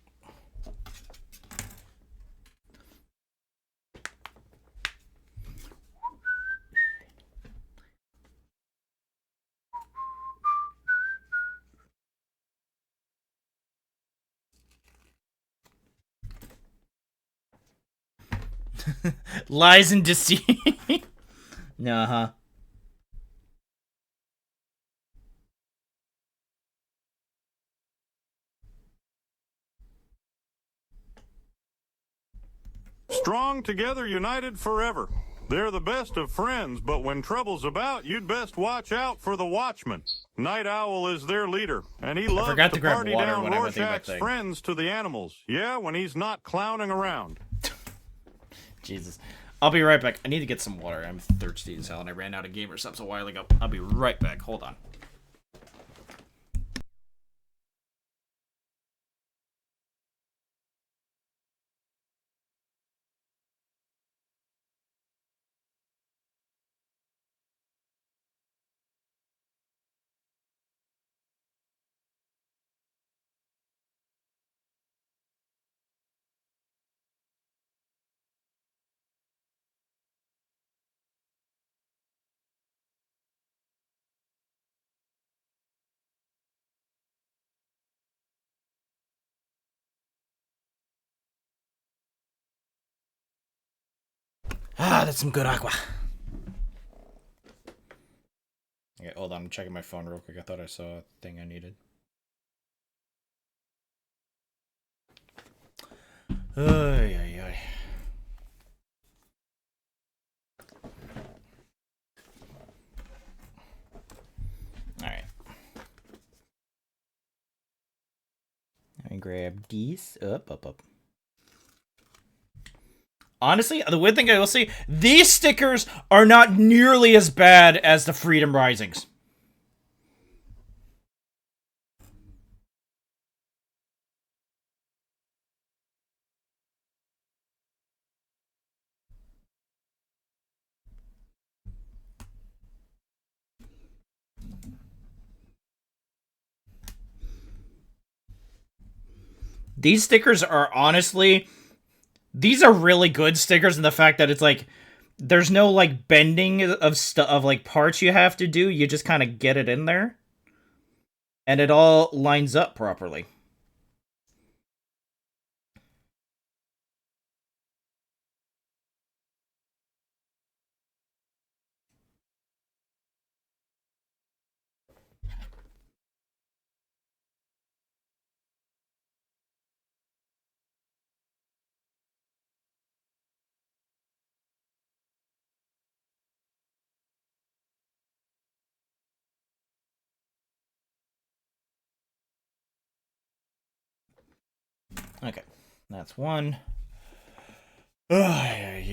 Lies and deceit. Uh-huh. Strong together, united forever. They're the best of friends, but when trouble's about, you'd best watch out for the Watchman. Night Owl is their leader, and he loves to party down Rorschach's friends to the animals. Yeah, when he's not clowning around. Jesus. I'll be right back. I need to get some water. I'm thirsty as hell, and I ran out of gamer subs a while ago. I'll be right back. Hold on. Ah, that's some good aqua. Okay, hold on. I'm checking my phone real quick. I thought I saw a thing I needed. Ay, ay, ay. Alright. Let me grab these. Up. Honestly, the one thing I will say, these stickers are not nearly as bad as the Freedom Risings. These stickers are honestly, these are really good stickers in the fact that it's like, there's no like bending of like parts you have to do. You just kind of get it in there. And it all lines up properly. Okay, that's one. By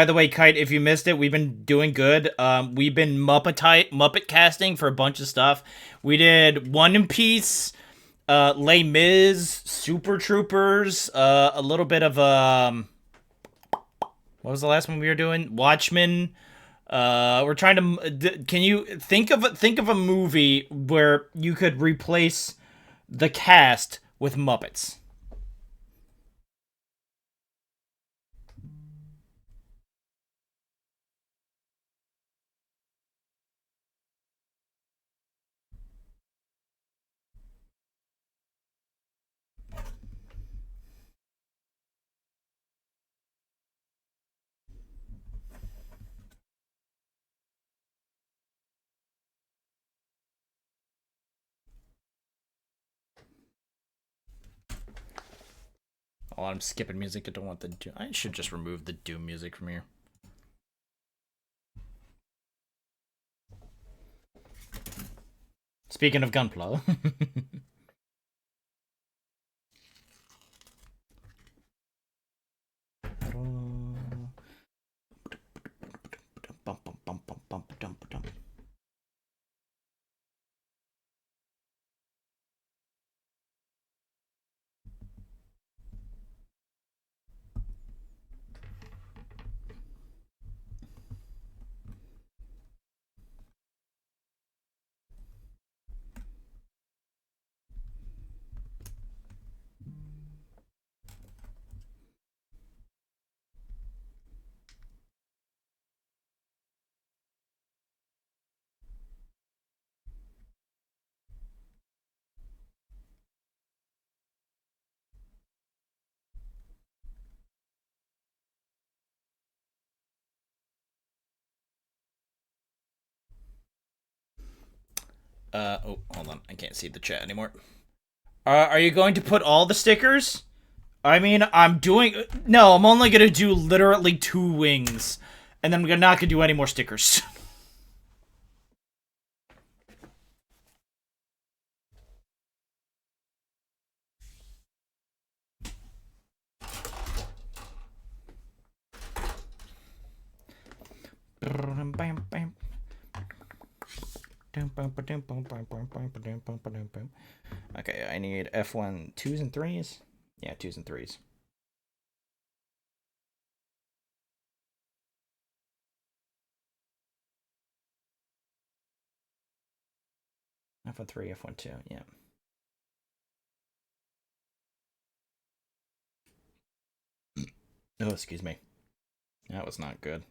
the way, Kite, if you missed it, we've been doing good. We've been Muppet casting for a bunch of stuff. We did One Piece, Les Mis, Super Troopers, a little bit of what was the last one we were doing? Watchmen. We're trying to. Can you think of a movie where you could replace the cast with Muppets? Oh, I'm skipping music. I don't want the Doom. I should just remove the Doom music from here. Speaking of Gunpla. Oh, hold on. I can't see the chat anymore. Are you going to put all the stickers? I mean, I'm doing... No, I'm only going to do literally 2 wings. And then I'm not going to do any more stickers. Okay, I need F1 2s and 3s. Yeah, 2s and 3s. F1 3, F1 2, yeah. Oh, excuse me. That was not good.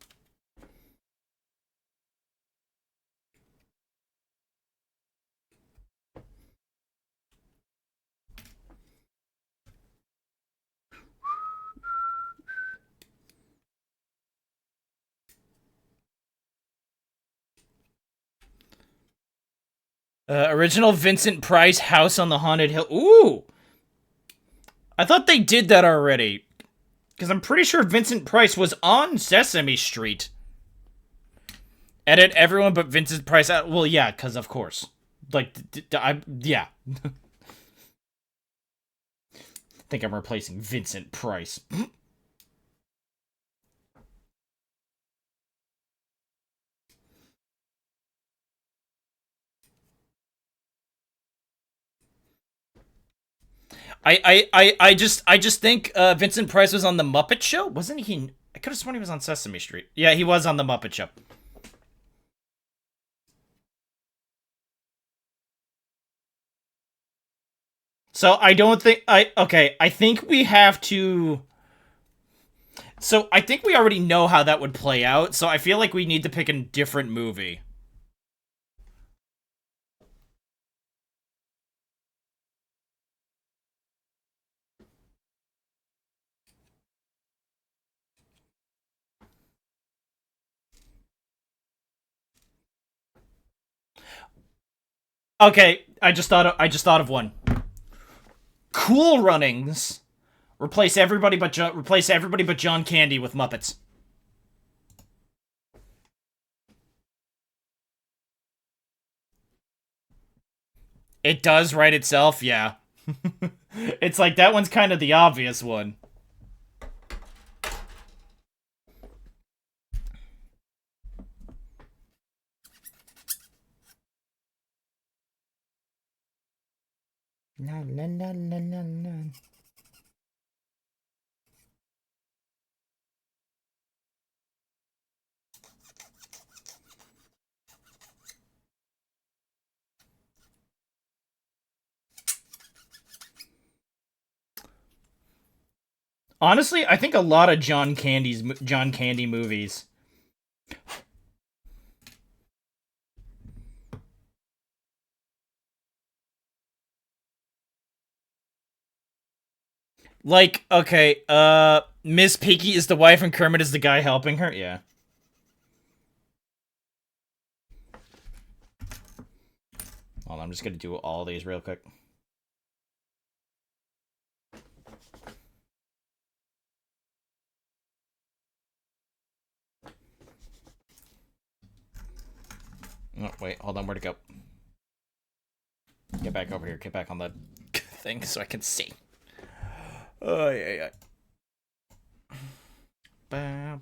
Original Vincent Price House on the Haunted Hill. Ooh! I thought they did that already. Because I'm pretty sure Vincent Price was on Sesame Street. Edit everyone but Vincent Price out. Well, yeah, because of course. Like, yeah. think I'm replacing Vincent Price. I just think Vincent Price was on the Muppet Show, wasn't he? I could have sworn he was on Sesame Street. Yeah, he was on the Muppet Show. So I don't think I think we have to. So I think we already know how that would play out. So I feel like we need to pick a different movie. Okay, I just thought of one. Cool Runnings. Replace everybody but John Candy with Muppets. It does write itself, yeah. It's like that one's kind of the obvious one. Na na na na na na. Honestly, I think a lot of John Candy movies. Like, okay, Miss Piggy is the wife and Kermit is the guy helping her? Yeah. Hold on, I'm just gonna do all these real quick. Oh, wait, hold on, where'd it go? Get back over here, get back on the thing so I can see. Oh, yeah, yeah.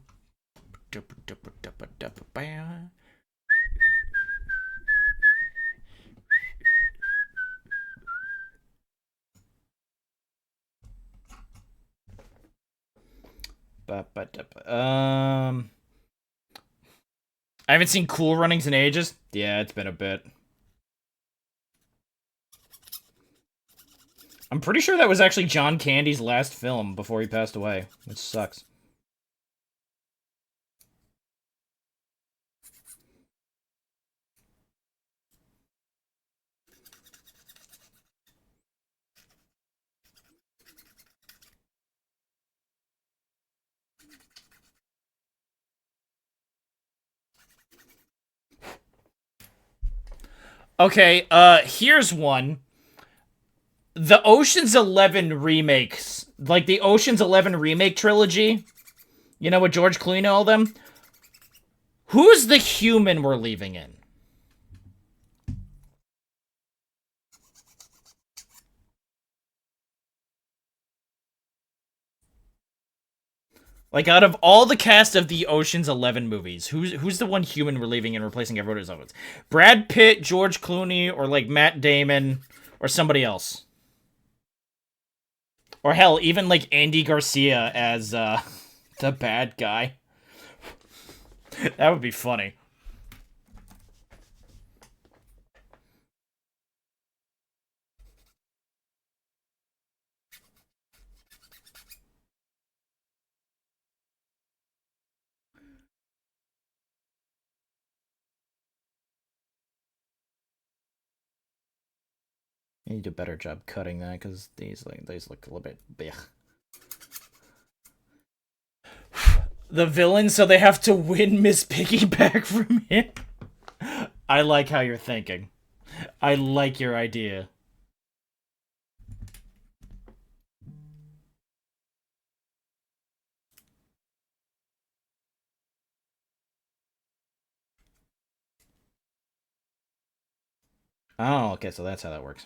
I haven't seen Cool Runnings in ages. Yeah, it's been a bit. I'm pretty sure that was actually John Candy's last film before he passed away, which sucks. Okay, here's one. The Ocean's 11 remakes, like the Ocean's 11 remake trilogy, you know, with George Clooney and all them. Who's the human we're leaving in? Like, out of all the cast of the Ocean's 11 movies, who's the one human we're leaving and replacing everyone else? Brad Pitt, George Clooney, or like Matt Damon, or somebody else? Or hell, even like Andy Garcia as the bad guy. That would be funny. You need to do a better job cutting that because these look a little bit blech. The villain, so they have to win Miss Piggy back from him. I like how you're thinking. I like your idea. Oh, okay, so that's how that works.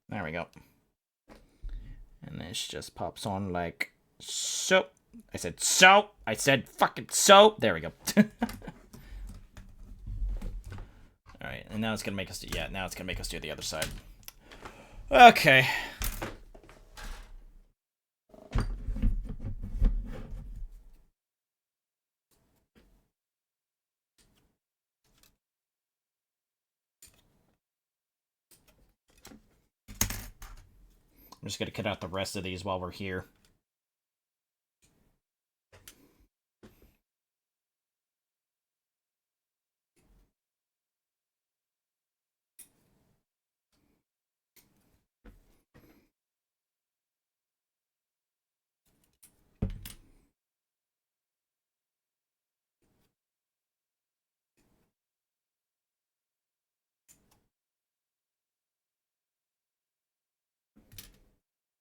There we go. And this just pops on like so. I said so. I said fucking so. There we go. Alright, and now it's gonna make us do, yeah, now it's gonna make us do the other side. Okay. I'm just gonna cut out the rest of these while we're here.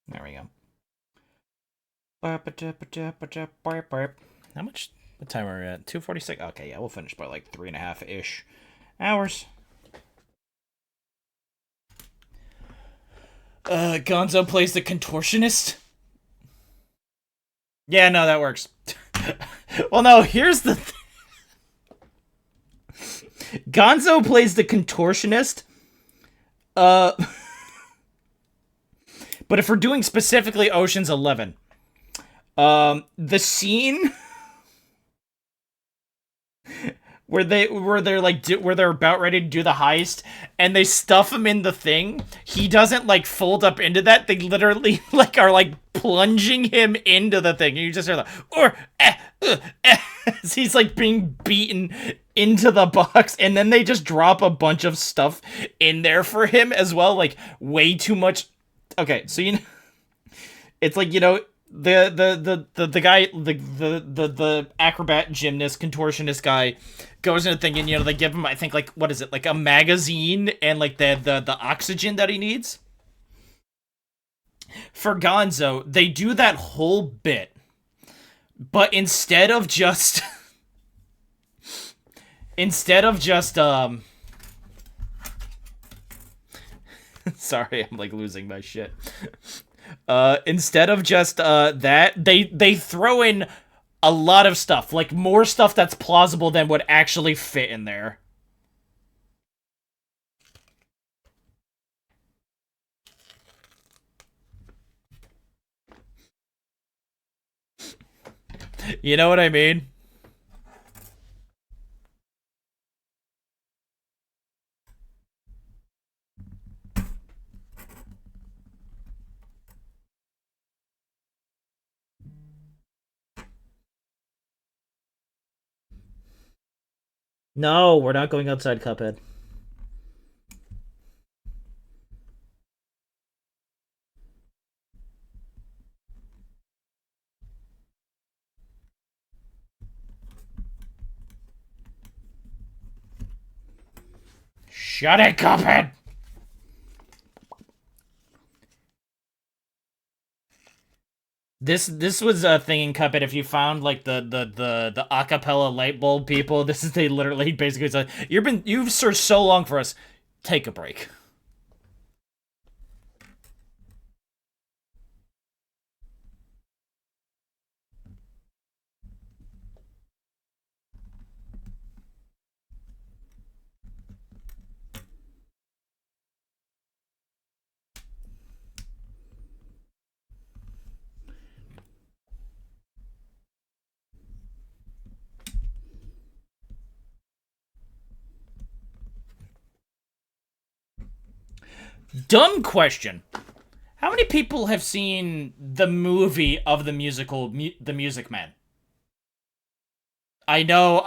There we go. How much? What time are we at? 2:46? Okay, yeah, we'll finish by like 3.5-ish hours. Gonzo plays the contortionist? Yeah, no, that works. Well, no, here's the thing. Gonzo plays the contortionist. But if we're doing specifically Ocean's 11, the scene where they're about ready to do the heist and they stuff him in the thing, he doesn't like fold up into that. They literally like are like plunging him into the thing. And you just hear as he's like being beaten into the box, and then they just drop a bunch of stuff in there for him as well, like way too much. Okay, so you know, it's like, you know, the guy, the acrobat, gymnast, contortionist guy goes in a thing, and you know they give him, I think, like, what is it, like a magazine and like the oxygen that he needs. For Gonzo, they do that whole bit, but instead of just sorry, I'm like losing my shit. Instead of just that, they throw in a lot of stuff, like more stuff that's plausible than would actually fit in there. You know what I mean? No, we're not going outside Cuphead. Shut it, Cuphead! This was a thing in Cuphead. If you found like the acapella light bulb people, this is, they literally basically said, you've searched so long for us, take a break. Dumb question. How many people have seen the movie of the musical, The Music Man? I know,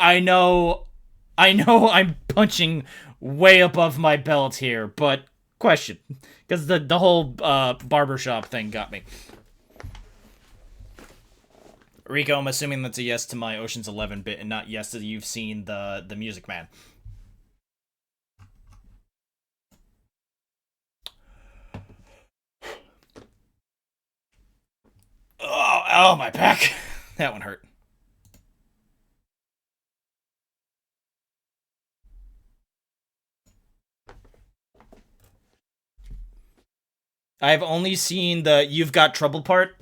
I'm punching way above my belt here, but question. Because the whole barbershop thing got me. Rico, I'm assuming that's a yes to my Ocean's 11 bit and not yes to you've seen the Music Man. Oh, my back. That one hurt. I've only seen the "You've Got Trouble" part,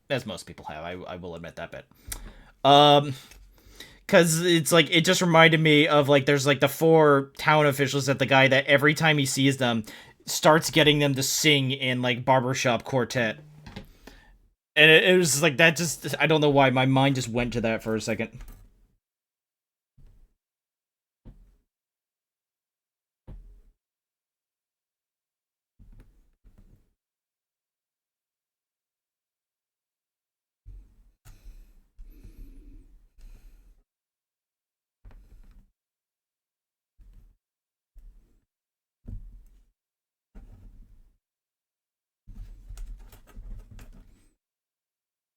as most people have. I will admit that bit. Because it's like, it just reminded me of, like, there's like the 4 town officials that the guy that every time he sees them starts getting them to sing in like barbershop quartet. And it was like, that just, I don't know why my mind just went to that for a second.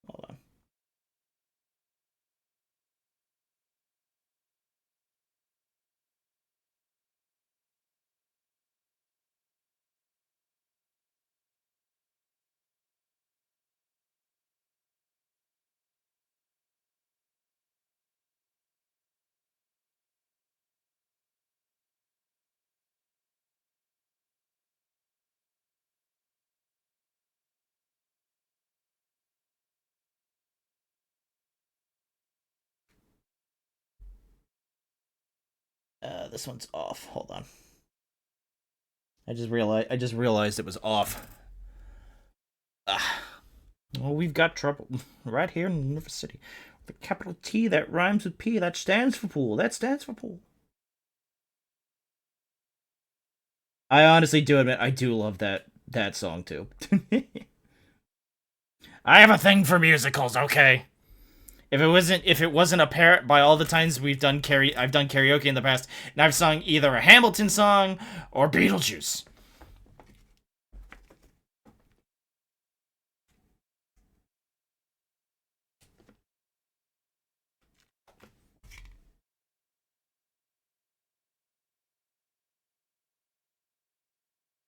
Hold on. This one's off. Hold on. I just realized it was off. Ah. Well, we've got trouble right here in River City. The capital T that rhymes with P. That stands for pool. That stands for pool. I honestly do admit, I do love that song too. I have a thing for musicals, okay? If it wasn't apparent by all the times I've done karaoke in the past, and I've sung either a Hamilton song or Beetlejuice.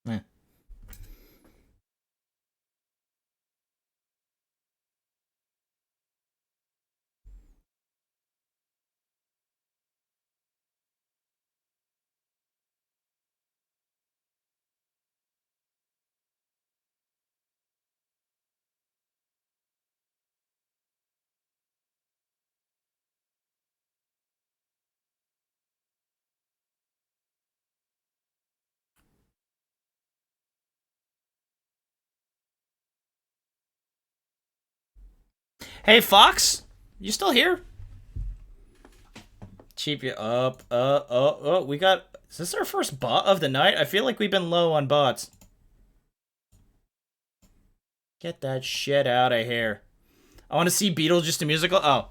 Eh. Hey, Fox, you still here? Cheap you up. We got. Is this our first bot of the night? I feel like we've been low on bots. Get that shit out of here. I want to see Beetlejuice the musical. Oh.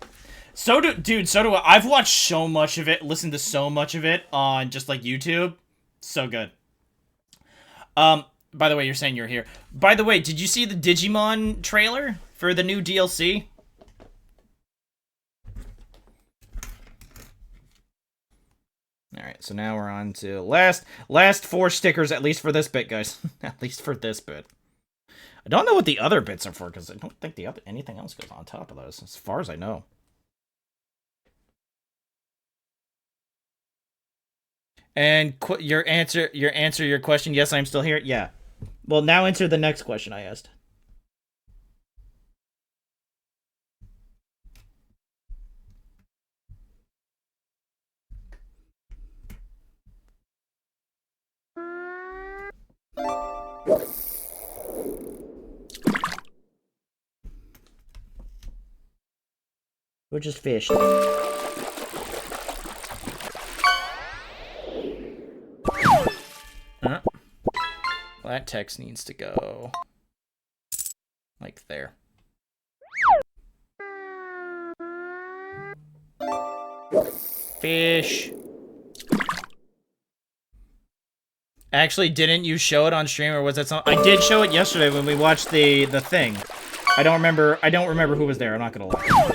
So do I. I've watched so much of it, listened to so much of it on just like YouTube. So good. By the way, you're saying you're here. By the way, did you see the Digimon trailer for the new DLC? Alright, so now we're on to last 4 stickers, at least for this bit, guys. At least for this bit. I don't know what the other bits are for, because I don't think anything else goes on top of those, as far as I know. And your question, yes, I'm still here? Yeah. Well, now answer the next question I asked. We're just fish. Well, that text needs to go like there. Fish. Actually, didn't you show it on stream, or was that something? I did show it yesterday when we watched the thing. I don't remember who was there. I'm not gonna lie.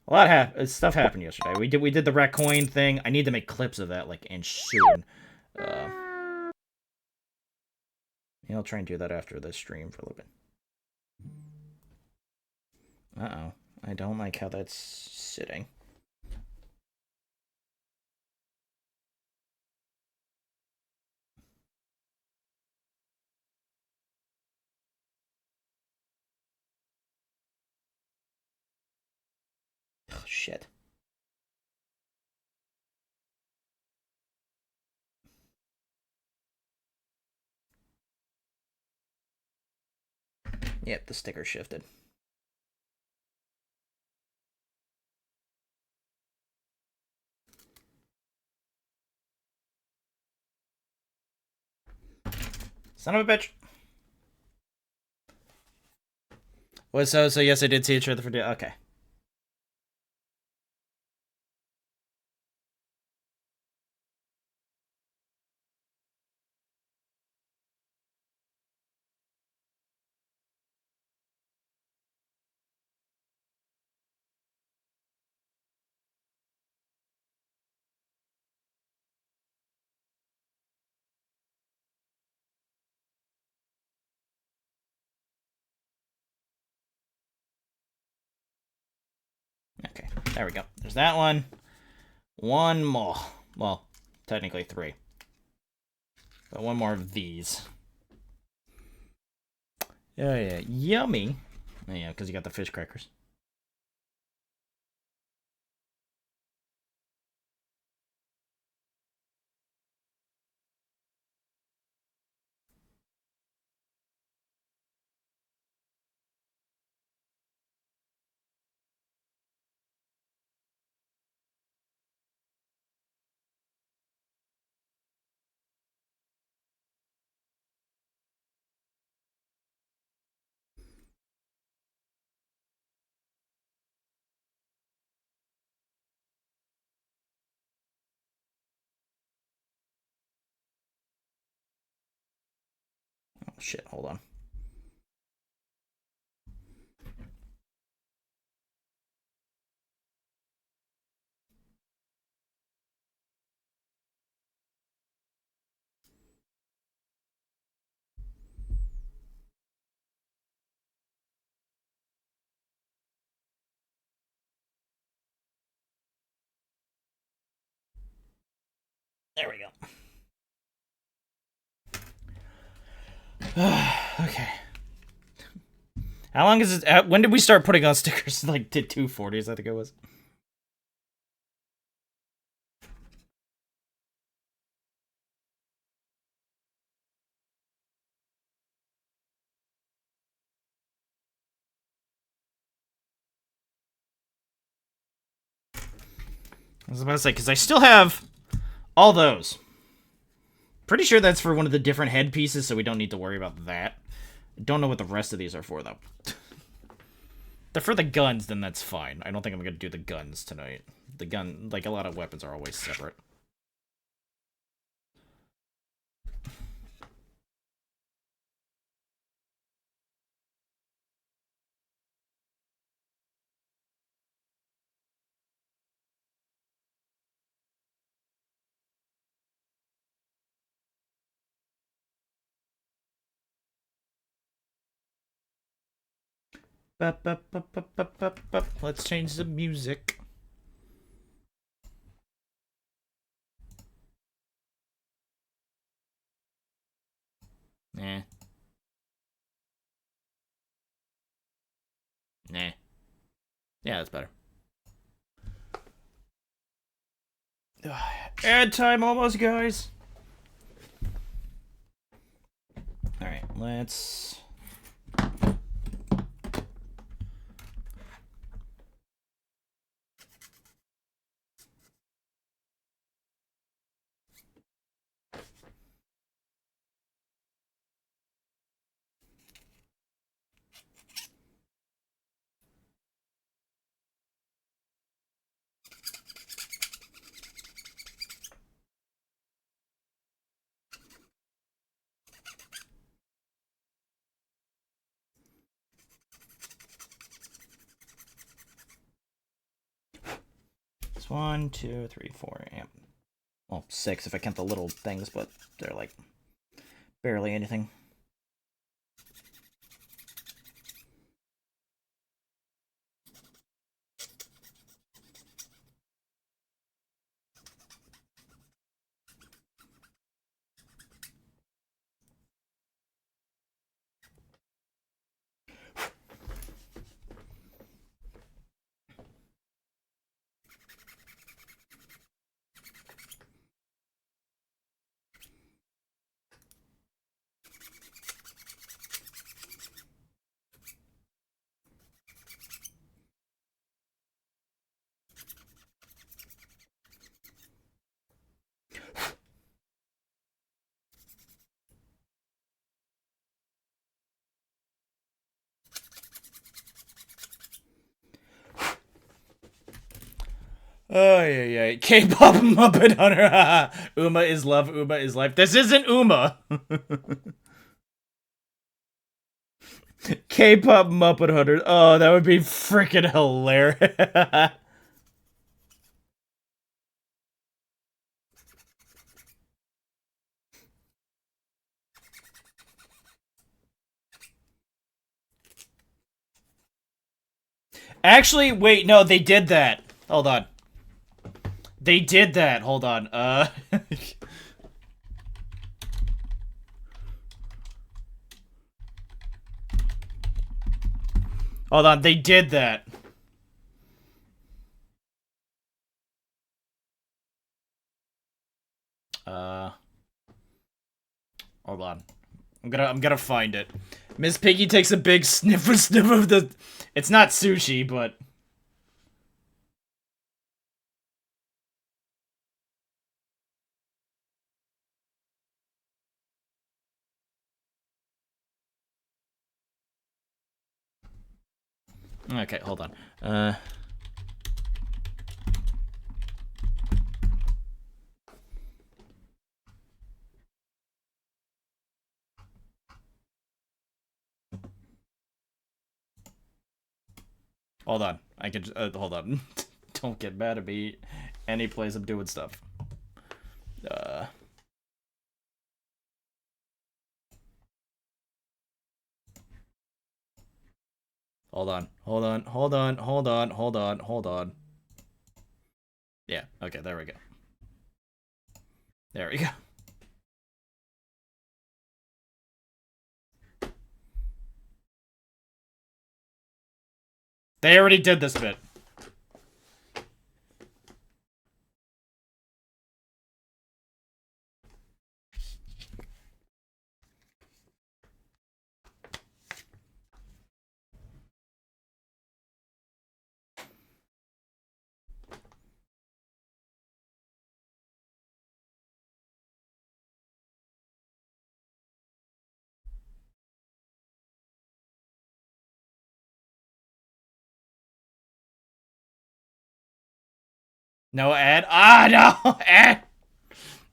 A lot stuff happened yesterday. We did the rat coin thing. I need to make clips of that, like, and soon. Yeah, I'll try and do that after the stream for a little bit. Uh-oh. I don't like how that's sitting. Oh, shit. Yep, the sticker shifted. Son of a bitch. Well, so yes, I did see a trailer for... Okay. Okay, there we go. There's that one. One more. Well, technically 3. But one more of these. Oh, yeah. Yummy. Oh, yeah, because you got the fish crackers. Oh, shit. Hold on. There we go. Okay. How long is it? When did we start putting on stickers? Like, did 240s, I think it was. I was about to say, because I still have all those. Pretty sure that's for one of the different headpieces, so we don't need to worry about that. I don't know what the rest of these are for, though. They're for the guns, then that's fine. I don't think I'm going to do the guns tonight. The gun, like, a lot of weapons are always separate. Let's change the music. Nah. Nah. Yeah, that's better. Ad time almost, guys. Alright, let's... It's 1, 2, 3, 4, yeah. Well, 6 if I count the little things, but they're like barely anything. Oh yeah. K-pop Muppet Hunter. Uma is love. Uma is life. This isn't Uma. K-pop Muppet Hunter. Oh, that would be freaking hilarious. Actually, wait, no, they did that. Hold on. They did that. Hold on. Hold on, they did that. Hold on. I'm gonna find it. Miss Piggy takes a big sniff of the. It's not sushi, but. Okay, hold on. Hold on. I could. Hold on. Don't get mad at me. Any place I'm doing stuff. Hold on. Yeah, okay, there we go. There we go. They already did this bit. No ad? Ah, no! Ad!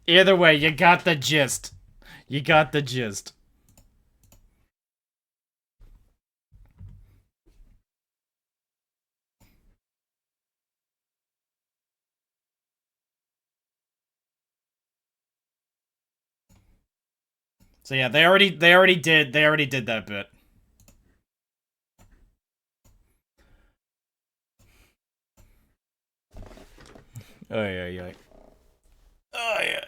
Either way, you got the gist. You got the gist. So yeah, they already did that bit. Oh yeah. Oh yeah.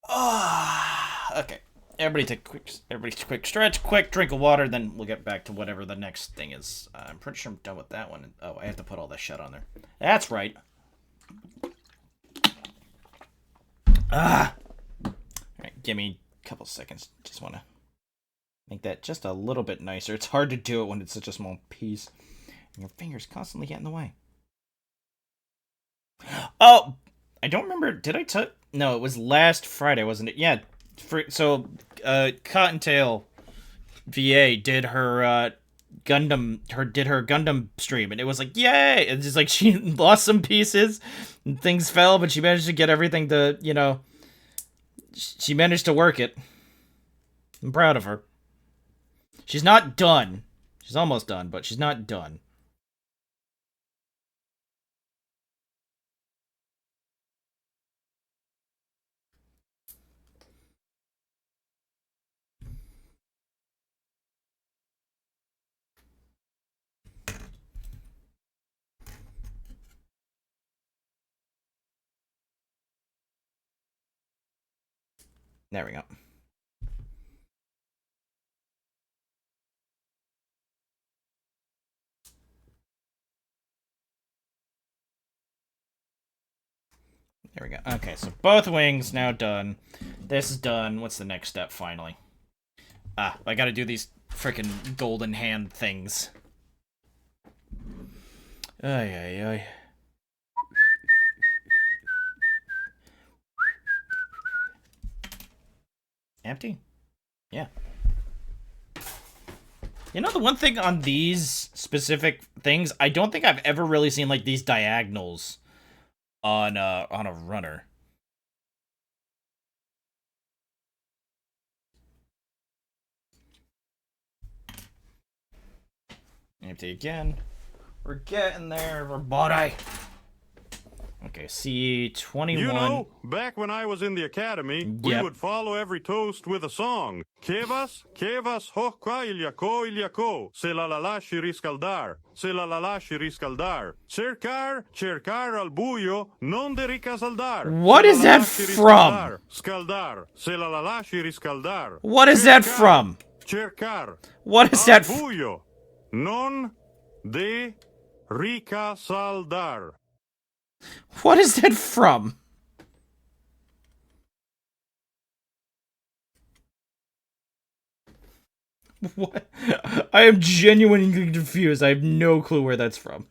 Ah, okay. Everybody quick stretch, quick drink of water, then we'll get back to whatever the next thing is. I'm pretty sure I'm done with that one. Oh, I have to put all that shit on there. That's right. Ah. All right, give me a couple seconds. Just want to make that just a little bit nicer. It's hard to do it when it's such a small piece. And your fingers constantly get in the way. Oh, I don't remember. Did I tell? No, it was last Friday, wasn't it? Yeah. Cottontail VA did her Gundam stream, and it was like, yay! It's just like she lost some pieces, and things fell, but she managed to get everything to, she managed to work it. I'm proud of her. She's not done. She's almost done, but she's not done. There we go. There we go. Okay, so both wings now done. This is done. What's the next step, finally? Ah, I gotta do these frickin' golden hand things. Ay. Empty? Yeah. You know, the one thing on these specific things, I don't think I've ever really seen, like, these diagonals on a runner. Empty again. We're getting there, everybody. Okay, C21. You know, back when I was in the academy, we would follow every toast with a song. Kevas, hoqua ilyako, se la riscaldar, se la riscaldar. Cercar al buio, non de ricasaldar. What is that from? Scaldar, se la riscaldar. What is that from? Cercar. What is that? Buio, non de ricasaldar. What is that from? What? I am genuinely confused. I have no clue where that's from.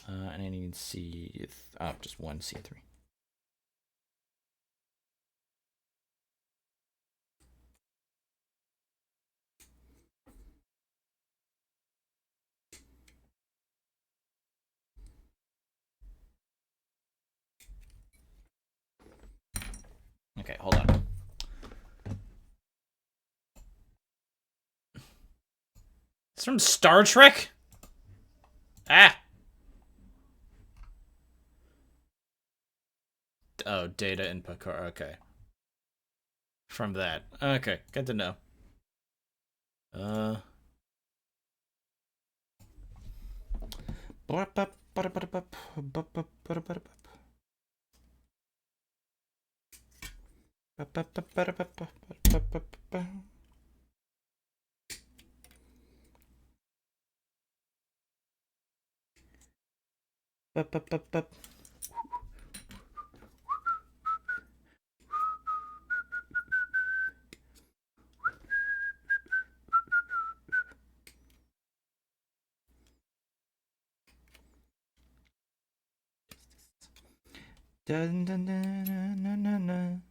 And I need C... Oh, just one C3. Okay, hold on. It's from Star Trek? Ah! Oh, data input car. Okay. From that. Okay, good to know. Dun, dun, dun, dun, dun, dun, dun.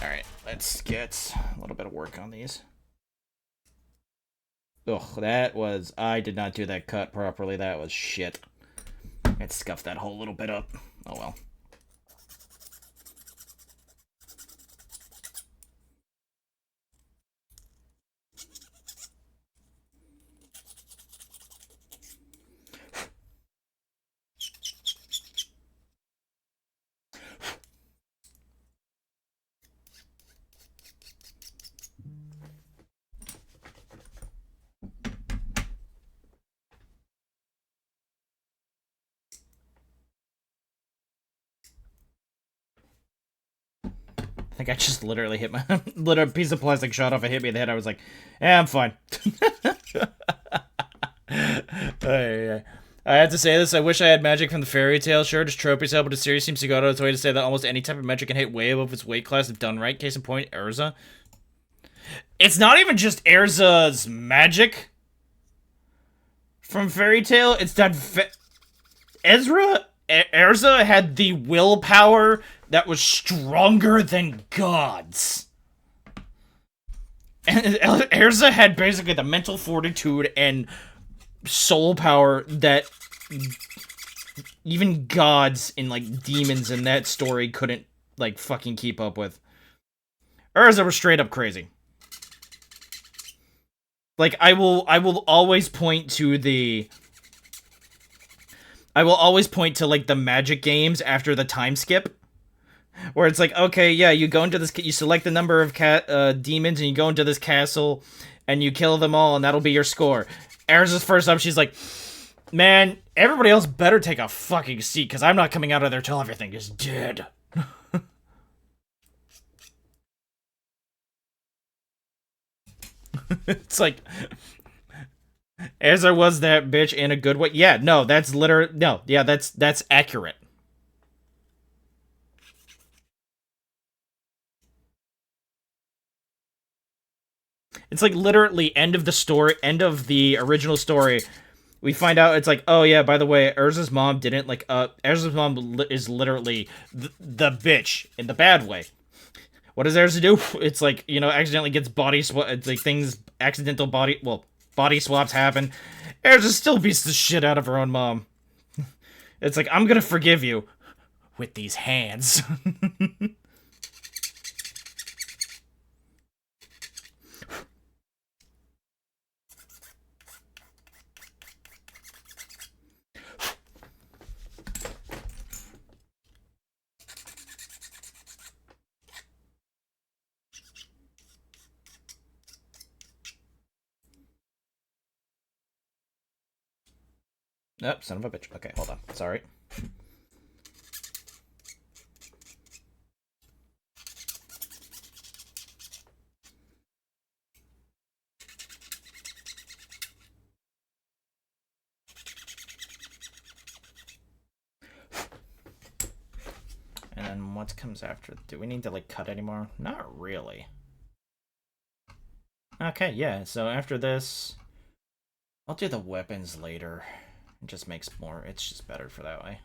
Alright, let's get a little bit of work on these. Ugh, that was... I did not do that cut properly. That was shit. I'd scuff that whole little bit up. Oh well. I think I just literally hit my... literally piece of plastic shot off and hit me in the head. I was like, yeah, I'm fine. I have to say this. I wish I had magic from the fairy tale. Sure, just trophy sale, but the series seems to go out of its way to say that almost any type of magic can hit way above its weight class if done right. Case in point, Urza. It's not even just Urza's magic from fairy tale. It's that Urza had the willpower that was stronger than gods. And Urza had basically the mental fortitude and soul power that even gods and, like, demons in that story couldn't, like, fucking keep up with. Urza was straight up crazy. Like, I will always point to the... I will always point to, like, the magic games after the time skip. Where it's like, okay, yeah, you go into this... You select the number of demons, and you go into this castle, and you kill them all, and that'll be your score. Urza's first up, she's like, man, everybody else better take a fucking seat, because I'm not coming out of there till everything is dead. It's like, as I was that bitch in a good way. Yeah, no, that's literally, no, yeah, that's accurate. It's like literally end of the story, end of the original story. We find out it's like, oh yeah, by the way, Urza's mom didn't like. Urza's mom is literally the bitch in the bad way. What does Urza do? It's like, you know, accidentally gets body swap. It's like things, accidental body, well, body swaps happen. Urza still beats the shit out of her own mom. It's like, I'm gonna forgive you with these hands. Oh, son of a bitch. Okay, hold on. Sorry. And then what comes after? Do we need to, like, cut anymore? Not really. Okay, yeah, so after this, I'll do the weapons later. It just makes more, it's just better for that way.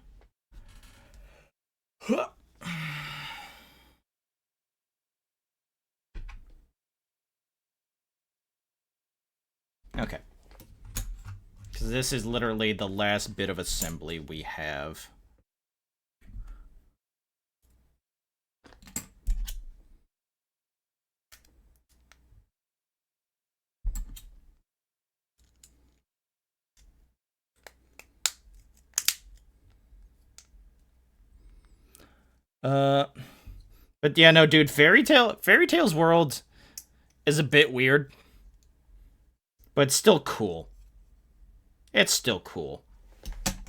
Okay. Because this is literally the last bit of assembly we have. But yeah, no, dude, Fairy Tail's world is a bit weird. But it's still cool. It's still cool.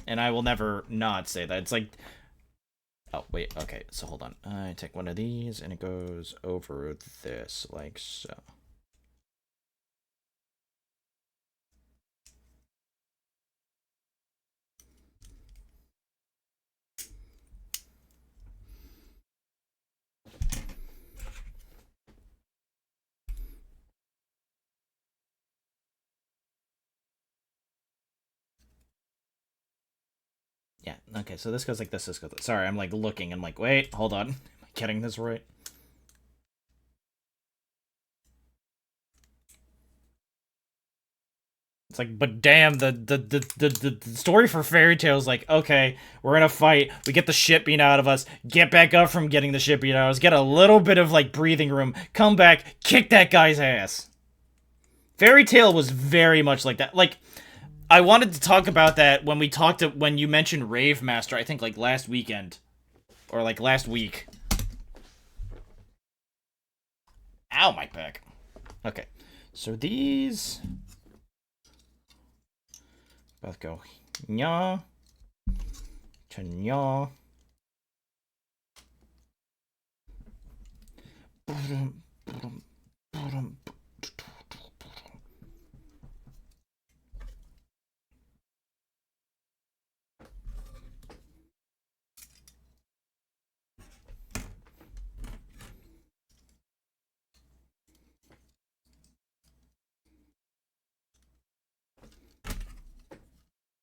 And I will never not say that. It's like... Oh, wait, okay, so hold on. I take one of these, and it goes over this, like so. Yeah, okay, so this goes like this goes... Sorry, I'm like looking, I'm like, wait, hold on. Am I getting this right? It's like, but damn, the story for Fairy Tail is like, okay, we're in a fight, we get the shit beat out of us, get back up from getting the shit beat out of us, get a little bit of, like, breathing room, come back, kick that guy's ass. Fairy Tail was very much like that. Like, I wanted to talk about that when we talked to, when you mentioned Rave Master, I think, like, last weekend. Or, like, last week. Ow, my back. Okay, so these... both go nya to nya.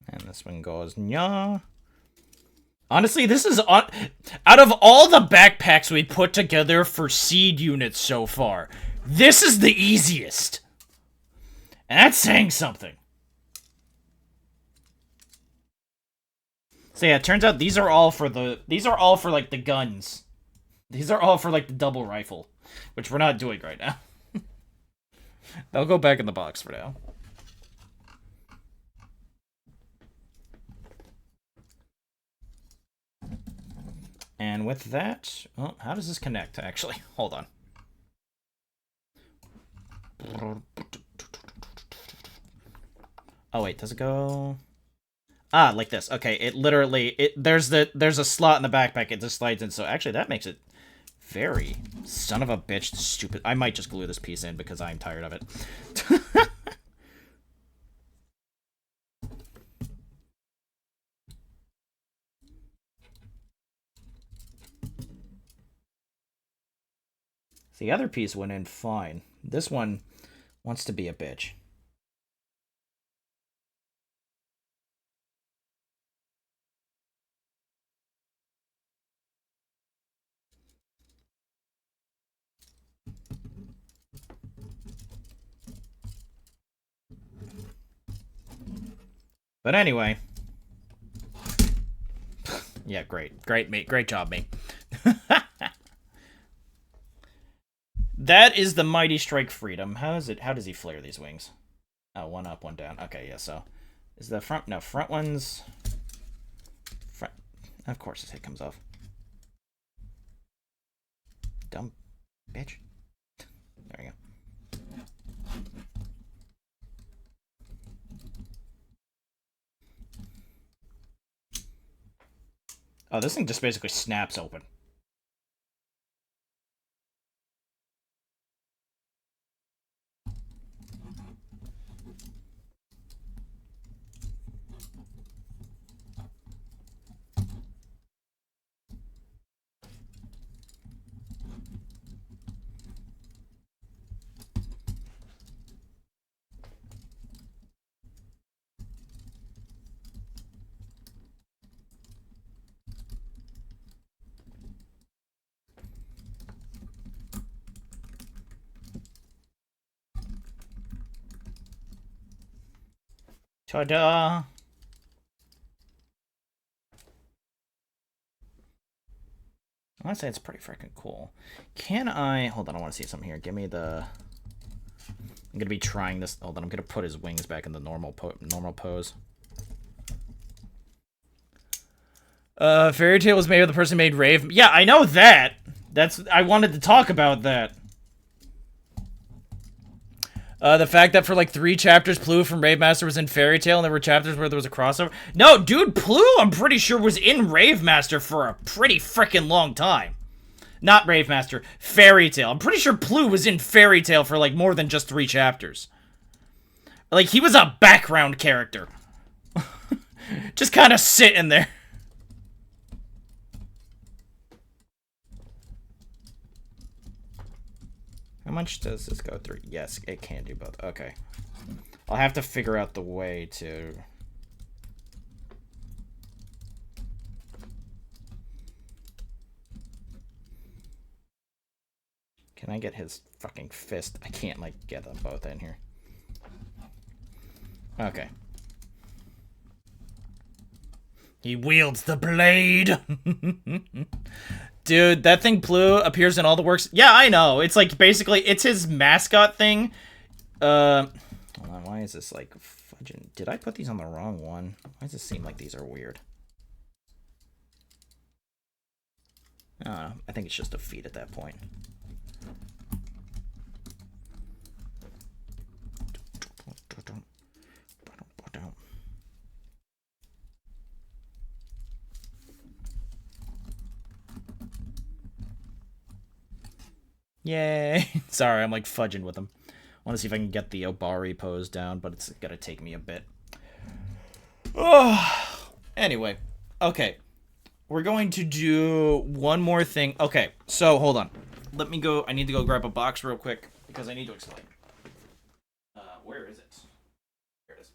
And this one goes, nya. Honestly, this is... out of all the backpacks we put together for seed units so far, this is the easiest. And that's saying something. So yeah, it turns out these are all for the... These are all for, like, the guns. These are all for, like, the double rifle. Which we're not doing right now. They'll go back in the box for now. And with that, oh, how does this connect, actually? Hold on. Oh, wait, does it go... Ah, like this. Okay, it literally... There's a slot in the backpack it just slides in, so actually that makes it very... Son of a bitch, stupid... I might just glue this piece in because I'm tired of it. The other piece went in fine. This one wants to be a bitch. But anyway. Yeah, great. Great, mate. Great job, mate. That is the Mighty Strike Freedom. How is it? How does he flare these wings? Oh, one up, one down. Okay, yeah, so... Is the front... No, front one's... Front... Of course his head comes off. Dumb bitch. There we go. Oh, this thing just basically snaps open. Ta-da! I want to say it's pretty freaking cool. Can I... Hold on, I want to see something here. Give me the... I'm going to be trying this... Hold on, I'm going to put his wings back in the normal pose. Fairy Tail was made by the person who made Rave. Yeah, I know that! I wanted to talk about that. The fact that for like 3 chapters, Plu from Rave Master was in Fairy Tail, and there were chapters where there was a crossover. No, dude, Plu, I'm pretty sure, was in Rave Master for a pretty freaking long time. Not Rave Master, Fairy Tail. I'm pretty sure Plu was in Fairy Tail for like more than just 3 chapters. Like, he was a background character. Just kind of sitting there. How much does this go through? Yes, it can do both. Okay. I'll have to figure out the way to... Can I get his fucking fist? I can't, like, get them both in here. Okay. He wields the blade! Dude, that thing Plu appears in all the works. Yeah, I know. It's like basically it's his mascot thing. Hold on, why is this like fudging? Did I put these on the wrong one? Why does it seem like these are weird? I don't know. I think it's just a feat at that point. Yay! Sorry, I'm like fudging with them. I want to see if I can get the Obari pose down, but it's gonna take me a bit. Oh, anyway, okay. We're going to do one more thing. Okay, so hold on. Let me go. I need to go grab a box real quick because I need to explain. Where is it? Here it is.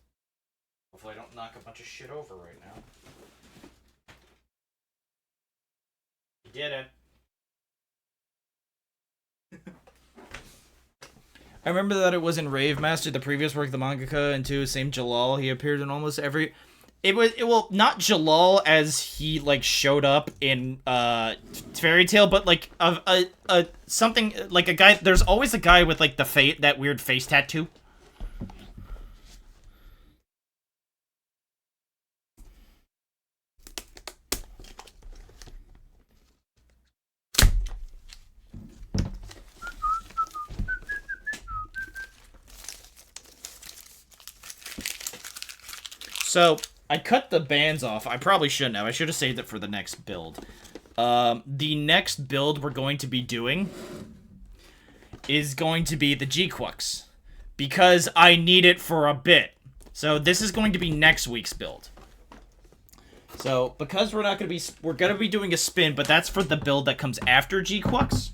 Hopefully I don't knock a bunch of shit over right now. You did it. I remember that it was in Rave Master, the previous work of the mangaka, and too, same Jalal. He appeared in almost every... Well, not Jalal as he, like, showed up in, Fairy Tail, but, like, something, like, a guy... There's always a guy with, like, that weird face tattoo. So, I cut the bands off. I probably shouldn't have. I should have saved it for the next build. The next build we're going to be doing is going to be the G-Quux. because I need it for a bit. So this is going to be next week's build. So because we're gonna be doing a spin, but that's for the build that comes after G-Quacks.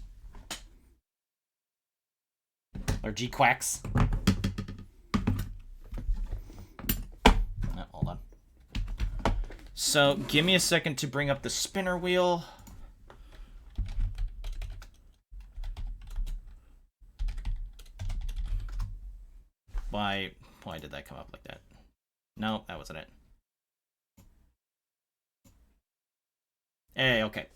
Or G-Quacks. Oh, hold on. So give me a second to bring up the spinner wheel. Why did that come up like that? No, that wasn't it. Hey, okay.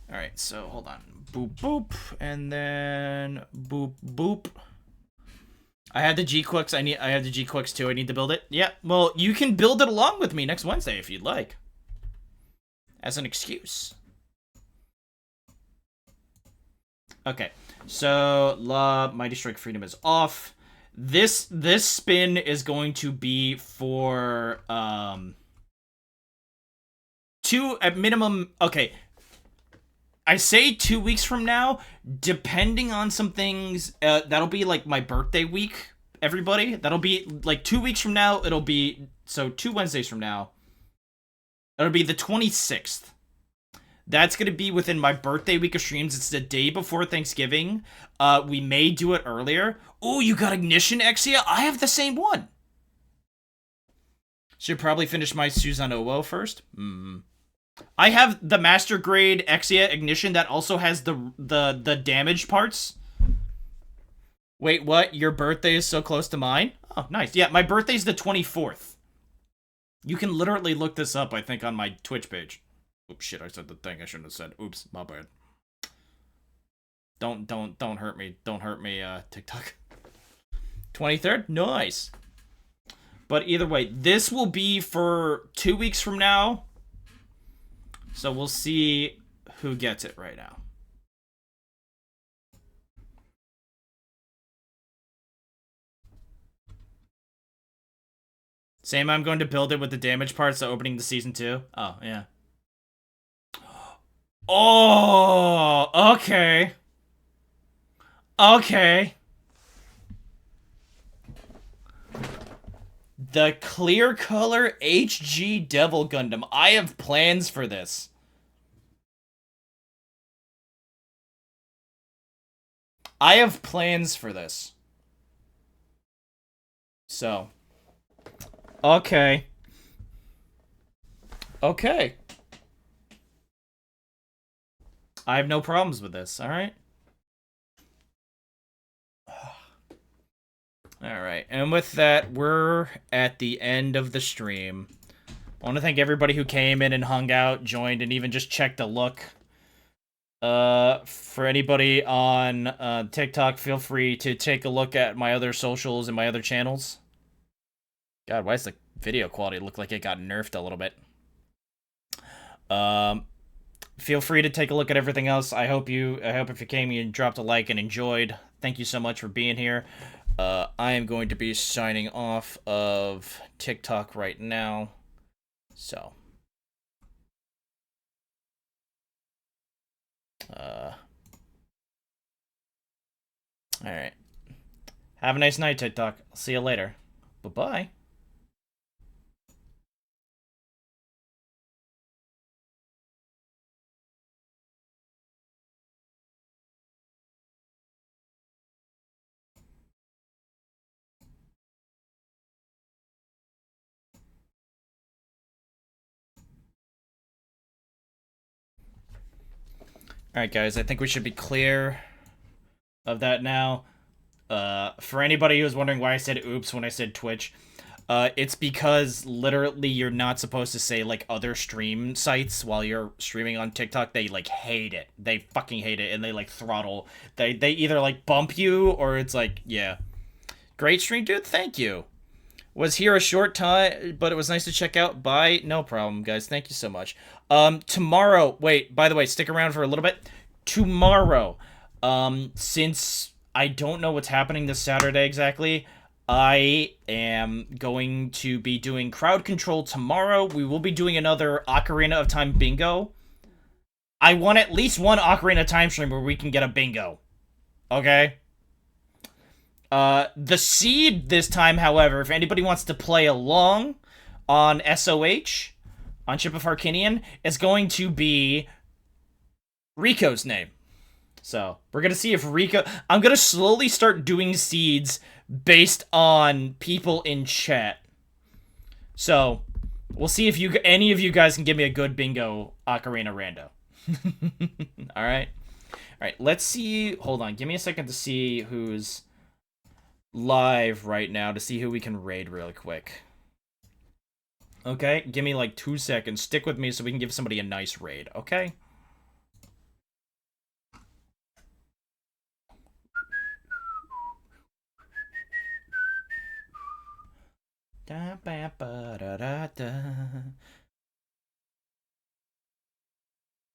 Alright, so hold on. Boop, boop, and then boop, boop. I had the G-Quacks. I have the G-Quacks too. I need to build it. Yeah, well, you can build it along with me next Wednesday if you'd like. As an excuse. Okay, so Mighty Strike Freedom is off. This spin is going to be for 2 at minimum. Okay, I say 2 weeks from now, depending on some things. That'll be like my birthday week, everybody. That'll be like 2 weeks from now. It'll be, so 2 Wednesdays from now. It'll be the 26th. That's going to be within my birthday week of streams. It's the day before Thanksgiving. We may do it earlier. Oh, you got Ignition, Exia? I have the same one. Should probably finish my Susanoo first. I have the Master Grade Exia Ignition that also has the damage parts. Wait, what? Your birthday is so close to mine? Oh, nice. Yeah, my birthday's the 24th. You can literally look this up, I think, on my Twitch page. Oops, shit, I said the thing I shouldn't have said. Oops, my bad. Don't hurt me. Don't hurt me, TikTok. 23rd? Nice. But either way, this will be for 2 weeks from now. So we'll see who gets it right now. Same, I'm going to build it with the damage parts, so opening the season 2. Oh, yeah. Oh, okay. Okay. The clear color HG Devil Gundam. I have plans for this. I have plans for this. So. Okay. Okay. I have no problems with this, alright? Alright, and with that, we're at the end of the stream. I want to thank everybody who came in and hung out, joined, and even just checked a look. For anybody on TikTok, feel free to take a look at my other socials and my other channels. God, why does the video quality look like it got nerfed a little bit? Feel free to take a look at everything else. I hope if you came, you dropped a like and enjoyed. Thank you so much for being here. I am going to be signing off of TikTok right now. So. Alright. Have a nice night, TikTok. I'll see you later. Bye-bye. Alright, guys, I think we should be clear of that now. For anybody who's wondering why I said oops when I said Twitch, it's because literally you're not supposed to say, like, other stream sites while you're streaming on TikTok. They, like, hate it. They fucking hate it, and they, like, throttle. They either, like, bump you, or it's like, yeah. Great stream, dude, thank you. Was here a short time, but it was nice to check out. Bye. No problem, guys. Thank you so much. Tomorrow, wait, by the way, stick around for a little bit. Tomorrow, since I don't know what's happening this Saturday exactly, I am going to be doing crowd control tomorrow. We will be doing another Ocarina of Time bingo. I want at least one Ocarina of Time stream where we can get a bingo. Okay? The seed this time, however, if anybody wants to play along on SOH, on Ship of Harkinian, is going to be Rico's name. So, we're gonna see if Rico... I'm gonna slowly start doing seeds based on people in chat. So, we'll see if any of you guys can give me a good bingo Ocarina Rando. Alright? Alright, let's see... Hold on, give me a second to see who's live right now, to see who we can raid really quick. Okay, give me like 2 seconds. Stick with me so we can give somebody a nice raid, okay? Da ba ba da da da.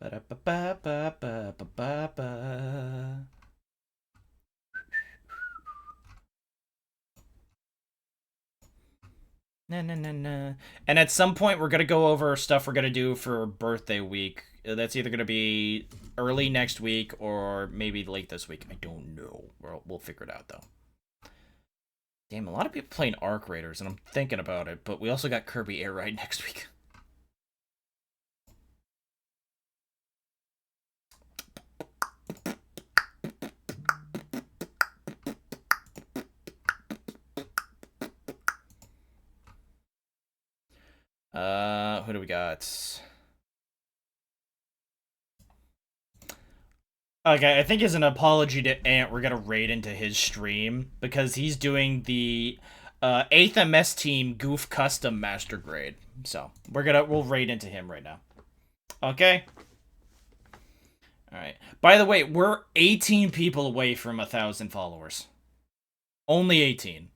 Ba da ba ba ba ba ba ba ba. Na na na na. And at some point we're gonna go over stuff we're gonna do for birthday week. That's either gonna be early next week or maybe late this week. I don't know. We'll figure it out though. Damn, a lot of people playing Arc Raiders, and I'm thinking about it, but we also got Kirby Air Ride next week. Who do we got? Okay, I think as an apology to Ant, we're gonna raid into his stream because he's doing the 8th MS Team Goof Custom Master Grade. So we'll raid into him right now. Okay. All right. By the way, we're 18 people away from 1,000 followers. Only 18,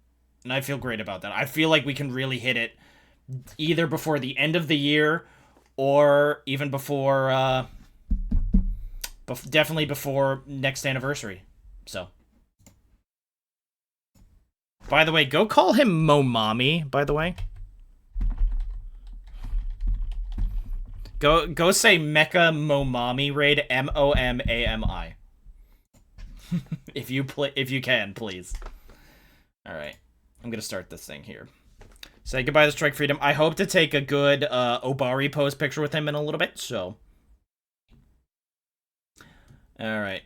and I feel great about that. I feel like we can really hit it either before the end of the year or even before. Definitely before next anniversary. So. By the way, go call him Momami, by the way. Go say Mecha Momami raid MOMAMI. if you can, please. Alright. I'm gonna start this thing here. Say goodbye to Strike Freedom. I hope to take a good Obari pose picture with him in a little bit, so. Alright.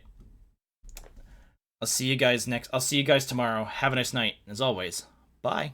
I'll see you guys tomorrow. Have a nice night. As always, bye.